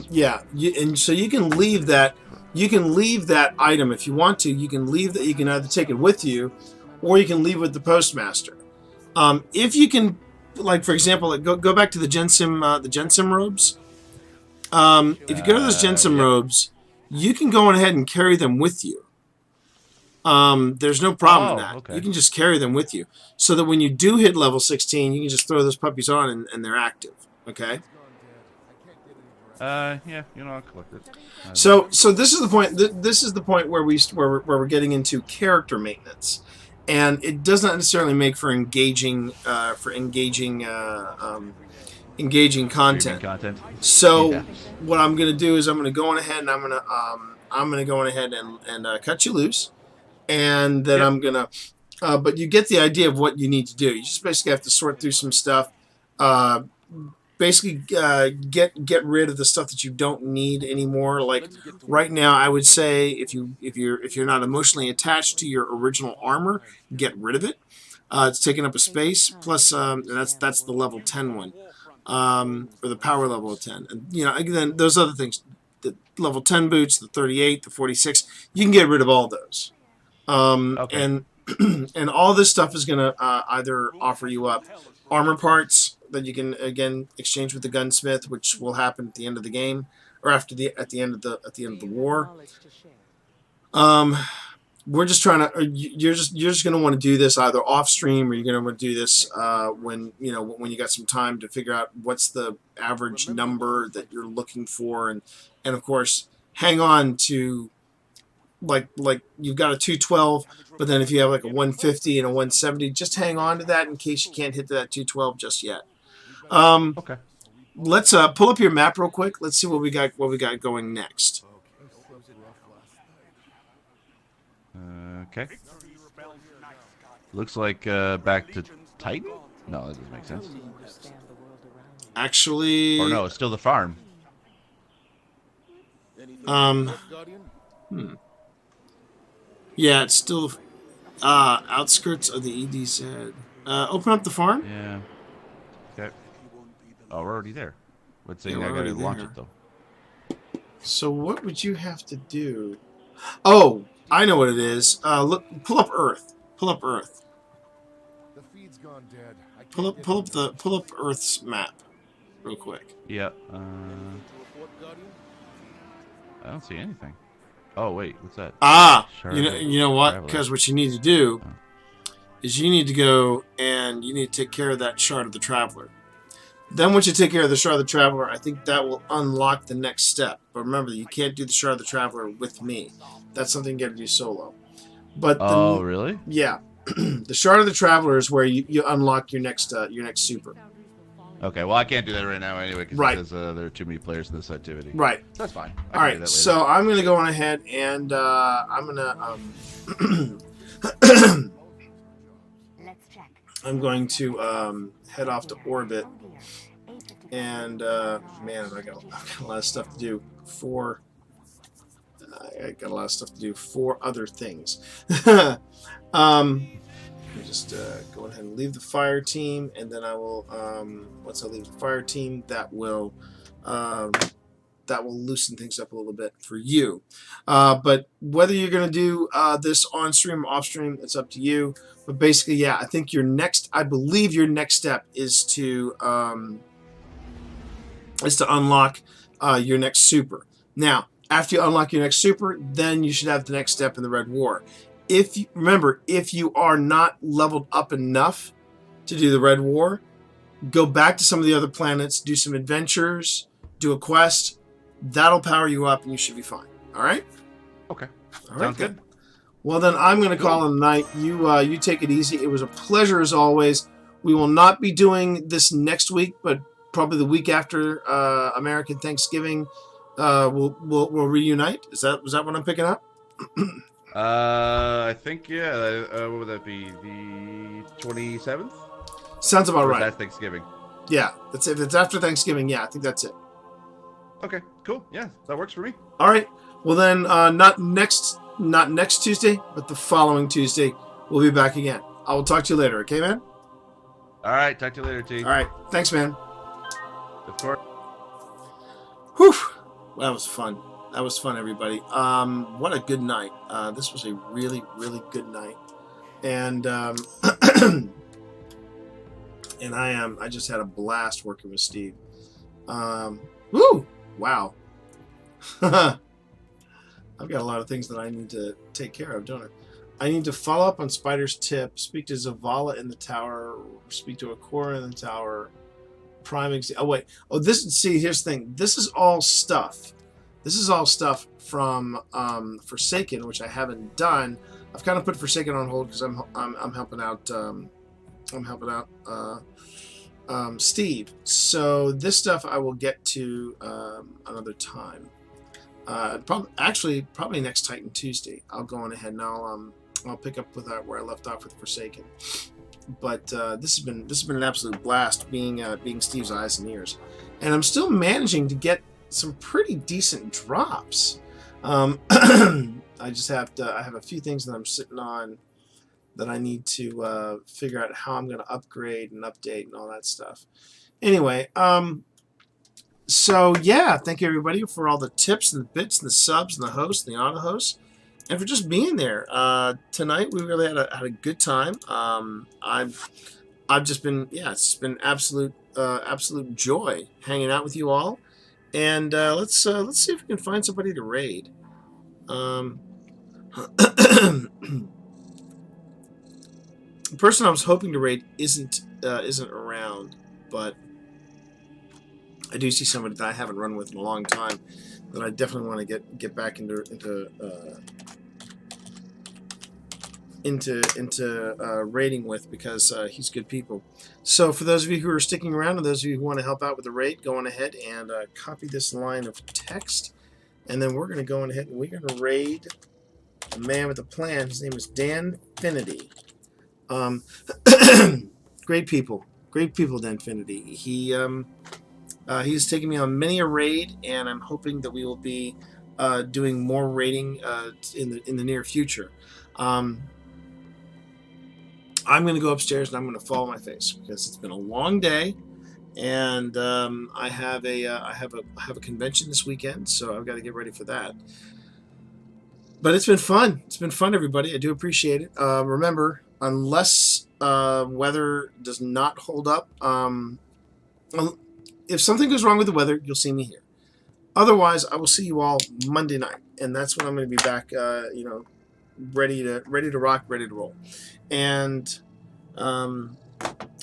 [SPEAKER 1] yeah, and so you can leave that. You can leave that item if you want to. You can leave that. You can either take it with you, or you can leave it with the Postmaster. If you can, like for example, go back to the Gen Sim robes. If you go to those Gen Sim robes, you can go on ahead and carry them with you. There's no problem with that.
[SPEAKER 4] Okay.
[SPEAKER 1] You can just carry them with you, so that when you do hit level 16, you can just throw those puppies on and they're active. Okay.
[SPEAKER 4] Yeah, I'll collect it.
[SPEAKER 1] So this is the point. This is the point where we're getting into character maintenance, and it does not necessarily make for engaging content. So what I'm going to do is I'm going to go on ahead and I'm going to go on ahead and cut you loose, and then I'm going to. But you get the idea of what you need to do. You just basically have to sort through some stuff. basically get rid of the stuff that you don't need anymore. Like right now, I would say if you're not emotionally attached to your original armor, get rid of it. It's taking up a space. Plus, and that's the level 10 one, or the power level of 10. And again, those other things, the level 10 boots, the 38, the 46, you can get rid of all those. And and all this stuff is going to either offer you up armor parts that you can again exchange with the gunsmith, which will happen at the end of the game or at the end of the war. We're just trying to. You're just going to want to do this either off stream, or you're going to want to do this when you got some time to figure out what's the average number that you're looking for, and of course hang on to like you've got a 212, but then if you have like a 150 and a 170, just hang on to that in case you can't hit that 212 just yet.
[SPEAKER 4] Okay.
[SPEAKER 1] Let's pull up your map real quick. Let's see what we got going next.
[SPEAKER 4] Okay. Looks like back to Titan? No, that doesn't make sense.
[SPEAKER 1] Actually...
[SPEAKER 4] Or no, it's still the farm.
[SPEAKER 1] Yeah, it's still outskirts of the EDZ. Open up the farm?
[SPEAKER 4] Yeah. Okay. Oh, we're already there. What's saying
[SPEAKER 1] Yeah,
[SPEAKER 4] I
[SPEAKER 1] we're
[SPEAKER 4] gotta
[SPEAKER 1] already
[SPEAKER 4] launch
[SPEAKER 1] there.
[SPEAKER 4] it, though?
[SPEAKER 1] So what would you have to do? Oh, I know what it is. Look, pull up Earth. Pull up Earth.
[SPEAKER 13] The feed's gone dead.
[SPEAKER 1] Pull up Earth's map, real quick.
[SPEAKER 4] Yeah. I don't see anything. Oh wait, what's that?
[SPEAKER 1] You know what? Because what you need to do is you need to go and you need to take care of that Shard of the Traveler. Then once you take care of the Shard of the Traveler, I think that will unlock the next step. But remember, you can't do the Shard of the Traveler with me. That's something you got to do solo. But
[SPEAKER 4] really?
[SPEAKER 1] Yeah, the Shard of the Traveler is where you unlock your next super.
[SPEAKER 4] Okay, well I can't do that right now anyway because
[SPEAKER 1] Right.
[SPEAKER 4] there are too many players in this activity.
[SPEAKER 1] Right.
[SPEAKER 4] That's fine.
[SPEAKER 1] All right, so I'm going to go on ahead and I'm going to I'm going to head off to orbit, and man, I got a lot of stuff to do for. I got a lot of stuff to do for other things. Let me just go ahead and leave the fire team, and then I will. Once I leave the fire team, that will loosen things up a little bit for you. But whether you're going to do this on stream or off stream, it's up to you. But basically, yeah, I think I believe your next step is to unlock your next super. Now, after you unlock your next super, then you should have the next step in the Red War. If you are not leveled up enough to do the Red War, go back to some of the other planets, do some adventures, do a quest. That'll power you up, and you should be fine. All right?
[SPEAKER 4] Okay.
[SPEAKER 1] All right,
[SPEAKER 4] Sounds good.
[SPEAKER 1] Well, then I'm going to call it a night. You take it easy. It was a pleasure as always. We will not be doing this next week, but probably the week after American Thanksgiving, we'll reunite. Was that what I'm picking up?
[SPEAKER 4] I think yeah. What would that be? The 27th?
[SPEAKER 1] Sounds about right.
[SPEAKER 4] That's Thanksgiving.
[SPEAKER 1] Yeah, if it's after Thanksgiving, yeah, I think that's it.
[SPEAKER 4] Okay, cool. Yeah, that works for me.
[SPEAKER 1] All right. Well then, not next Tuesday, but the following Tuesday, we'll be back again. I will talk to you later. Okay, man.
[SPEAKER 4] All right. Talk to you later, T.
[SPEAKER 1] All right. Thanks, man.
[SPEAKER 4] Of course.
[SPEAKER 1] Whew. Well, that was fun. That was fun, everybody. What a good night. This was a really, really good night. And and I just had a blast working with Steve. Woo! Wow. I've got a lot of things that I need to take care of, don't I? I need to follow up on Spider's tip, speak to Zavala in the tower, speak to Akora in the tower. Here's the thing. This is all stuff. This is all stuff from Forsaken, which I haven't done. I've kind of put Forsaken on hold because I'm helping out. I'm helping out Steve. So this stuff I will get to another time. Probably next Titan Tuesday. I'll go on ahead and I'll pick up with where I left off with Forsaken. But this has been an absolute blast being Steve's eyes and ears, and I'm still managing to get some pretty decent drops. I just have to. I have a few things that I'm sitting on that I need to figure out how I'm going to upgrade and update and all that stuff. Anyway, so yeah, thank you everybody for all the tips and the bits and the subs and the hosts and the auto hosts, and for just being there. Tonight we really had a good time. I've just been, yeah, it's been absolute joy hanging out with you all. And let's see if we can find somebody to raid. The person I was hoping to raid isn't around, but I do see somebody that I haven't run with in a long time that I definitely want to get back into raiding with, because he's good people. So for those of you who are sticking around and those of you who want to help out with the raid, go on ahead and copy this line of text, and then we're going to go on ahead and we're going to raid a man with a plan. His name is Danfinity. Great people, Danfinity. He's taken me on many a raid, and I'm hoping that we will be doing more raiding in the near future. I'm going to go upstairs and I'm going to fall on my face because it's been a long day, and I have a convention this weekend, so I've got to get ready for that. But it's been fun. It's been fun, everybody. I do appreciate it. Remember, unless weather does not hold up, if something goes wrong with the weather, you'll see me here. Otherwise, I will see you all Monday night, and that's when I'm going to be back. Ready to rock, ready to roll, and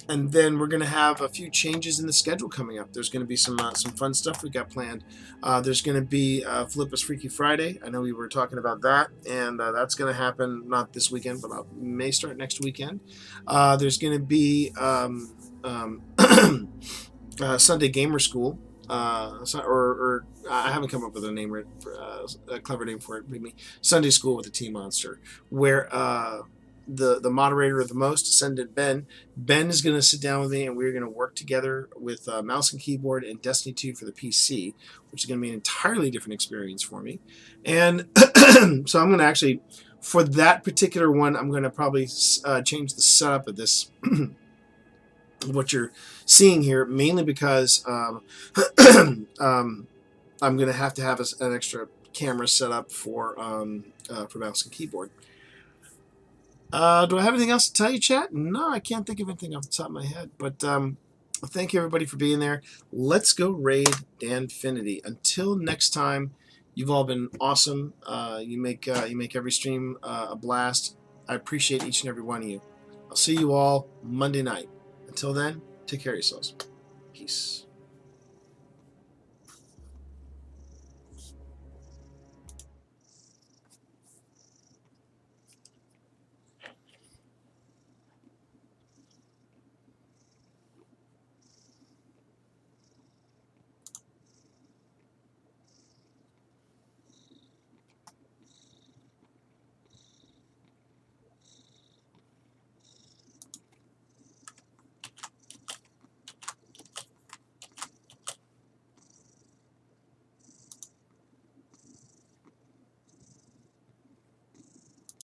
[SPEAKER 1] then we're going to have a few changes in the schedule coming up. There's going to be some fun stuff we got planned. There's going to be Philippa's Freaky Friday. I know we were talking about that, and that's going to happen not this weekend, but may start next weekend. There's going to be Sunday Gamer School. Or I haven't come up with a name, a clever name for it. Believe me, Sunday School with the Team Monster, where the moderator of the most, Ascendant Ben is going to sit down with me, and we're going to work together with mouse and keyboard and Destiny 2 for the PC, which is going to be an entirely different experience for me. And so I'm going to actually, for that particular one, I'm going to probably change the setup of this. What you're seeing here, mainly because I'm going to have an extra camera set up for mouse and keyboard. Do I have anything else to tell you, chat? No, I can't think of anything off the top of my head. But thank you, everybody, for being there. Let's go raid Danfinity. Until next time, you've all been awesome. You make every stream a blast. I appreciate each and every one of you. I'll see you all Monday night. Until then, take care of yourselves. Peace.